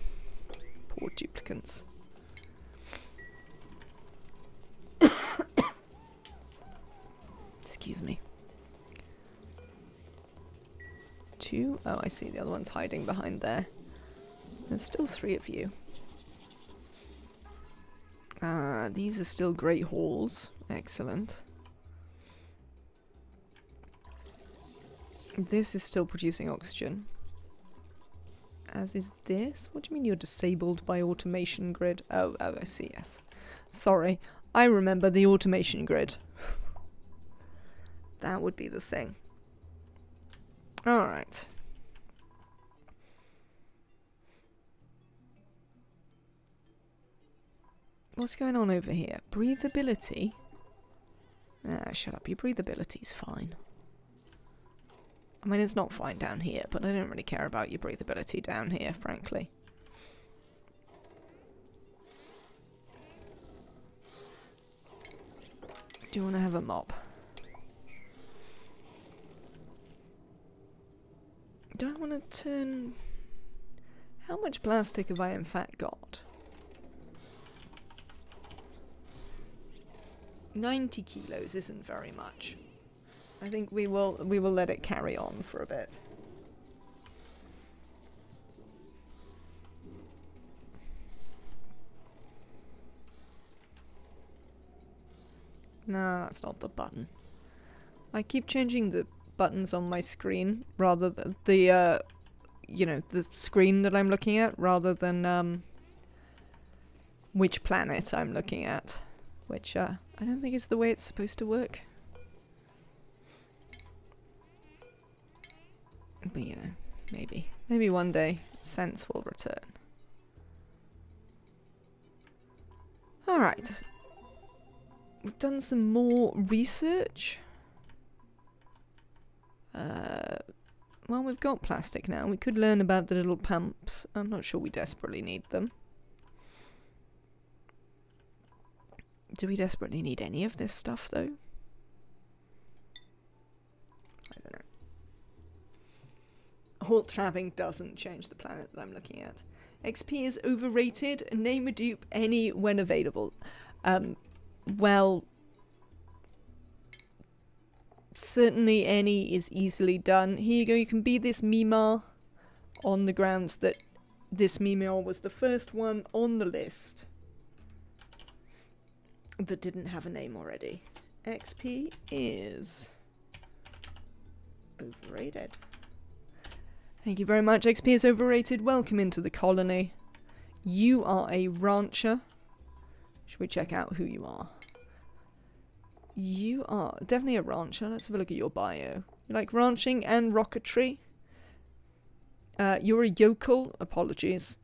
Poor duplicants. Excuse me. 2? Oh, I see. The other one's hiding behind there. There's still 3 of you. These are still great halls. Excellent. This is still producing oxygen. As is this? What do you mean you're disabled by automation grid? Oh, I see, yes. Sorry, I remember the automation grid. That would be the thing. Alright. What's going on over here? Breathability? Ah, shut up. Your breathability's fine. I mean, it's not fine down here, but I don't really care about your breathability down here, frankly. Do you want to have a mop? Do I want to turn... How much plastic have I in fact got? 90 kilos isn't very much. I think we will let it carry on for a bit. No, that's not the button. I keep changing the buttons on my screen rather than the you know, the screen that I'm looking at rather than which planet I'm looking at, which I don't think is the way it's supposed to work. But you know, maybe one day sense will return. Alright. We've done some more research. Well, we've got plastic now. We could learn about the little pumps. I'm not sure we desperately need them. Do we desperately need any of this stuff, though? I don't know. Halt trapping doesn't change the planet that I'm looking at. XP is overrated. Name a dupe, any when available. Well, certainly any is easily done. Here you go, you can be this Mimar on the grounds that this Mimar was the first one on the list that didn't have a name already. XP is overrated. Thank you very much. XP is overrated. Welcome into the colony. You are a rancher. Should we check out who you are? You are definitely a rancher. Let's have a look at your bio. You like ranching and rocketry. You're a yokel. Apologies.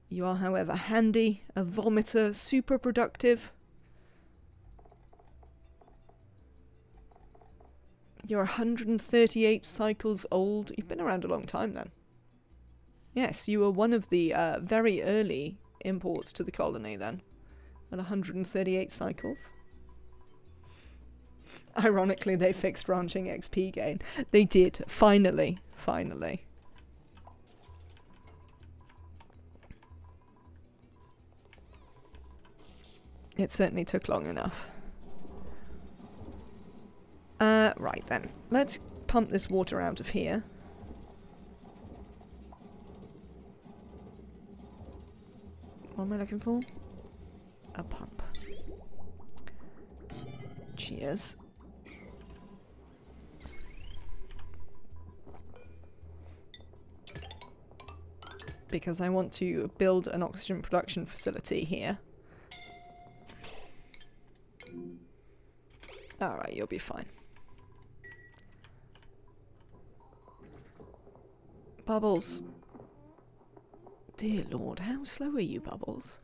You are, however, handy, a vomiter, super productive. You're 138 cycles old. You've been around a long time then. Yes, you were one of the very early imports to the colony then. At 138 cycles. Ironically, they fixed ranching XP gain. They did. Finally. Finally. It certainly took long enough. Right then. Let's pump this water out of here. What am I looking for? A pump. Cheers. Because I want to build an oxygen production facility here. Alright, you'll be fine. Bubbles. Dear Lord, how slow are you, Bubbles?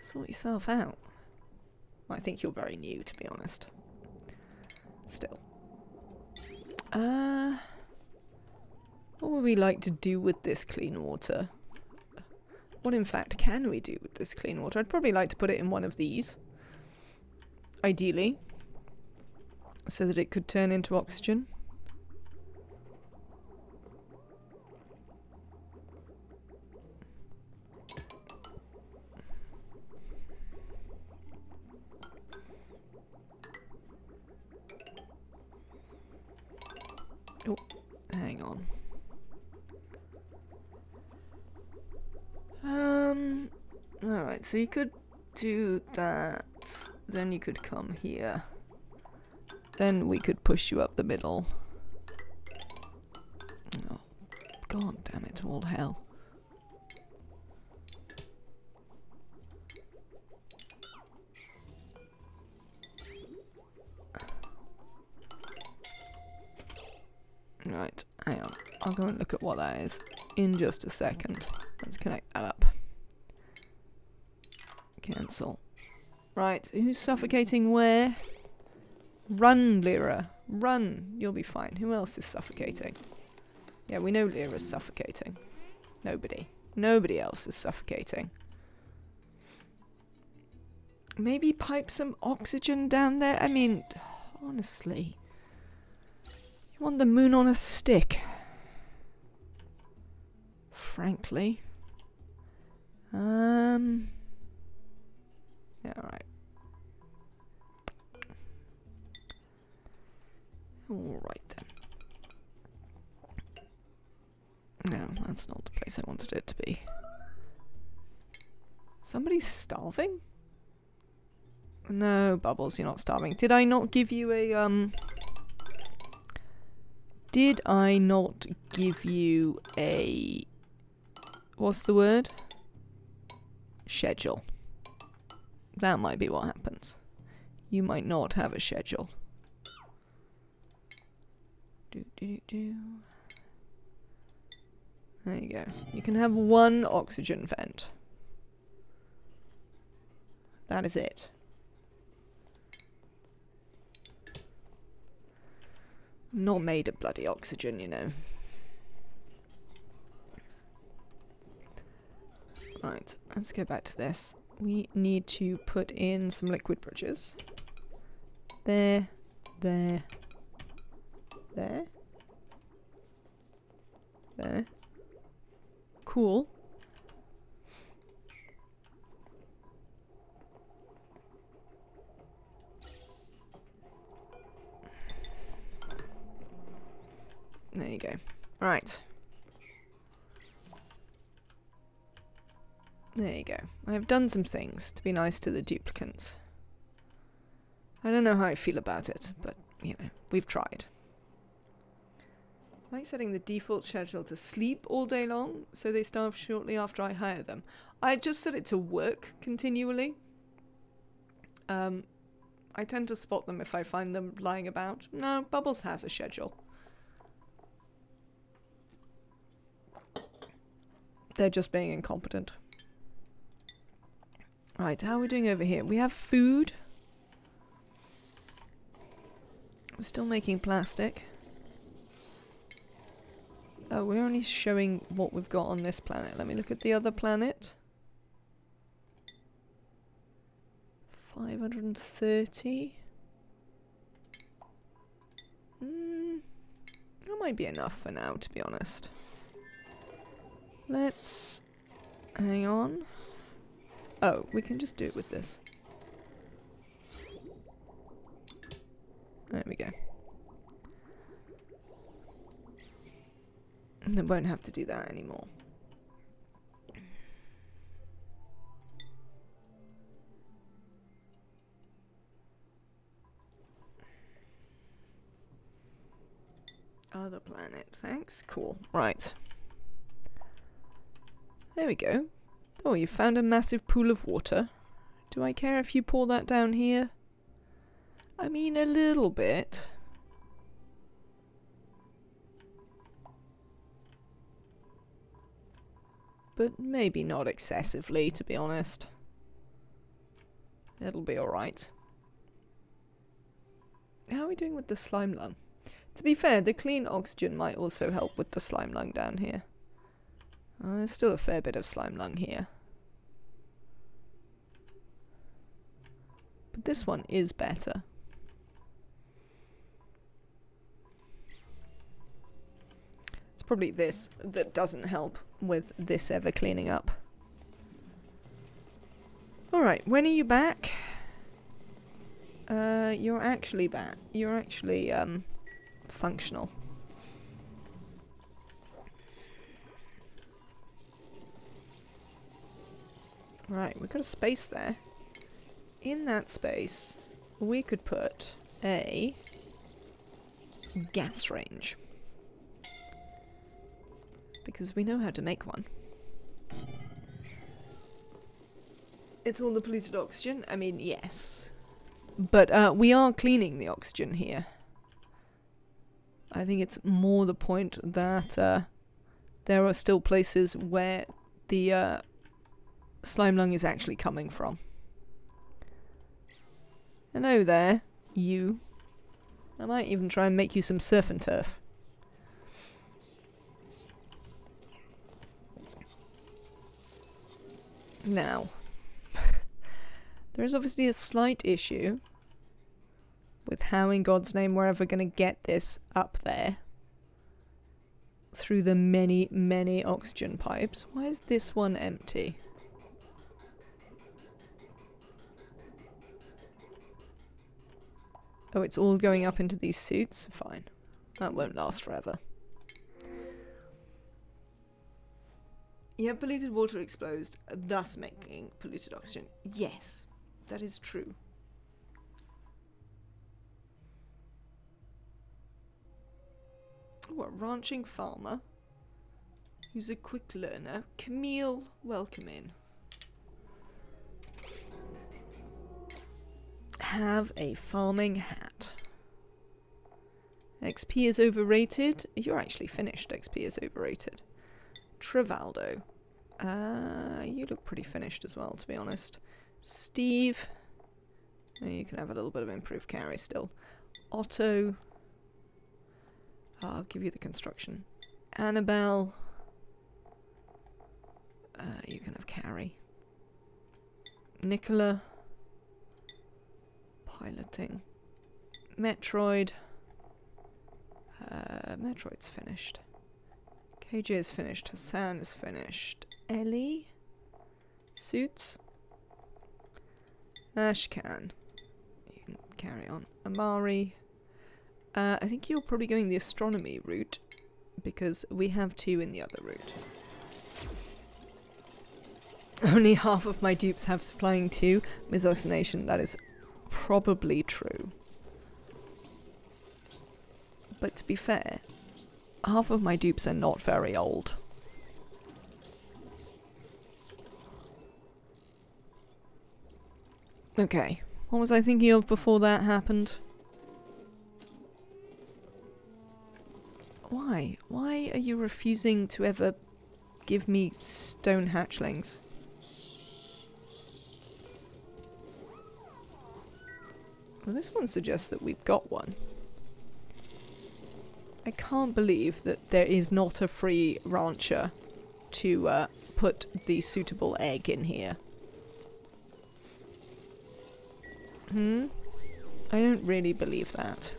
Sort yourself out. I think you're very new, to be honest. Still. What would we like to do with this clean water? What, in fact, can we do with this clean water? I'd probably like to put it in one of these. Ideally. So that it could turn into oxygen. Oh, hang on. Alright, so you could do that. Then you could come here. Then we could push you up the middle. Oh, god damn it, all hell. Right, hang on. I'll go and look at what that is in just a second. Let's connect that up. Cancel. Right, who's suffocating where? Run, Lyra. Run. You'll be fine. Who else is suffocating? Yeah, we know Lyra's suffocating. Nobody. Nobody else is suffocating. Maybe pipe some oxygen down there? I mean, honestly. You want the moon on a stick? Frankly. Yeah, alright. Alright then. No, that's not the place I wanted it to be. Somebody's starving? No, Bubbles, you're not starving. Did I not give you a, Did I not give you a... What's the word? Schedule. That might be what happens. You might not have a schedule. There you go. You can have one oxygen vent. That is it. I'm not made of bloody oxygen, you know. Right, let's go back to this. We need to put in some liquid bridges. There, there, there, there. Cool. There you go. Right. There you go. I've done some things to be nice to the duplicants. I don't know how I feel about it, but, you know, we've tried. I like setting the default schedule to sleep all day long, so they starve shortly after I hire them. I just set it to work continually. I tend to spot them if I find them lying about. No, Bubbles has a schedule. They're just being incompetent. Right, how are we doing over here? We have food. We're still making plastic. Oh, we're only showing what we've got on this planet. Let me look at the other planet. 530. That might be enough for now, to be honest. Let's... hang on. Oh, we can just do it with this. There we go. And I won't have to do that anymore. Other planet, thanks. Cool. Right. There we go. Oh, you found a massive pool of water. Do I care if you pour that down here? I mean, a little bit. But maybe not excessively, to be honest. It'll be alright. How are we doing with the slime lung? To be fair, the clean oxygen might also help with the slime lung down here. There's still a fair bit of slime lung here. But this one is better. It's probably this that doesn't help with this ever cleaning up. Alright, when are you back? You're actually back. You're actually, functional. Right, we've got a space there. In that space, we could put a gas range. Because we know how to make one. It's all the polluted oxygen? I mean, yes. But we are cleaning the oxygen here. I think it's more the point that there are still places where the slime lung is actually coming from. Hello there, you. I might even try and make you some surf and turf. Now, there is obviously a slight issue with how in God's name we're ever going to get this up there through the many, many oxygen pipes. Why is this one empty? Oh, it's all going up into these suits? Fine. That won't last forever. You have polluted water exposed, thus making polluted oxygen. Yes, that is true. Oh, a ranching farmer who's a quick learner. Camille, welcome in. Have a farming hat. XP is overrated. You're actually finished. XP is overrated. Trivaldo. You look pretty finished as well, to be honest. Steve. Oh, you can have a little bit of improved carry still. Otto. I'll give you the construction. Annabelle. You can have carry. Nicola. Piloting. Metroid. Metroid's finished. KJ is finished. Hassan is finished. Ellie? Suits? Ashcan. You can carry on. Amari. I think you're probably going the astronomy route, because we have 2 in the other route. Only half of my dupes have supplying 2. Mizos Nation, that is probably true. But to be fair, half of my dupes are not very old. Okay, what was I thinking of before that happened? Why? Why are you refusing to ever give me stone hatchlings? Well, this one suggests that we've got one. I can't believe that there is not a free rancher to put the suitable egg in here. I don't really believe that.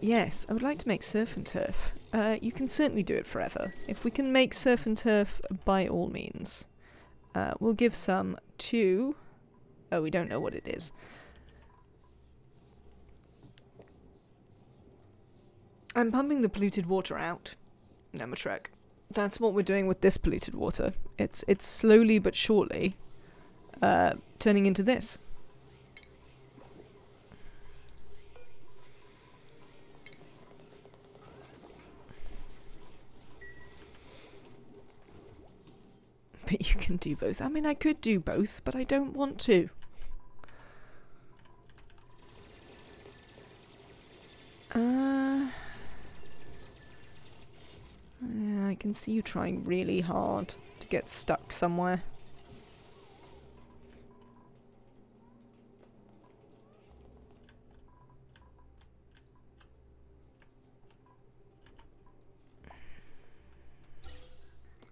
Yes, I would like to make surf and turf. You can certainly do it forever. If we can make surf and turf, by all means. We'll give some to... Oh, we don't know what it is. I'm pumping the polluted water out. Nematrek. That's what we're doing with this polluted water. It's slowly but surely turning into this. But you can do both. I mean, I could do both, but I don't want to. Yeah, I can see you trying really hard to get stuck somewhere.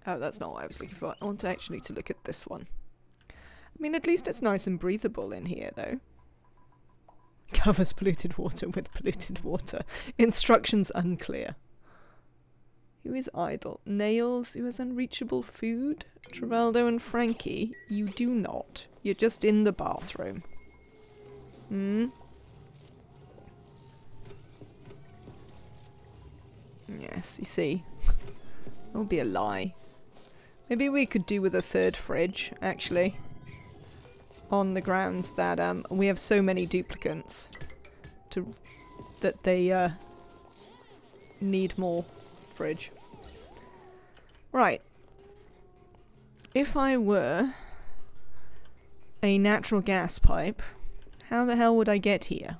Oh, that's not what I was looking for. I want actually to look at this one. I mean, at least it's nice and breathable in here, though. Covers polluted water with polluted water. Instructions unclear. Who is idle? Nails, who has unreachable food? Travaldo and Frankie, you do not. You're just in the bathroom. Yes, you see. That would be a lie. Maybe we could do with a third fridge, actually. On the grounds that we have so many duplicants that they need more fridge. Right. If I were a natural gas pipe, how the hell would I get here?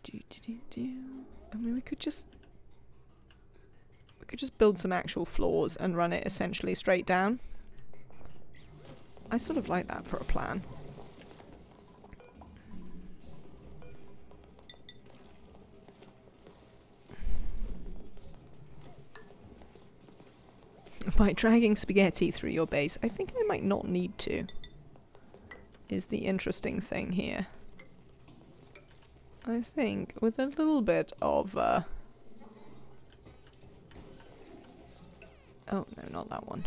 I mean, we could just build some actual floors and run it essentially straight down. I sort of like that for a plan. By dragging spaghetti through your base, I think I might not need to, is the interesting thing here. I think with a little bit of, oh no, not that one.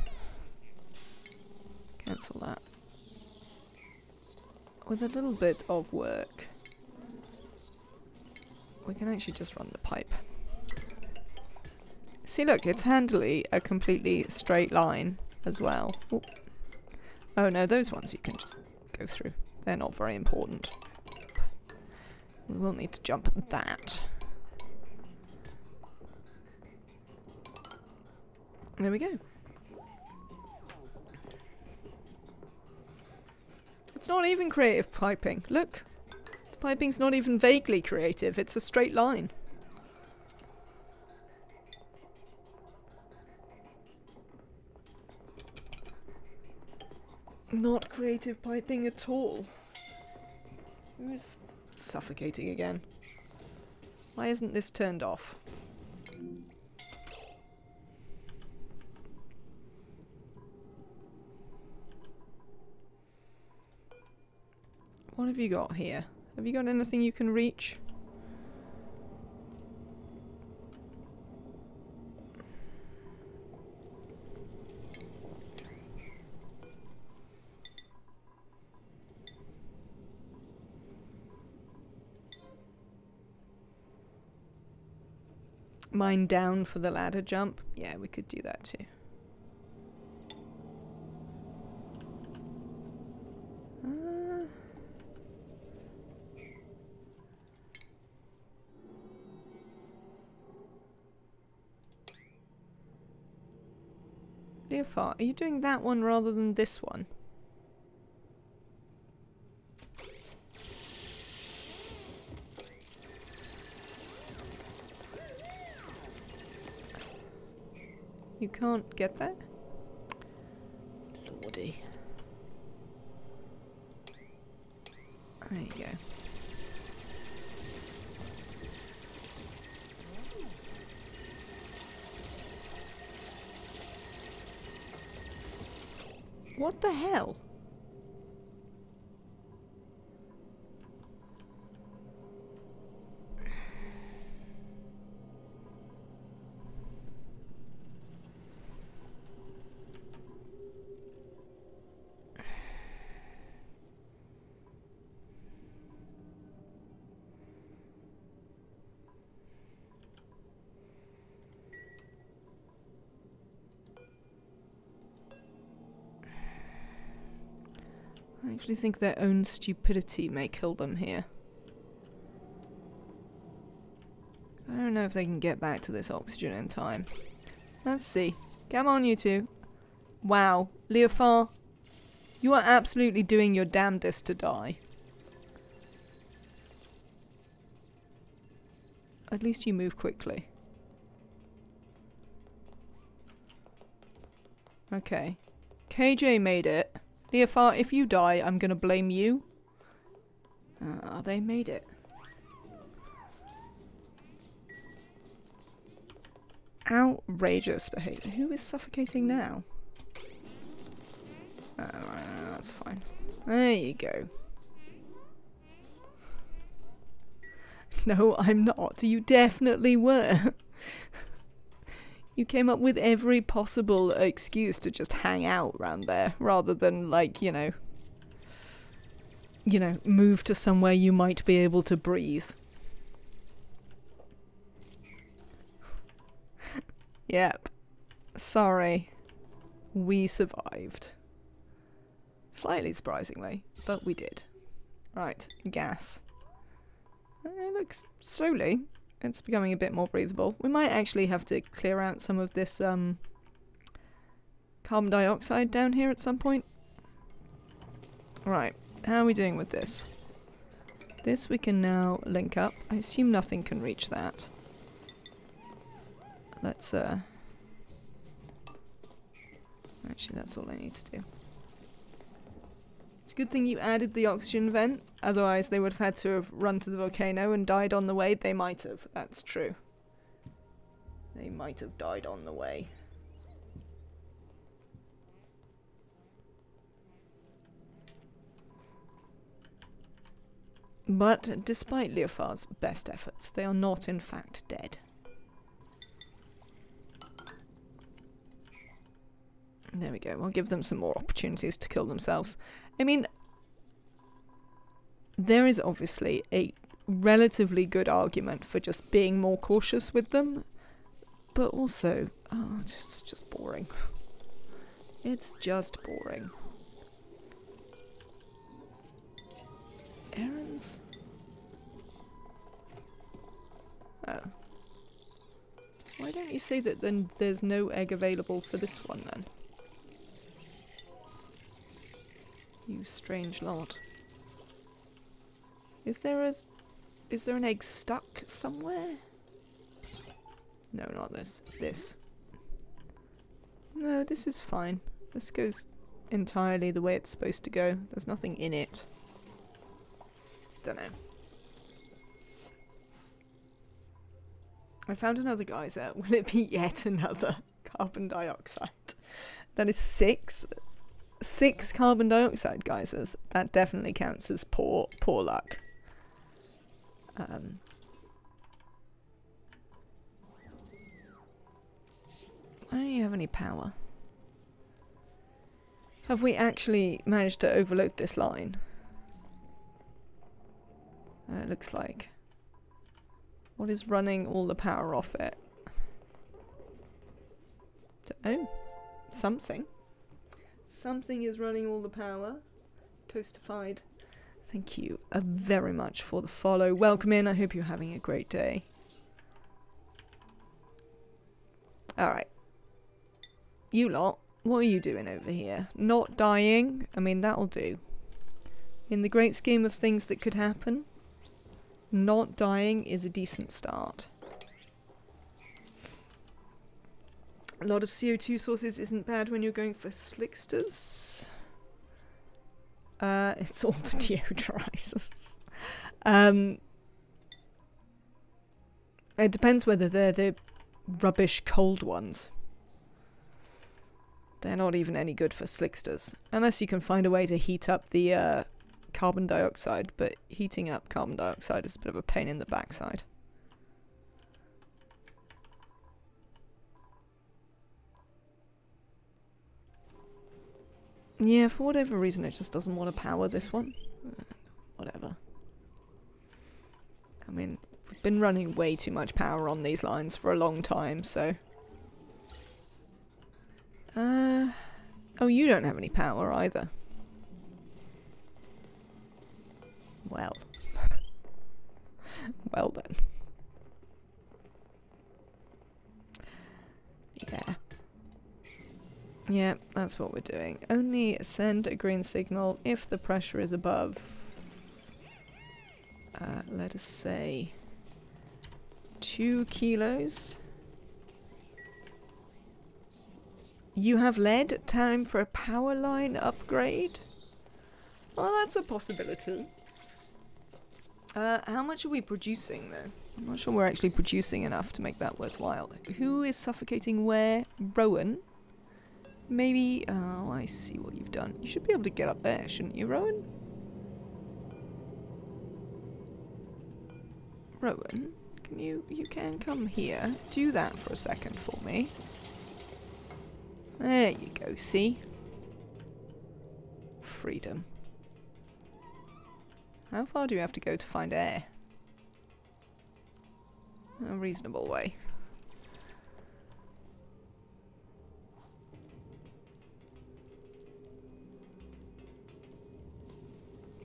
Cancel that. With a little bit of work, we can actually just run the pipe. See, look, it's handily a completely straight line as well. Ooh. Oh no, those ones you can just go through. They're not very important. We will need to jump that. There we go. It's not even creative piping. Look, the piping's not even vaguely creative. It's a straight line. Not creative piping at all. Who's suffocating again? Why isn't this turned off? What have you got here? Have you got anything you can reach? Mine down for the ladder jump? Yeah, we could do that too. Leofar, are you doing that one rather than this one? You can't get there? Lordy. There you go. What the hell? I actually think their own stupidity may kill them here. I don't know if they can get back to this oxygen in time. Let's see. Come on, you two. Wow. Leofar, you are absolutely doing your damnedest to die. At least you move quickly. Okay. KJ made it. Leofar, if you die, I'm gonna blame you. They made it. Outrageous behavior. Who is suffocating now? That's fine. There you go. No, I'm not. You definitely were. You came up with every possible excuse to just hang out around there, rather than, like, you know, move to somewhere you might be able to breathe. Yep. Sorry. We survived. Slightly surprisingly, but we did. Right, gas. It looks slowly. It's becoming a bit more breathable. We might actually have to clear out some of this carbon dioxide down here at some point. Right, how are we doing with this? This we can now link up. I assume nothing can reach that. Let's, actually, that's all I need to do. It's a good thing you added the oxygen vent, otherwise they would have had to have run to the volcano and died on the way. They might have, that's true. They might have died on the way. But despite Leofar's best efforts, they are not in fact dead. There we go. We'll give them some more opportunities to kill themselves. I mean, there is obviously a relatively good argument for just being more cautious with them, but also, oh, it's just boring. It's just boring. Errands? Oh. Why don't you say that then there's no egg available for this one then? You strange lot. Is there an egg stuck somewhere? No, not this. This. No, this is fine. This goes entirely the way it's supposed to go. There's nothing in it. Dunno. I found another geyser. Will it be yet another carbon dioxide? That is 6 carbon dioxide geysers. That definitely counts as poor luck. I don't have any power. Have we actually managed to overload this line? It looks like. What is running all the power off it? Oh, something. Something is running all the power. Toastified. Thank you very much for the follow. Welcome in. I hope you're having a great day. Alright. You lot, what are you doing over here? Not dying? I mean, that'll do. In the great scheme of things that could happen, not dying is a decent start. A lot of CO2 sources isn't bad when you're going for slicksters. It's all the deodorizers. It depends whether they're the rubbish cold ones. They're not even any good for slicksters. Unless you can find a way to heat up the carbon dioxide, but heating up carbon dioxide is a bit of a pain in the backside. Yeah, for whatever reason it just doesn't want to power this one. Whatever. I mean, we've been running way too much power on these lines for a long time, so... Oh, you don't have any power either. Well. Well then. Yeah. Yeah, that's what we're doing. Only send a green signal if the pressure is above, let us say, 2 kilos. You have lead? Time for a power line upgrade? Well, that's a possibility. How much are we producing, though? I'm not sure we're actually producing enough to make that worthwhile. Who is suffocating where? Rowan? Maybe... Oh, I see what you've done. You should be able to get up there, shouldn't you, Rowan? Rowan, can you can come here. Do that for a second for me. There you go, see? Freedom. How far do you have to go to find air? A reasonable way.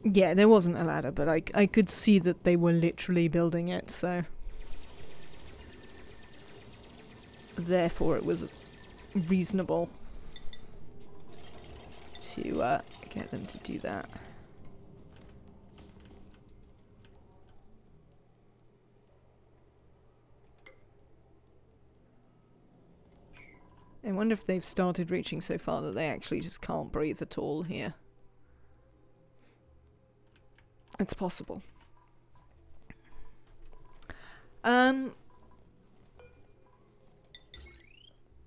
Yeah, there wasn't a ladder, but I could see that they were literally building it, so... Therefore it was reasonable to get them to do that. wonder if they've started reaching so far that they actually just can't breathe at all here. It's possible.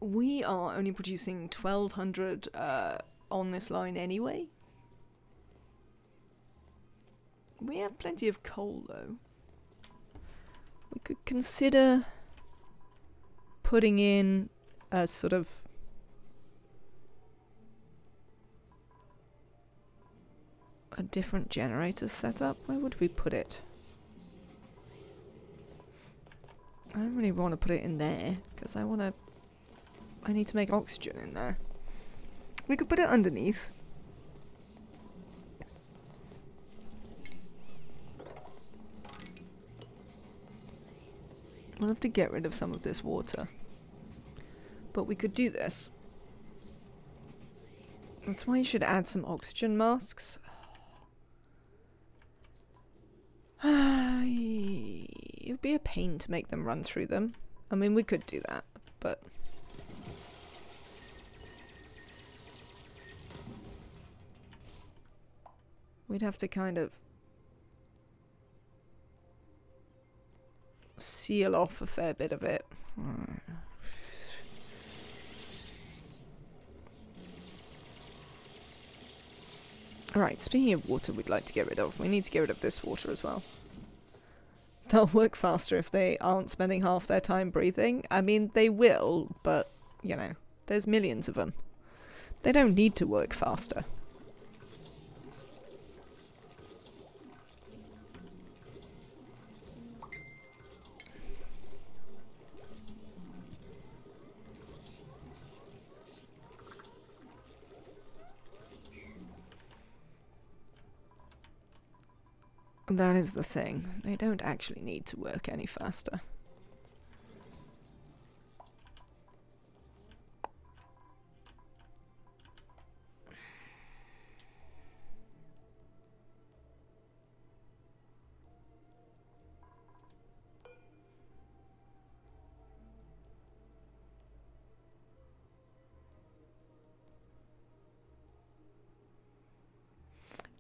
We are only producing 1,200 on this line anyway. We have plenty of coal though. We could consider putting in a sort of a different generator setup. Where would we put it? I don't really want to put it in there because I need to make oxygen in there. We could put it underneath. We'll have to get rid of some of this water. But we could do this. That's why you should add some oxygen masks. It would be a pain to make them run through them. I mean, we could do that, but... we'd have to kind of seal off a fair bit of it. Alright, speaking of water we'd like to get rid of, we need to get rid of this water as well. They'll work faster if they aren't spending half their time breathing. I mean, they will, but, you know, there's millions of them. They don't need to work faster. That is the thing. They don't actually need to work any faster.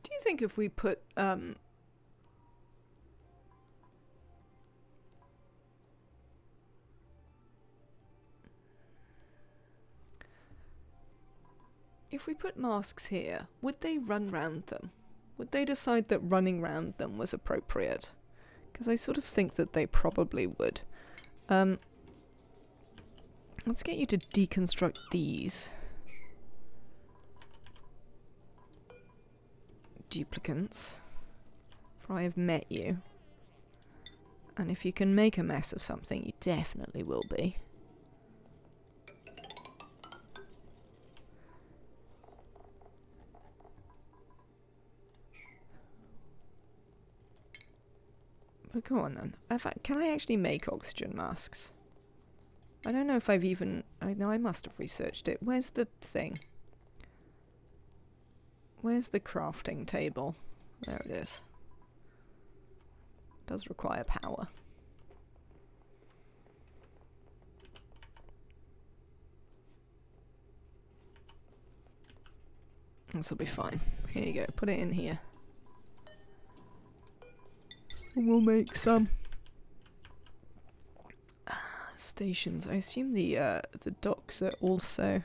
Do you think if we put if we put masks here, would they run round them? Would they decide that running round them was appropriate? Because I sort of think that they probably would. Let's get you to deconstruct these. Duplicants. For I have met you. And if you can make a mess of something, you definitely will be. But go on then. Can I actually make oxygen masks? I don't know if I've even... I know I must have researched it. Where's the thing? Where's the crafting table? There it is. Does require power. This will be fine. Here you go. Put it in here. We'll make some stations. I assume the docks are also...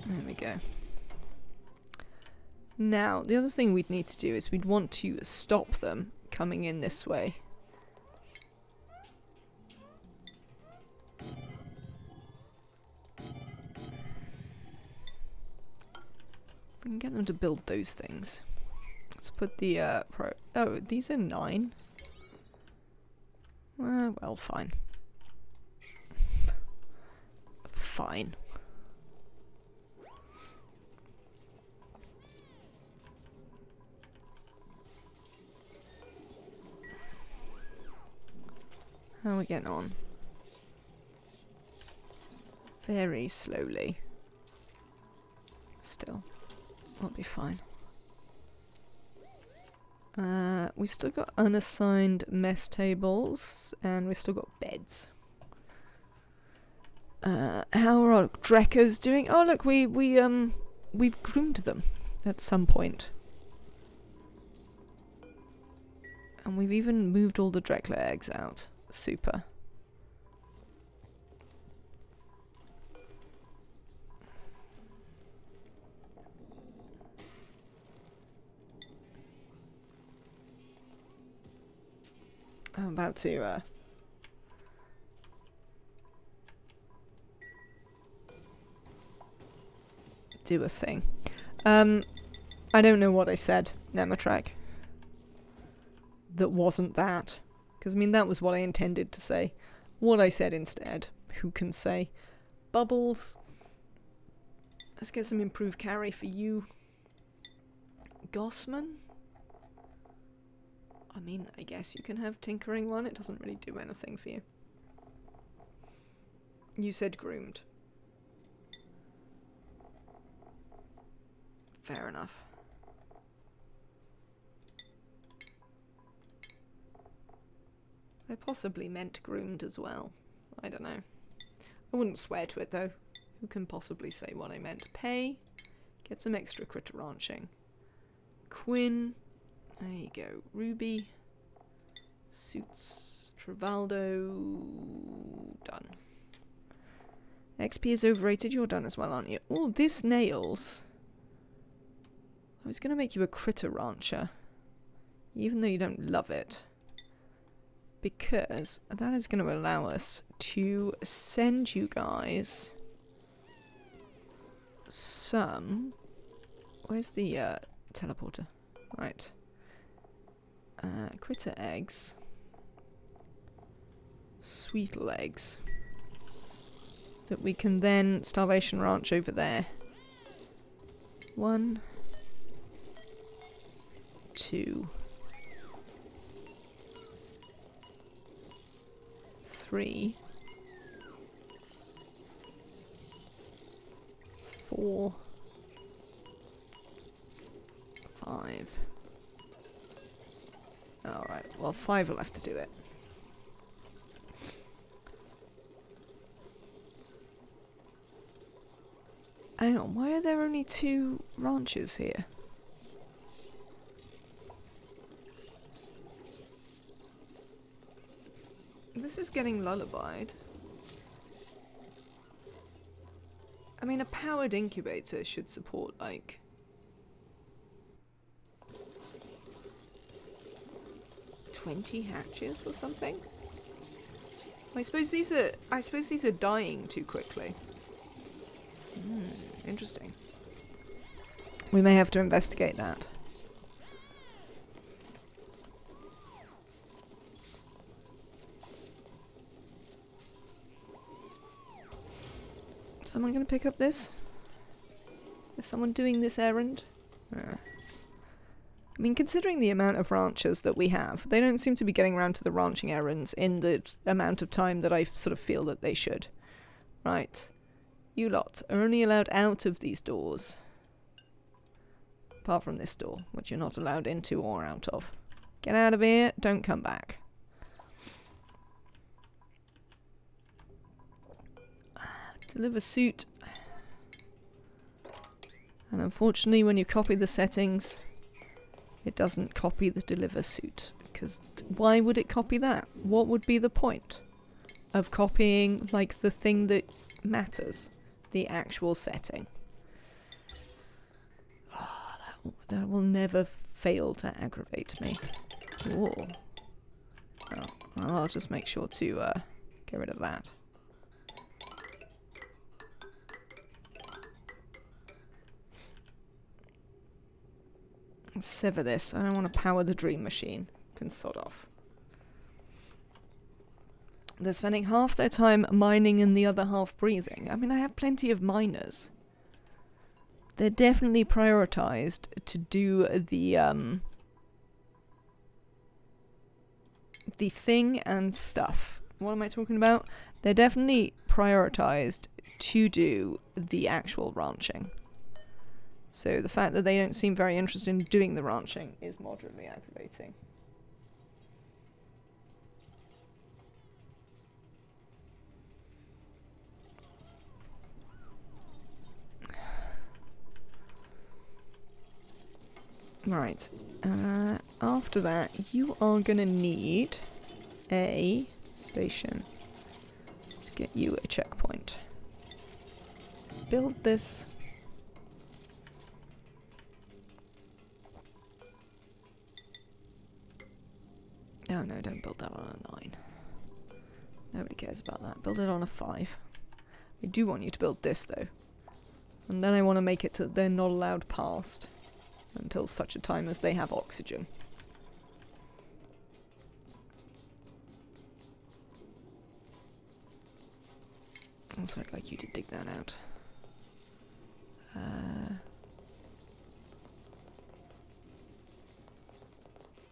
There we go. Now, the other thing we'd need to do is we'd want to stop them coming in this way. We can get them to build those things. Let's put the oh, these are 9. Well, fine. Fine. How are we getting on? Very slowly. Still. That'll be fine. We still got unassigned mess tables, and we still got beds. How are our Drekkas doing? Oh look, we've groomed them at some point. And we've even moved all the Drekla eggs out. Super. I'm about to do a thing. I don't know what I said, Nematrek. That wasn't that. Because, I mean, that was what I intended to say. What I said instead, who can say? Bubbles. Let's get some improved carry for you. Gossman? I mean, I guess you can have Tinkering one. It doesn't really do anything for you. You said groomed. Fair enough. I possibly meant groomed as well. I don't know. I wouldn't swear to it though. Who can possibly say what I meant? Pay. Get some extra critter ranching. Quinn. There you go. Ruby. Suits. Trivaldo. Done. XP is overrated. You're done as well, aren't you? Oh, this nails. I was going to make you a critter rancher. Even though you don't love it. Because that is going to allow us to send you guys some... Where's the teleporter? Right. Critter eggs. Sweet legs. That we can then starvation ranch over there. 1, 2, 3, 4, 5. Alright, well 5 will have to do it. Hang on, why are there only 2 ranches here? This is getting lullabied. I mean, a powered incubator should support, like... 20 hatches or something? I suppose these are dying too quickly. Interesting. We may have to investigate that. Someone gonna pick up this? Is someone doing this errand? I mean, considering the amount of ranchers that we have, they don't seem to be getting around to the ranching errands in the amount of time that I sort of feel that they should. Right. You lot are only allowed out of these doors. Apart from this door, which you're not allowed into or out of. Get out of here, don't come back. Deliver suit. And unfortunately, when you copy the settings, it doesn't copy the deliver suit. Because why would it copy that? What would be the point of copying, like, the thing that matters? The actual setting. Oh, that will never fail to aggravate me. Ooh. Oh, well, I'll just make sure to get rid of that. Let's sever this. I don't want to power the dream machine. Can sod off. They're spending half their time mining and the other half breathing. I mean, I have plenty of miners. They're definitely prioritized to do the thing and stuff. What am I talking about? They're definitely prioritized to do the actual ranching. So the fact that they don't seem very interested in doing the ranching is moderately aggravating. Right. After that, you are gonna need a station. Let's get you a checkpoint. Build this. Oh no, don't build that on a 9. Nobody cares about that. Build it on a 5. I do want you to build this though. And then I want to make it so they're not allowed past until such a time as they have oxygen. Also, I'd like you to dig that out.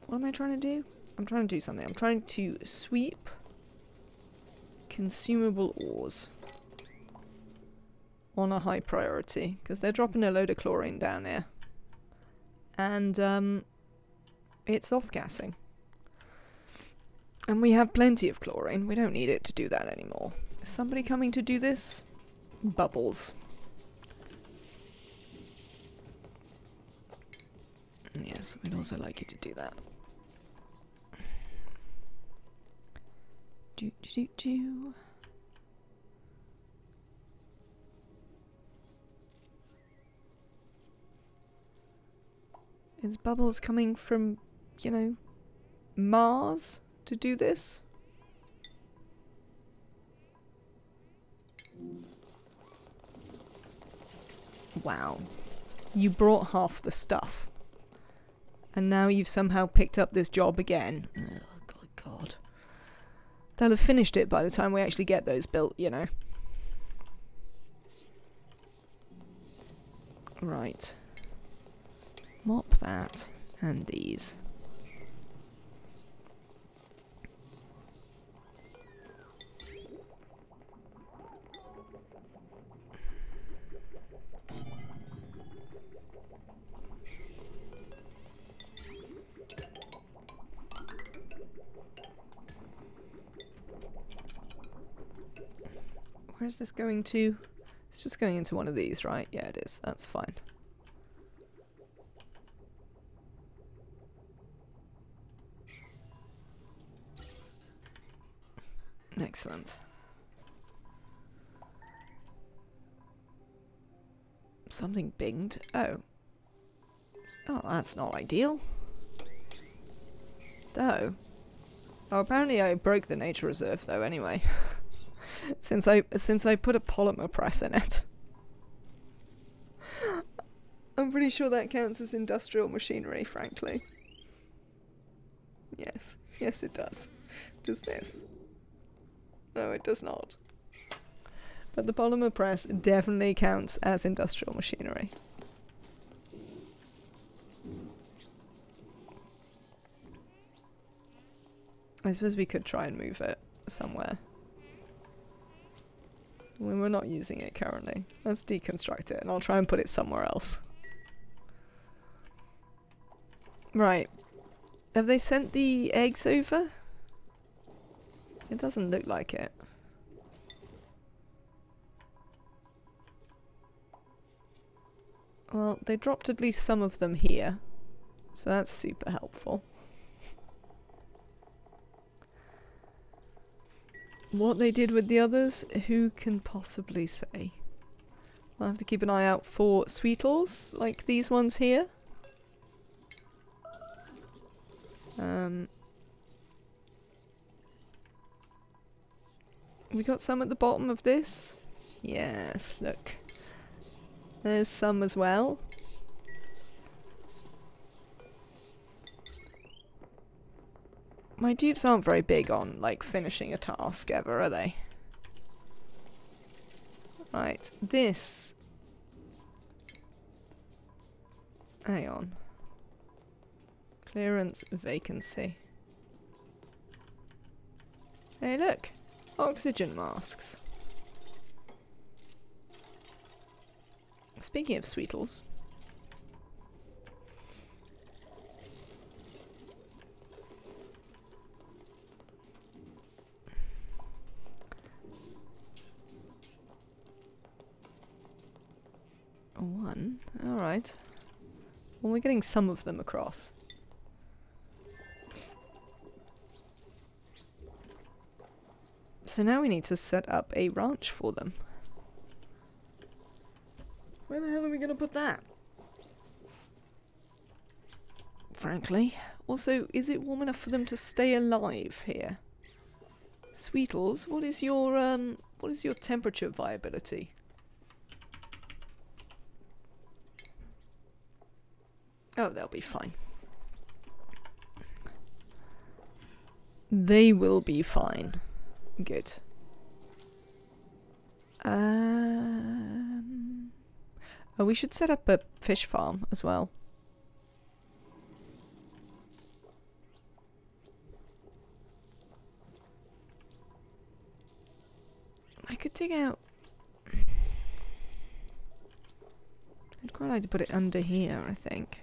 What am I trying to do? I'm trying to do something. I'm trying to sweep consumable ores on a high priority, because they're dropping a load of chlorine down here. And, it's off-gassing. And we have plenty of chlorine. We don't need it to do that anymore. Is somebody coming to do this? Bubbles. Yes, we'd also like you to do that. Do. Is Bubbles coming from, you know, Mars to do this? Wow. You brought half the stuff. And now you've somehow picked up this job again. Oh, God. They'll have finished it by the time we actually get those built, you know. Right. Mop that and these. Where's this going to? It's just going into one of these, right? Yeah, it is. That's fine. Excellent. Something binged. Oh. Oh, that's not ideal. Oh. Oh, apparently I broke the nature reserve though anyway. since I put a polymer press in it. I'm pretty sure that counts as industrial machinery, frankly. Yes. Yes, it does. Does this? No, it does not. But the polymer press definitely counts as industrial machinery. I suppose we could try and move it somewhere. When we're not using it currently. Let's deconstruct it and I'll try and put it somewhere else. Right. Have they sent the eggs over? It doesn't look like it. Well, they dropped at least some of them here. So that's super helpful. What they did with the others, who can possibly say? I'll have to keep an eye out for sweetles, like these ones here. We got some at the bottom of this? Yes, look. There's some as well. My dupes aren't very big on, like, finishing a task ever, are they? Right, this... Hang on. Clearance vacancy. Hey, look! Oxygen masks. Speaking of sweetles, Right. Well, we're getting some of them across. So now we need to set up a ranch for them. Where the hell are we going to put that? Frankly. Also, is it warm enough for them to stay alive here? Sweetles, what is your temperature viability? Oh, they'll be fine. They will be fine. Good. Oh, we should set up a fish farm as well. I could dig out... I'd quite like to put it under here, I think.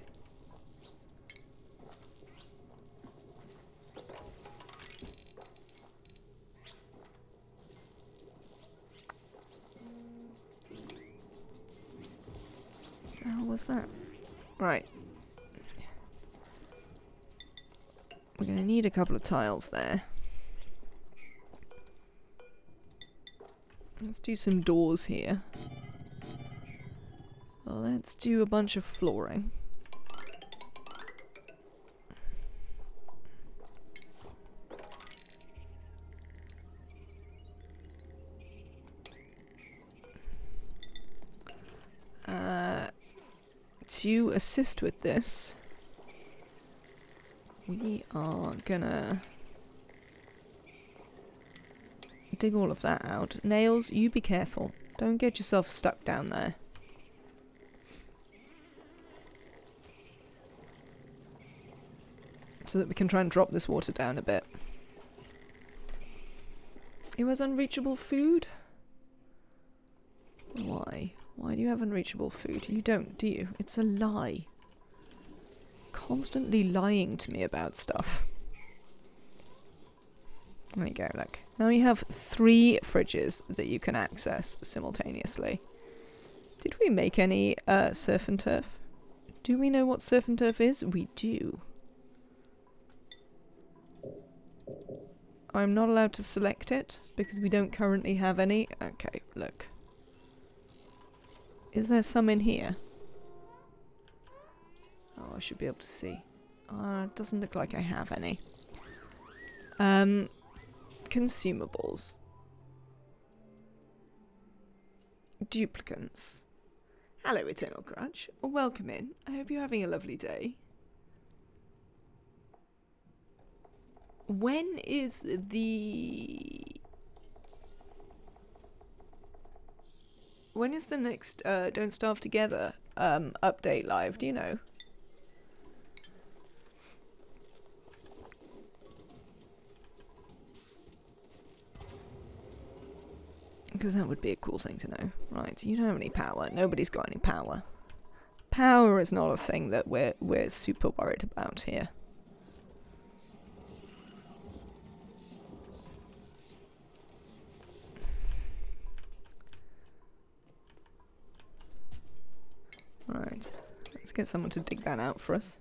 Oh, what's that? Right. We're going to need a couple of tiles there. Let's do some doors here. Well, let's do a bunch of flooring. To assist with this, we are gonna dig all of that out. Nails, you be careful. Don't get yourself stuck down there. So that we can try and drop this water down a bit. It was unreachable food? Why? Why do you have unreachable food? You don't, do you? It's a lie. Constantly lying to me about stuff. There you go, look. Now you have 3 fridges that you can access simultaneously. Did we make any surf and turf? Do we know what surf and turf is? We do. I'm not allowed to select it because we don't currently have any. Okay, look. Is there some in here? Oh, I should be able to see. It doesn't look like I have any. Consumables. Duplicants. Hello, Eternal Grudge. Welcome in. I hope you're having a lovely day. When is the... When is the next Don't Starve Together update live? Do you know? Because that would be a cool thing to know. Right, you don't have any power. Nobody's got any power. Power is not a thing that we're super worried about here. Right, let's get someone to dig that out for us.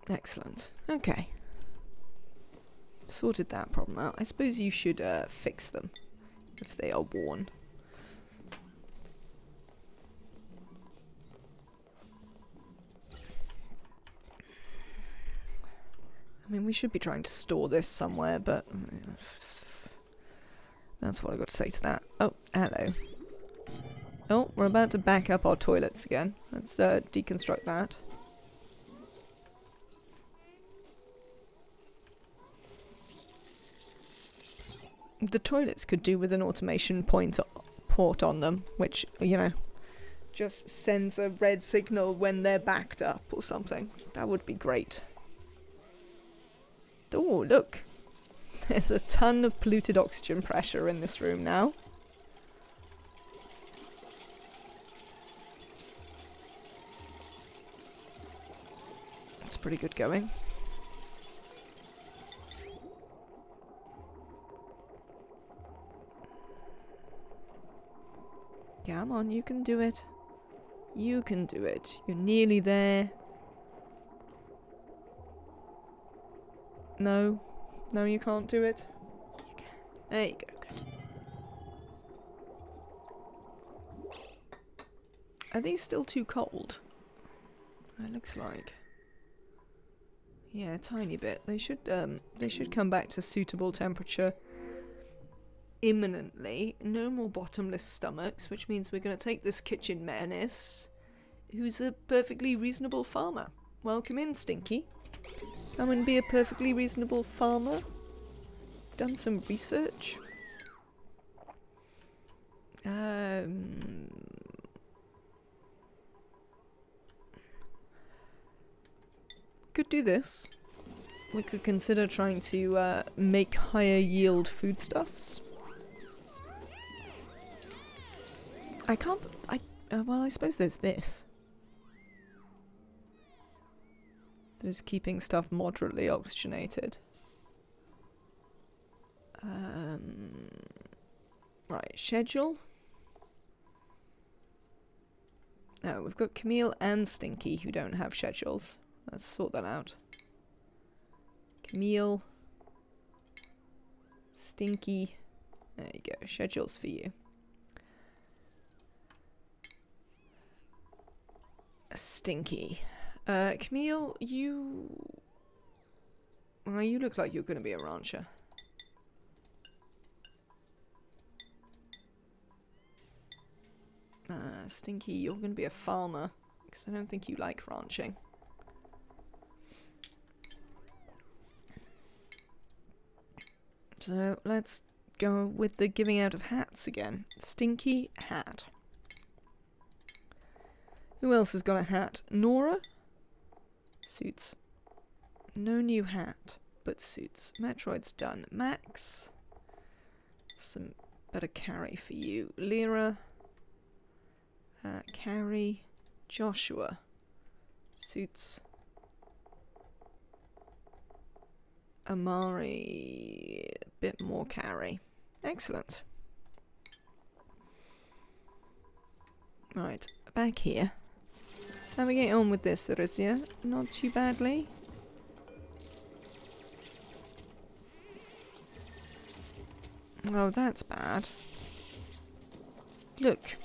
Excellent. Okay. Sorted that problem out. I suppose you should fix them if they are worn. I mean, we should be trying to store this somewhere, but that's what I got to say to that. Oh, hello. Oh, we're about to back up our toilets again. Let's deconstruct that. The toilets could do with an automation port on them, which, you know, just sends a red signal when they're backed up or something. That would be great. Oh, look. There's a ton of polluted oxygen pressure in this room now. It's pretty good going. Come on, you can do it. You can do it. You're nearly there. No. No, you can't do it. You can. There you go. Good. Are these still too cold? It looks like. Yeah, a tiny bit. They should come back to suitable temperature imminently. No more bottomless stomachs, which means we're going to take this kitchen menace, who's a perfectly reasonable farmer. Welcome in, Stinky. Come and be a perfectly reasonable farmer. Done some research. Could do this. We could consider trying to make higher yield foodstuffs. I can't. Well, I suppose there's this. There's keeping stuff moderately oxygenated. Right, schedule. No, we've got Camille and Stinky who don't have schedules. Let's sort that out. Camille. Stinky. There you go. Schedules for you. Stinky. Camille, you... Well, you look like you're going to be a rancher. Stinky, you're going to be a farmer. Because I don't think you like ranching. So, let's go with the giving out of hats again. Stinky hat. Who else has got a hat? Nora? Suits. No new hat, but suits. Metroid's done. Max. Some better carry for you. Lyra. Carry. Joshua. Suits. Amari. A bit more carry. Excellent. Right, back here. How are we getting on with this, Arisia? Not too badly. Oh, that's bad. Look,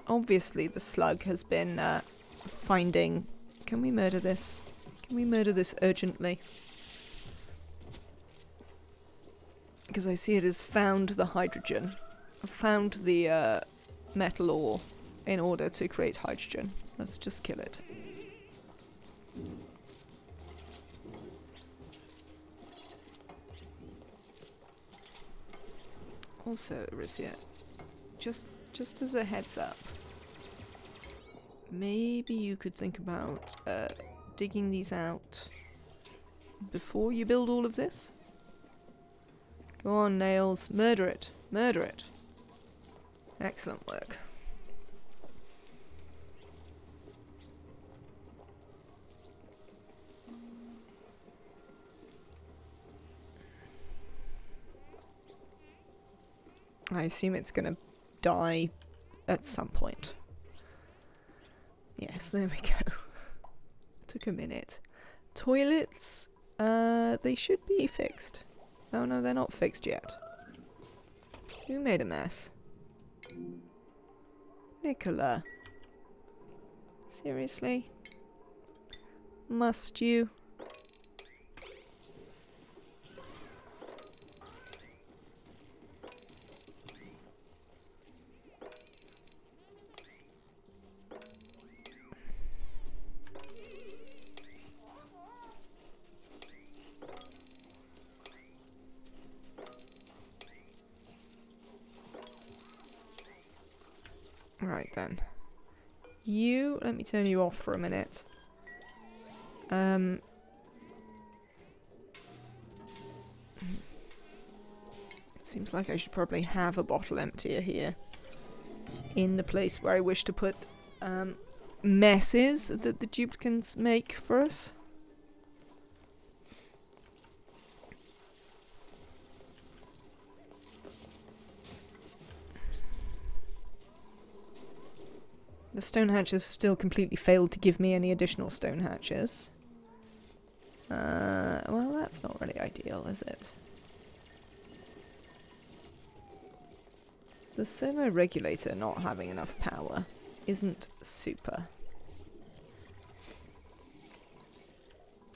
obviously the slug has been finding... Can we murder this? Can we murder this urgently? Because I see it has found the hydrogen. Found the metal ore in order to create hydrogen. Let's just kill it. Also, Arisia, just as a heads up, maybe you could think about digging these out before you build all of this. Go on, Nails. Murder it. Murder it. Excellent work. I assume it's gonna die at some point. Yes, there we go. Took a minute. Toilets, they should be fixed. Oh no, they're not fixed yet. Who made a mess? Nicola. Seriously? Must you? Right then. You, let me turn you off for a minute. Seems like I should probably have a bottle emptier here. In the place where I wish to put messes that the duplicants make for us. The stone hatches still completely failed to give me any additional stone hatches. Well, that's not really ideal, is it? The thermoregulator not having enough power isn't super.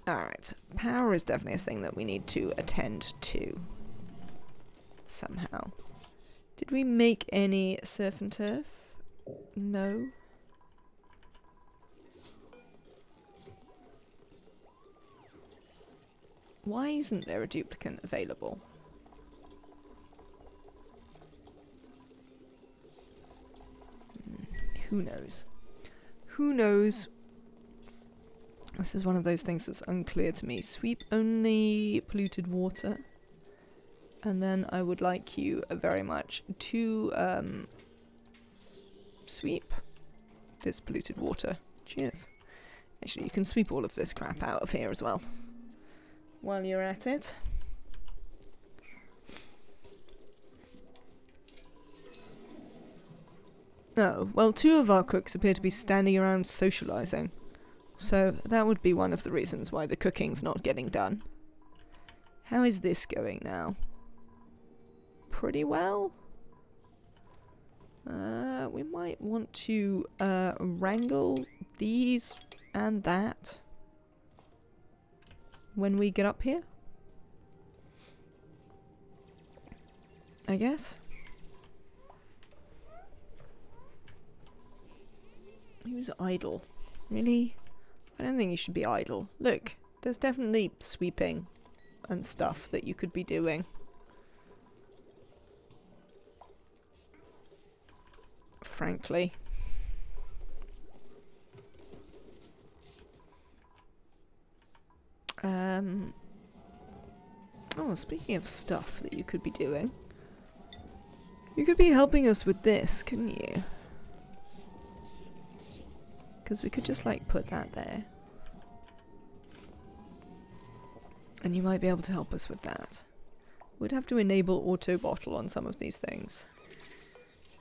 Alright, power is definitely a thing that we need to attend to. Somehow. Did we make any surf and turf? No. Why isn't there a duplicate available? Who knows? Who knows? This is one of those things that's unclear to me. Sweep only polluted water. And then I would like you very much to sweep this polluted water. Cheers. Actually, you can sweep all of this crap out of here as well. While you're at it. Oh, well, 2 of our cooks appear to be standing around socialising. So that would be one of the reasons why the cooking's not getting done. How is this going now? Pretty well? We might want to wrangle these and that when we get up here. I guess. He was idle. Really? I don't think you should be idle. Look, there's definitely sweeping and stuff that you could be doing. Frankly. Oh, speaking of stuff that you could be doing, you could be helping us with this, couldn't you? Because we could just, like, put that there. And you might be able to help us with that. We'd have to enable auto bottle on some of these things.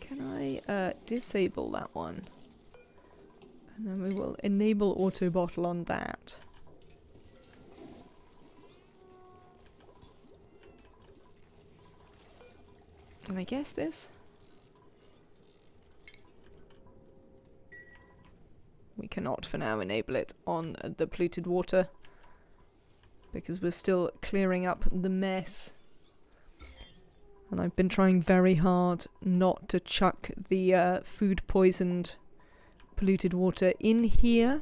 Can I disable that one? And then we will enable auto bottle on that. And I guess this? We cannot for now enable it on the polluted water because we're still clearing up the mess. And I've been trying very hard not to chuck the food poisoned polluted water in here.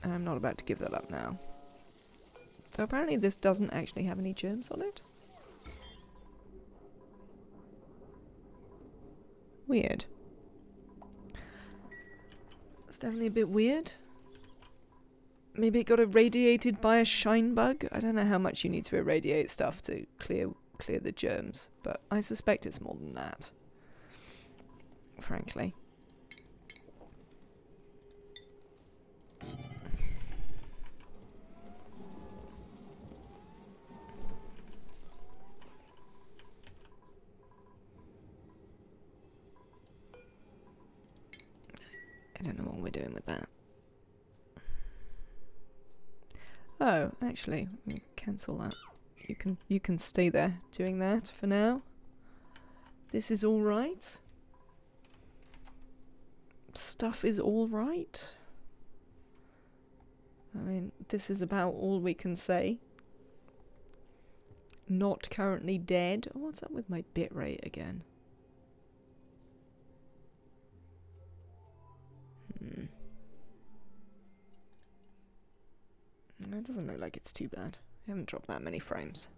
And I'm not about to give that up now. Though apparently this doesn't actually have any germs on it. Weird. It's definitely a bit weird. Maybe it got irradiated by a shine bug. I don't know how much you need to irradiate stuff to clear the germs, but I suspect it's more than that. Frankly. I don't know what we're doing with that. Oh, actually, cancel that. You can stay there doing that for now. This is all right. Stuff is all right. I mean, this is about all we can say. Not currently dead. Oh, what's up with my bitrate again? It doesn't look like it's too bad. I haven't dropped that many frames.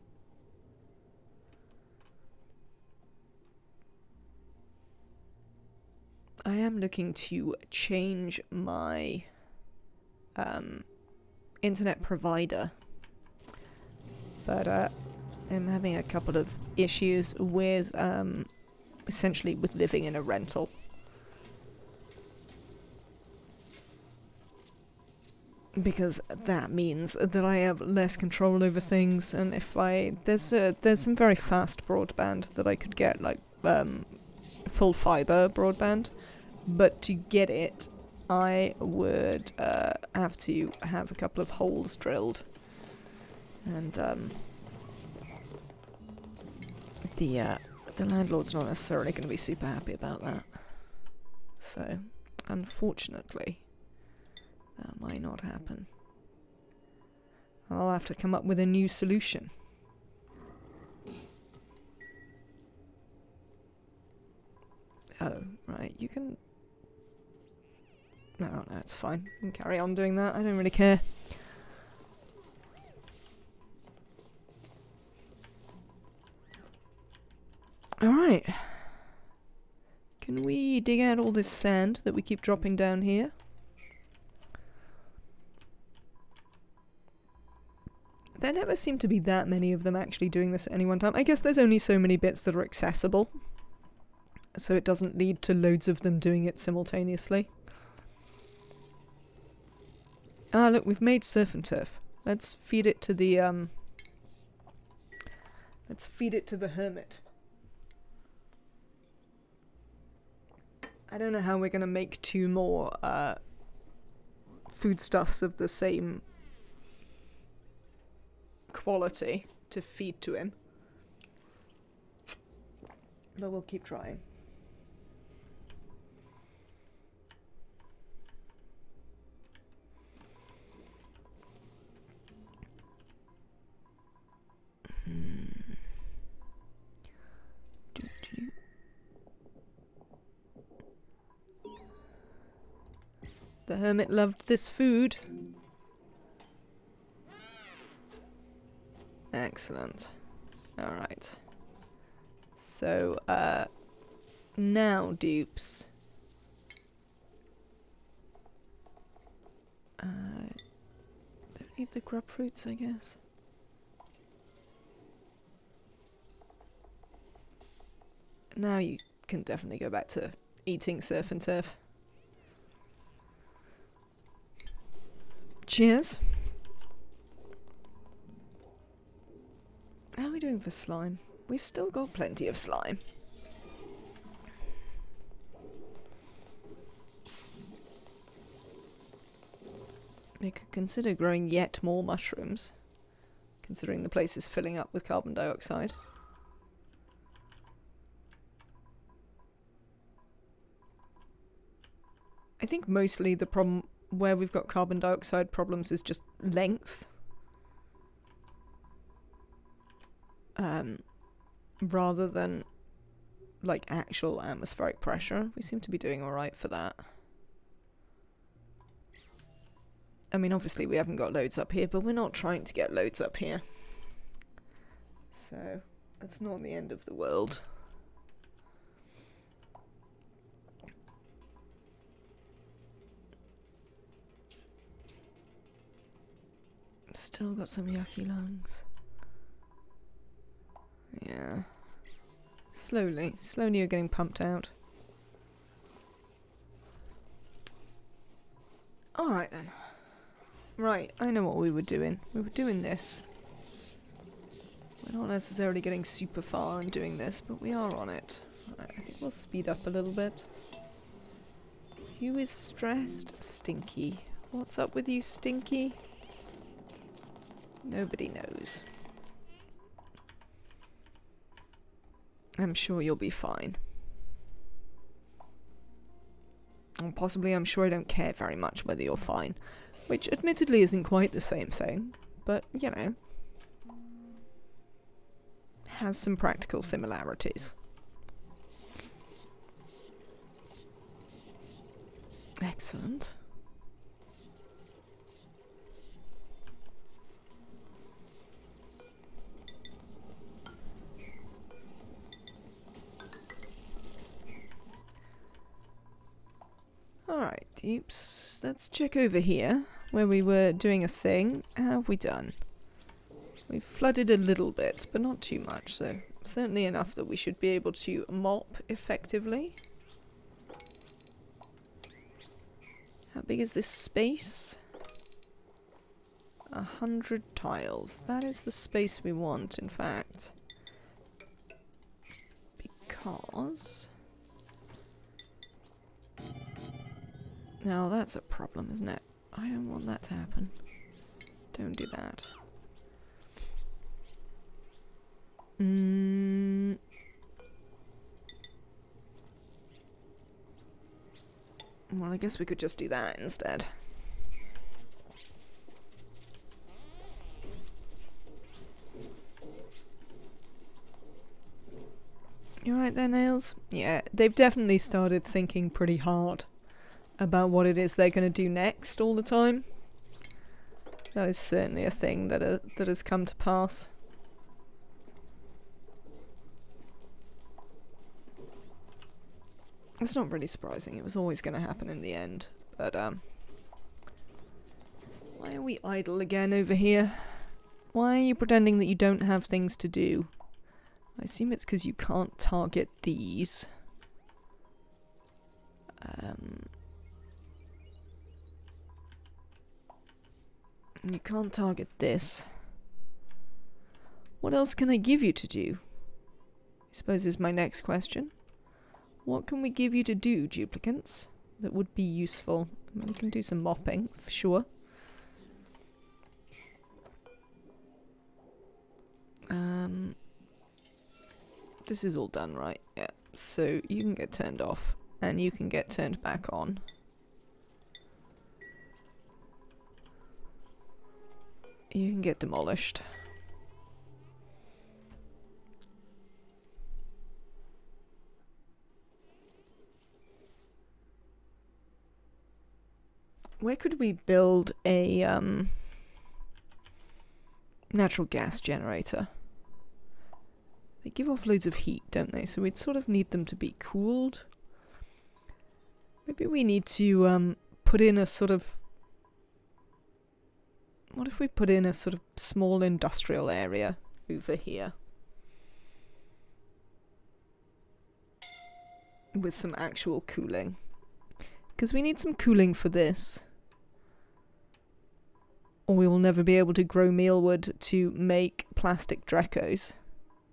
I am looking to change my internet provider, but I'm having a couple of issues with essentially with living in a rental. Because that means that I have less control over things, and if there's some very fast broadband that I could get, like full fiber broadband, but to get it, I would have to have a couple of holes drilled, and the landlord's not necessarily going to be super happy about that. So, unfortunately, that might not happen. I'll have to come up with a new solution. Oh, right, you can... No, it's fine. You can carry on doing that. I don't really care. Alright. Can we dig out all this sand that we keep dropping down here? There never seem to be that many of them actually doing this at any one time. I guess there's only so many bits that are accessible, so it doesn't lead to loads of them doing it simultaneously. Ah, look, we've made surf and turf. Let's feed it to the, let's feed it to the hermit. I don't know how we're gonna make 2 more, foodstuffs of the same quality to feed to him. But we'll keep trying. The hermit loved this food. Excellent. Alright. So, now, dupes. Don't eat the grub fruits, I guess. Now you can definitely go back to eating surf and turf. Cheers. How are we doing for slime? We've still got plenty of slime. We could consider growing yet more mushrooms, considering the place is filling up with carbon dioxide. I think mostly the problem where we've got carbon dioxide problems is just length. Rather than like actual atmospheric pressure. We seem to be doing alright for that. I mean, obviously we haven't got loads up here, but we're not trying to get loads up here. So, that's not the end of the world. Still got some yucky lungs. Yeah. Slowly you're getting pumped out. Alright then. Right, I know what we were doing. We were doing this. We're not necessarily getting super far in doing this, but we are on it. Right, I think we'll speed up a little bit. Who is stressed? Stinky. What's up with you, Stinky? Nobody knows. I'm sure you'll be fine. And possibly I'm sure I don't care very much whether you're fine. Which admittedly isn't quite the same thing, but, you know, has some practical similarities. Excellent. Alright, Deeps, let's check over here, where we were doing a thing. How have we done? We've flooded a little bit, but not too much, so certainly enough that we should be able to mop effectively. How big is this space? 100 tiles. That is the space we want, in fact. Because Now that's a problem, isn't it? I don't want that to happen. Don't do that. Well, I guess we could just do that instead. You alright there, Nails? Yeah, they've definitely started thinking pretty hard about what it is they're going to do next all the time. That is certainly a thing that has come to pass. It's not really surprising. It was always going to happen in the end. But, why are we idle again over here? Why are you pretending that you don't have things to do? I assume it's because you can't target these. You can't target this. What else can I give you to do? I suppose is my next question. What can we give you to do, duplicants, that would be useful? I mean, you can do some mopping, for sure. This is all done, right? Yeah. So you can get turned off, and you can get turned back on. You can get demolished. Where could we build a natural gas generator? They give off loads of heat, don't they? So we'd sort of need them to be cooled. Maybe we need to put in a sort of... What if we put in a sort of small industrial area over here? With some actual cooling. Because we need some cooling for this. Or we will never be able to grow mealwood to make plastic Drecos,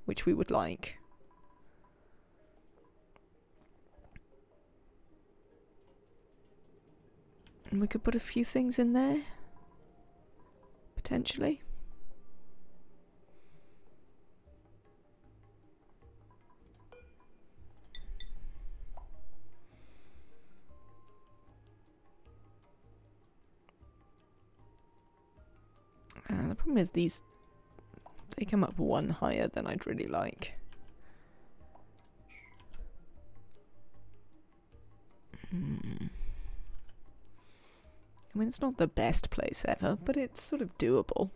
which we would like. And we could put a few things in there. Potentially. The problem is they come up one higher than I'd really like. I mean, it's not the best place ever, but it's sort of doable.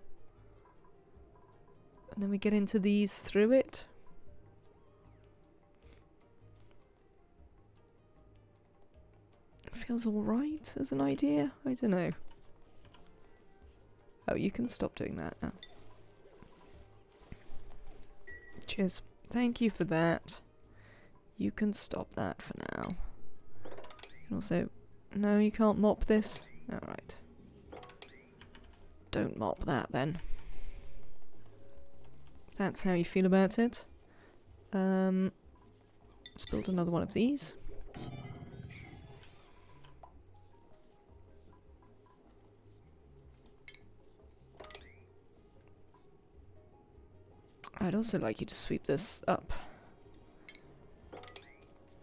And then we get into these through it. Feels alright as an idea. I don't know. Oh, you can stop doing that now. Cheers. Thank you for that. You can stop that for now. You can also... No, you can't mop this. Alright. Don't mop that then. That's how you feel about it. Let's build another one of these. I'd also like you to sweep this up.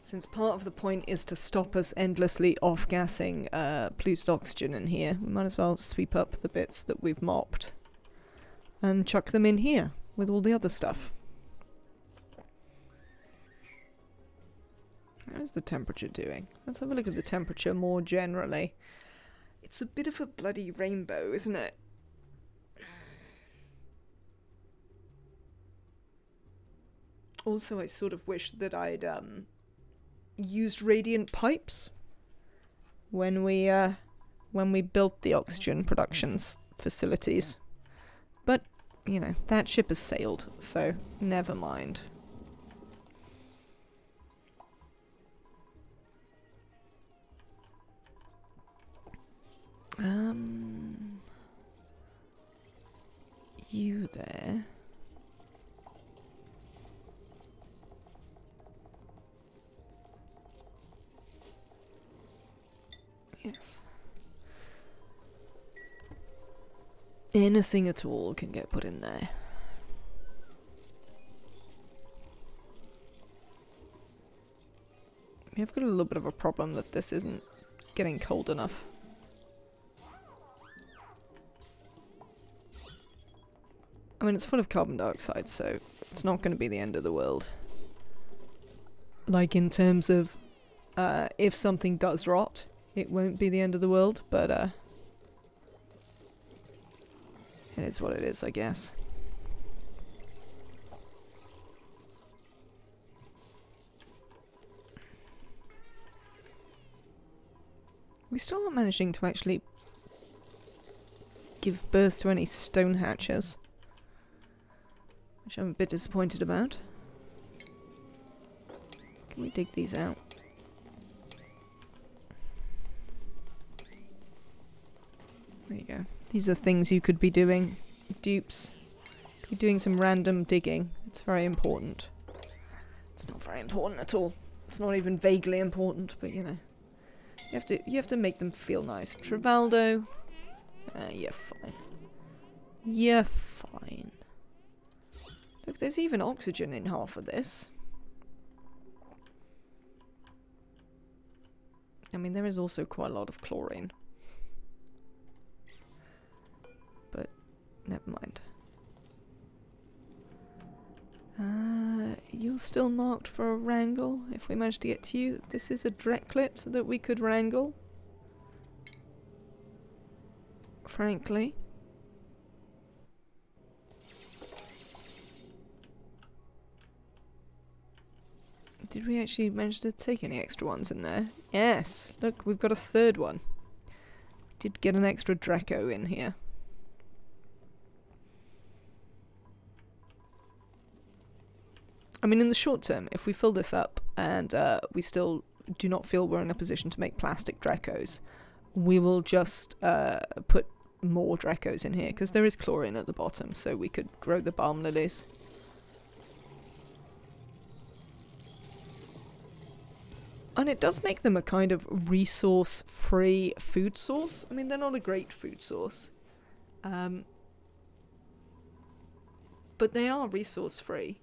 Since part of the point is to stop us endlessly off-gassing polluted oxygen in here, we might as well sweep up the bits that we've mopped and chuck them in here with all the other stuff. How's the temperature doing? Let's have a look at the temperature more generally. It's a bit of a bloody rainbow, isn't it? Also, I sort of wish that I'd used radiant pipes when we built the oxygen productions facilities. But, you know, that ship has sailed, so never mind. You there. Yes. Anything at all can get put in there. I've got a little bit of a problem that this isn't getting cold enough. I mean, it's full of carbon dioxide, so it's not going to be the end of the world. Like, in terms of, if something does rot, it won't be the end of the world, but, it is what it is, I guess. We still aren't managing to actually give birth to any stone hatchers, which I'm a bit disappointed about. Can we dig these out? There you go. These are things you could be doing. Dupes. Could be doing some random digging. It's very important. It's not very important at all. It's not even vaguely important, but you know. You have to make them feel nice. Trivaldo. You're fine. You're fine. Look, there's even oxygen in half of this. I mean, there is also quite a lot of chlorine. But, never mind. You're still marked for a wrangle, if we manage to get to you. This is a Dreklet that we could wrangle. Frankly. Did we actually manage to take any extra ones in there? Yes! Look, we've got a third one. Did get an extra Draco in here. I mean, in the short term, if we fill this up and we still do not feel we're in a position to make plastic Dracos, we will just put more Dracos in here, because there is chlorine at the bottom, so we could grow the balm lilies. And it does make them a kind of resource-free food source. I mean, they're not a great food source. But they are resource-free.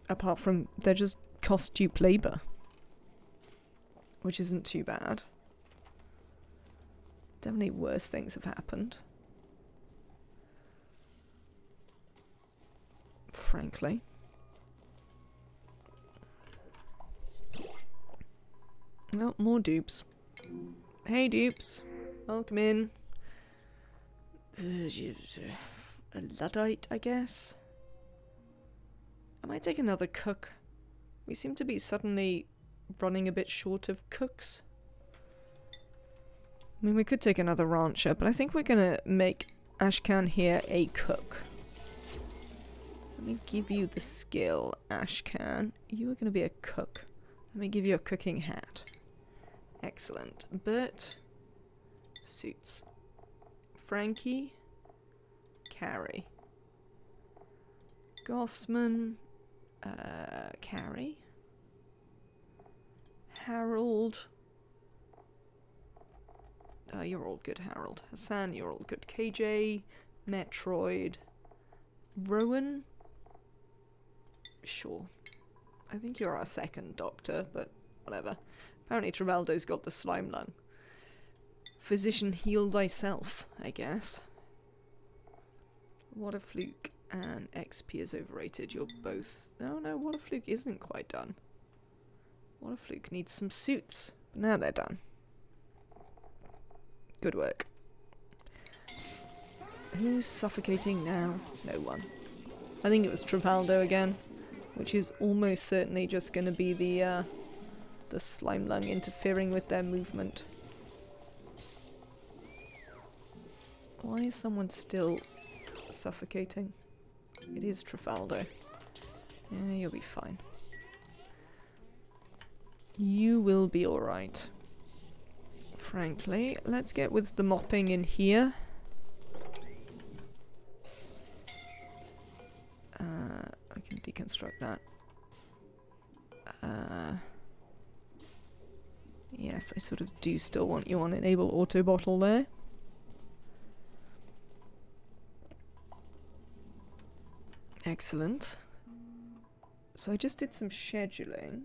Apart from, they're just cost dupe labour. Which isn't too bad. Definitely worse things have happened. Frankly. Oh, more dupes. Hey dupes. Welcome in. A Luddite, I guess? I might take another cook. We seem to be suddenly running a bit short of cooks. I mean, we could take another rancher, but I think we're gonna make Ashcan here a cook. Let me give you the skill, Ashcan. You are gonna be a cook. Let me give you a cooking hat. Excellent. Bert. Suits. Frankie. Carrie. Gossman. Carrie. Harold. You're all good, Harold. Hassan, you're all good. KJ. Metroid. Rowan. Sure. I think you're our second doctor, but whatever. Apparently Trivaldo's got the slime lung. Physician, heal thyself, I guess. What a fluke. And XP is overrated. You're both... Oh no, What a fluke isn't quite done. What a fluke needs some suits. But now they're done. Good work. Who's suffocating now? No one. I think it was Trivaldo again. Which is almost certainly just going to be the slime lung interfering with their movement. Why is someone still suffocating? It is Trafaldo. Yeah, you'll be fine. You will be alright. Frankly, let's get with the mopping in here. I can deconstruct that. yes, I sort of do still want you on enable auto bottle there. Excellent. So I just did some scheduling,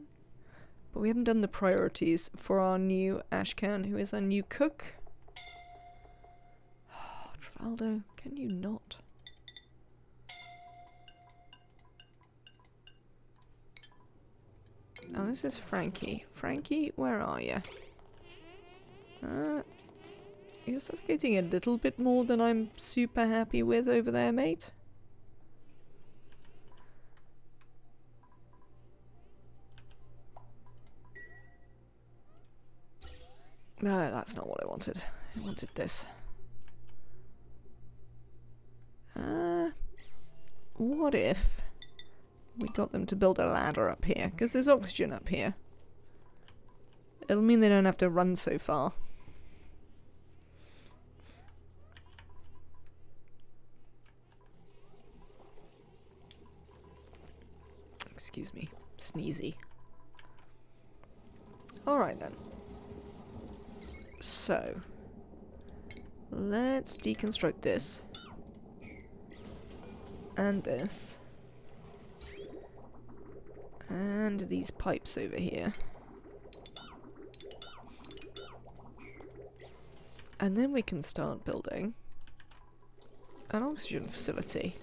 but we haven't done the priorities for our new Ashcan, who is our new cook. Oh, Travaldo, can you not? Oh, this is Frankie. Frankie, where are you? You're suffocating a little bit more than I'm super happy with over there, mate. No, that's not what I wanted. I wanted this. What if we got them to build a ladder up here? Because there's oxygen up here. It'll mean they don't have to run so far. Excuse me. Sneezy. Alright then. So, let's deconstruct this. And this. And these pipes over here. And then we can start building an oxygen facility.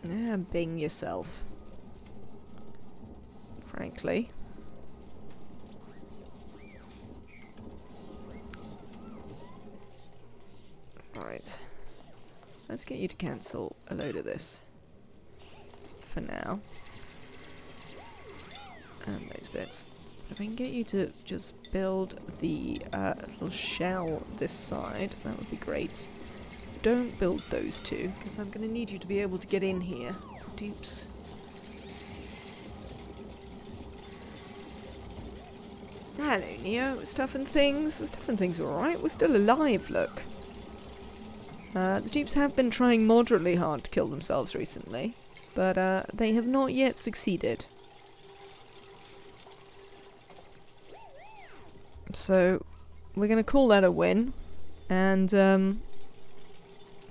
Yeah, bing yourself. Frankly. Right. Let's get you to cancel a load of this. For now. And those bits. If I can get you to just build the little shell this side, that would be great. Don't build those two, because I'm going to need you to be able to get in here. Dupes. Hello, Neo. Stuff and things. Stuff and things are alright. We're still alive, look. The dupes have been trying moderately hard to kill themselves recently, but they have not yet succeeded. So, we're going to call that a win, and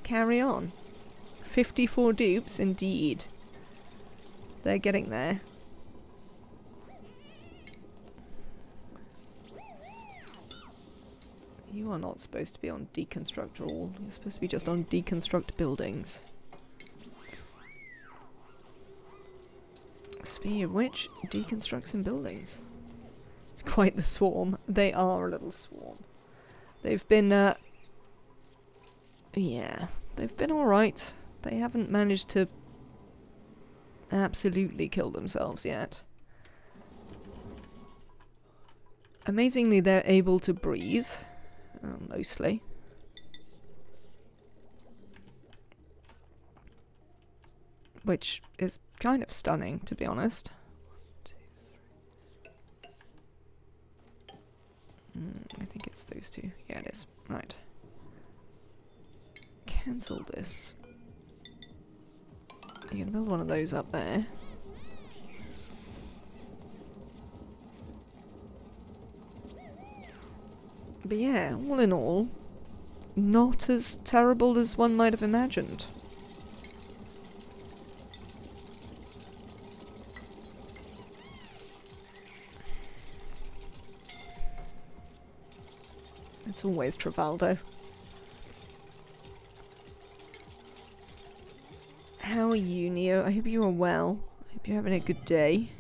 carry on. 54 dupes, indeed. They're getting there. You are not supposed to be on deconstruct all. You're supposed to be just on deconstruct buildings. Speaking of which, deconstruct some buildings. It's quite the swarm. They are a little swarm. They've been, yeah, they've been alright. They haven't managed to absolutely kill themselves yet. Amazingly, they're able to breathe. Mostly. Which is kind of stunning, to be honest. 1, 2, 3. I think it's those two. Yeah, it is. Right. Cancel this. You're gonna build one of those up there. But yeah, all in all, not as terrible as one might have imagined. It's always Travaldo. How are you, Neo? I hope you are well. I hope you're having a good day.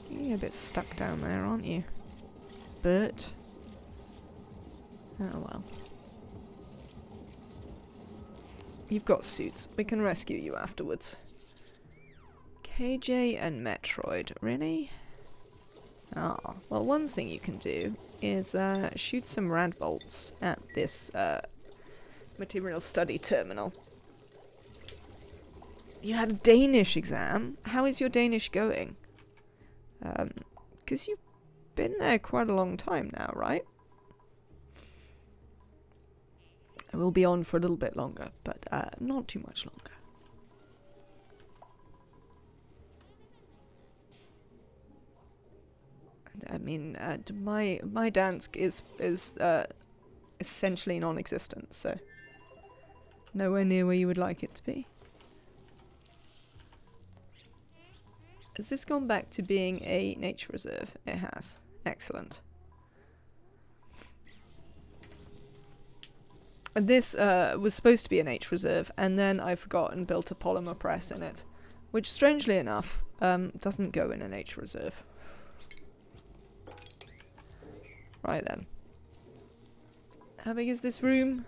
You're a bit stuck down there, aren't you? But... oh well. You've got suits. We can rescue you afterwards. KJ and Metroid. Really? Ah, well, one thing you can do is shoot some rad bolts at this material study terminal. You had a Danish exam? How is your Danish going? Because you've been there quite a long time now, right? We'll be on for a little bit longer, but not too much longer. And, I mean, my Dansk is essentially non-existent, so nowhere near where you would like it to be. Has this gone back to being a nature reserve? It has. Excellent. This was supposed to be a nature reserve, and then I forgot and built a polymer press in it, which, strangely enough, doesn't go in a nature reserve. Right then. How big is this room?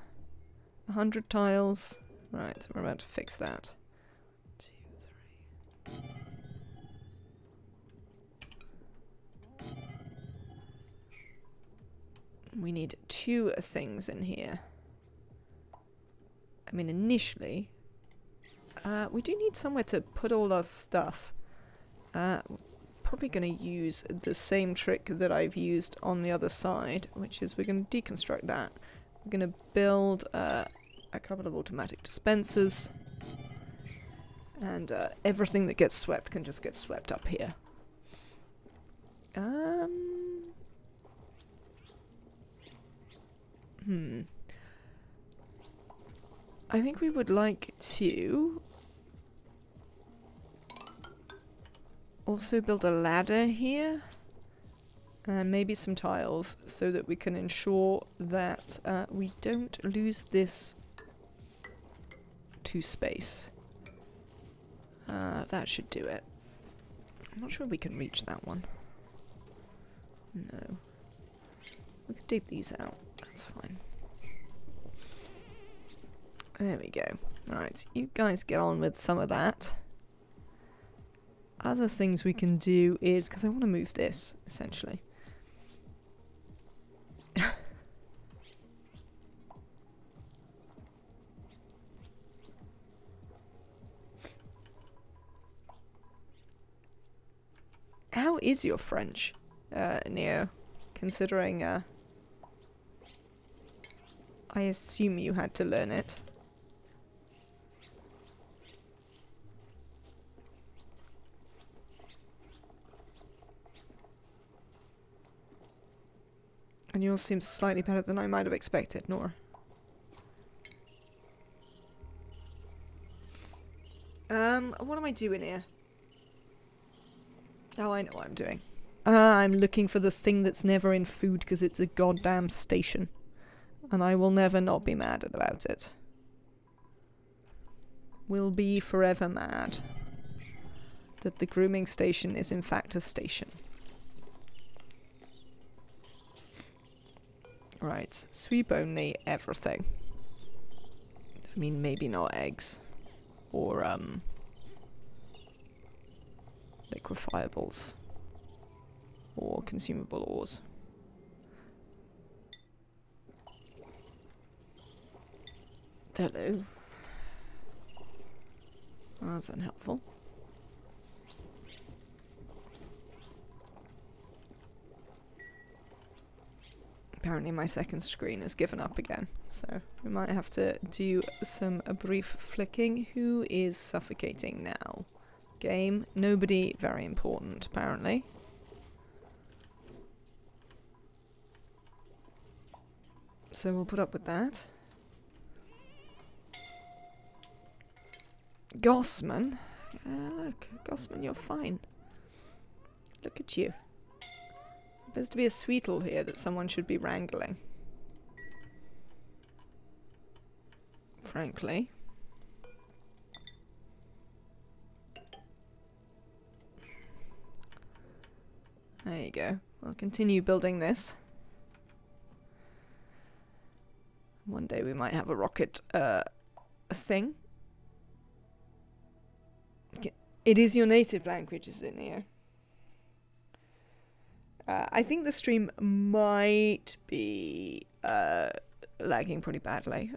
100 tiles. Right, we're about to fix that. 2, 3. We need 2 things in here. I mean, initially, we do need somewhere to put all our stuff. Probably going to use the same trick that I've used on the other side, which is we're going to deconstruct that. We're going to build a couple of automatic dispensers, and everything that gets swept can just get swept up here. I think we would like to also build a ladder here and maybe some tiles so that we can ensure that we don't lose this to space. That should do it. I'm not sure we can reach that one. No. We can dig these out. That's fine. There we go. Right, you guys get on with some of that. Other things we can do is, because I want to move this, essentially. How is your French, Neo? Considering, I assume you had to learn it. And yours seems slightly better than I might have expected, Nora. What am I doing here? Oh, I know what I'm doing. I'm looking for the thing that's never in food because it's a goddamn station. And I will never not be mad about it. Will be forever mad that the grooming station is in fact a station. Right, sweep only everything. I mean, maybe not eggs. Or, liquefiables. Or consumable ores. Hello. Oh, that's unhelpful. Apparently my second screen has given up again, so we might have to do some brief flicking. Who is suffocating now? Game. Nobody very important, apparently. So we'll put up with that. Gossman. Look, Gossman, you're fine. Look at you. There's to be a Sweetle here that someone should be wrangling. Frankly. There you go. I'll continue building this. One day we might have a rocket thing. It is your native language, isn't it? I think the stream might be lagging pretty badly.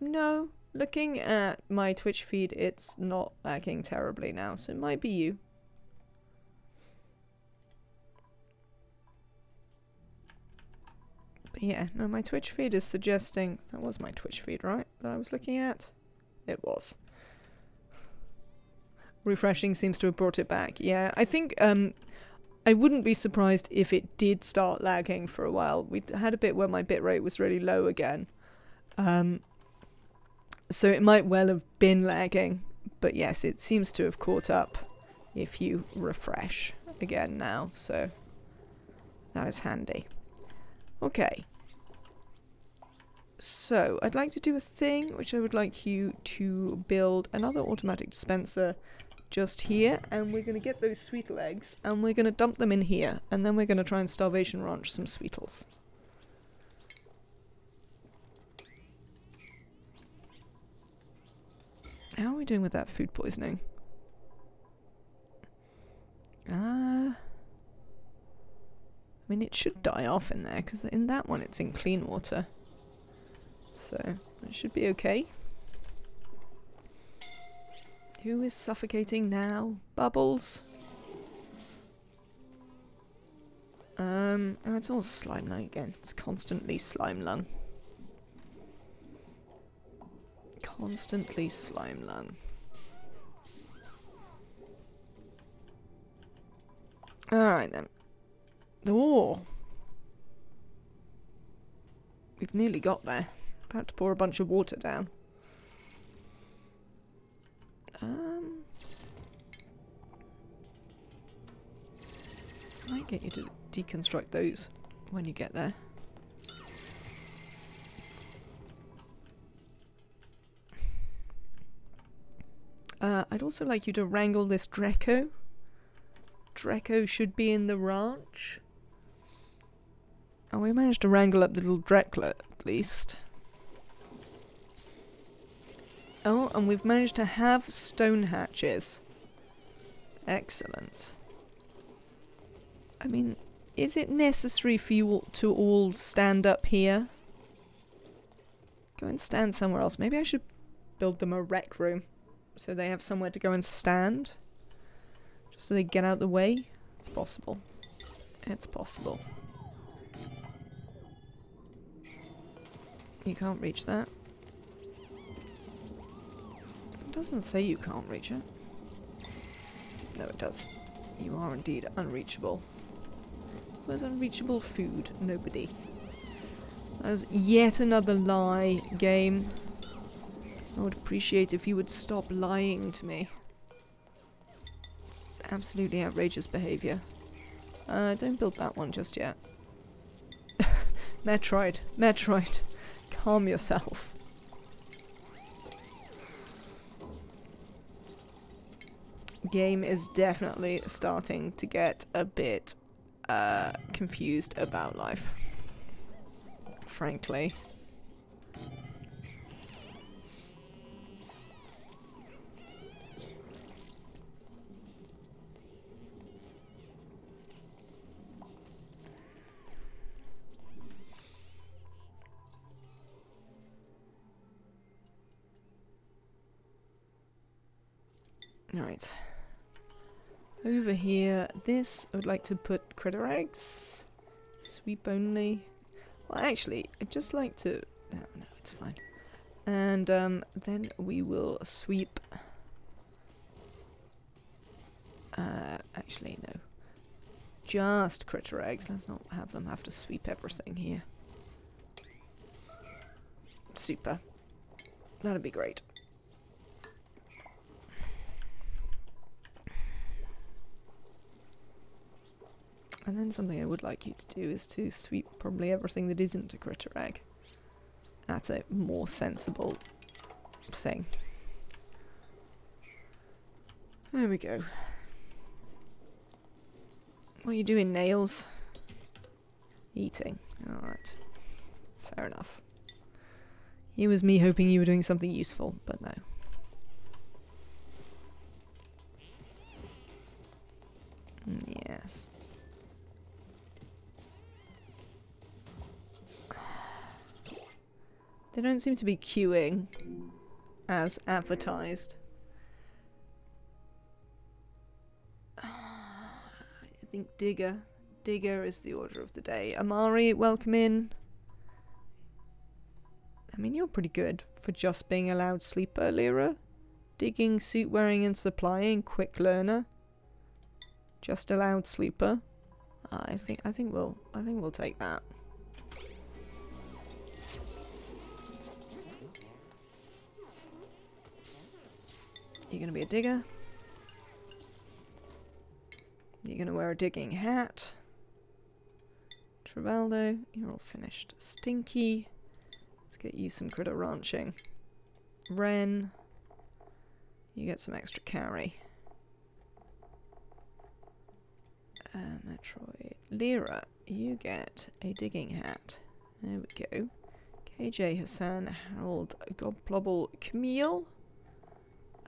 No, looking at my Twitch feed, it's not lagging terribly now, so it might be you. But yeah, no, my Twitch feed is suggesting... That was my Twitch feed, right? That I was looking at? It was. Refreshing seems to have brought it back. Yeah, I think I wouldn't be surprised if it did start lagging for a while. We had a bit where my bitrate was really low again. So it might well have been lagging. But yes, it seems to have caught up if you refresh again now. So that is handy. Okay. So I'd like to do a thing which I would like you to build another automatic dispenser just here, and we're going to get those sweetle eggs and we're going to dump them in here, and then we're going to try and starvation ranch some sweetles. How are we doing with that food poisoning? I mean, it should die off in there, because in that one it's in clean water. So, it should be okay. Who is suffocating now? Bubbles? Oh, it's all slime lung again. It's constantly slime lung. Constantly slime lung. Alright then. Oh! We've nearly got there. About to pour a bunch of water down. I might get you to deconstruct those when you get there. I'd also like you to wrangle this Dreco. Dreco should be in the ranch. Oh, we managed to wrangle up the little Dreklet, at least. Oh, and we've managed to have stone hatches. Excellent. I mean, is it necessary for you to all stand up here? Go and stand somewhere else. Maybe I should build them a rec room so they have somewhere to go and stand. Just so they get out of the way. It's possible. It's possible. You can't reach that. It doesn't say you can't reach it. No, it does. You are indeed unreachable. Where's unreachable food? Nobody. That is yet another lie, game. I would appreciate if you would stop lying to me. It's absolutely outrageous behaviour. Don't build that one just yet. Metroid. Metroid. Calm yourself. Game is definitely starting to get a bit confused about life. Frankly. Right. Over here, this, I would like to put critter eggs. Sweep only. Well, actually, I'd just like to... No, it's fine. And then we will sweep... actually, no. Just critter eggs. Let's not have them have to sweep everything here. Super. That'd be great. And then something I would like you to do is to sweep probably everything that isn't a critter egg. That's a more sensible thing. There we go. What are you doing, Nails? Eating. Alright. Fair enough. Here was me hoping you were doing something useful, but no. Yes. They don't seem to be queuing as advertised. I think Digger is the order of the day. Amari, welcome in. I mean, you're pretty good for just being a loud sleeper, Lyra. Digging, suit wearing and supplying, quick learner. Just a loud sleeper. I think we'll take that. You're gonna be a digger. You're gonna wear a digging hat. Travaldo, you're all finished. Stinky, let's get you some critter ranching. Ren, you get some extra carry. Metroid. Lyra, you get a digging hat. There we go. KJ, Hassan, Harold, Goblobble, Camille.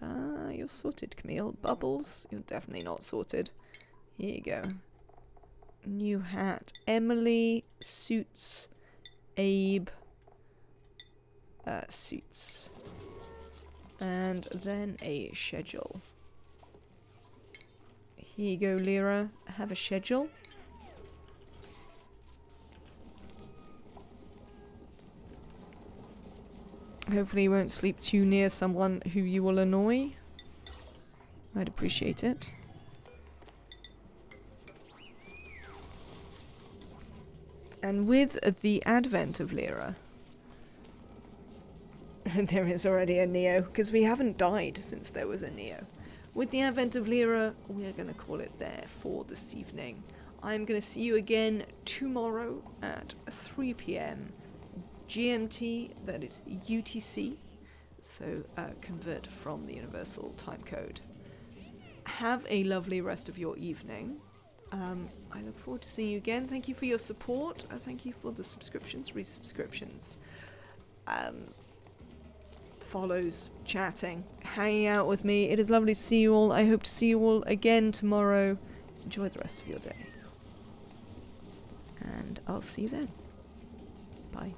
You're sorted, Camille. Bubbles, you're definitely not sorted. Here you go. New hat. Emily, suits. Abe, suits. And then a schedule. Here you go, Lyra. Have a schedule. Hopefully you won't sleep too near someone who you will annoy. I'd appreciate it. And with the advent of Lyra, there is already a Neo, because we haven't died since there was a Neo. With the advent of Lyra, we're going to call it there for this evening. I'm going to see you again tomorrow at 3 PM GMT, that is UTC, so convert from the Universal Time Code. Have a lovely rest of your evening. I look forward to seeing you again. Thank you for your support. Thank you for the subscriptions, resubscriptions, follows, chatting, hanging out with me. It is lovely to see you all. I hope to see you all again tomorrow. Enjoy the rest of your day. And I'll see you then. Bye.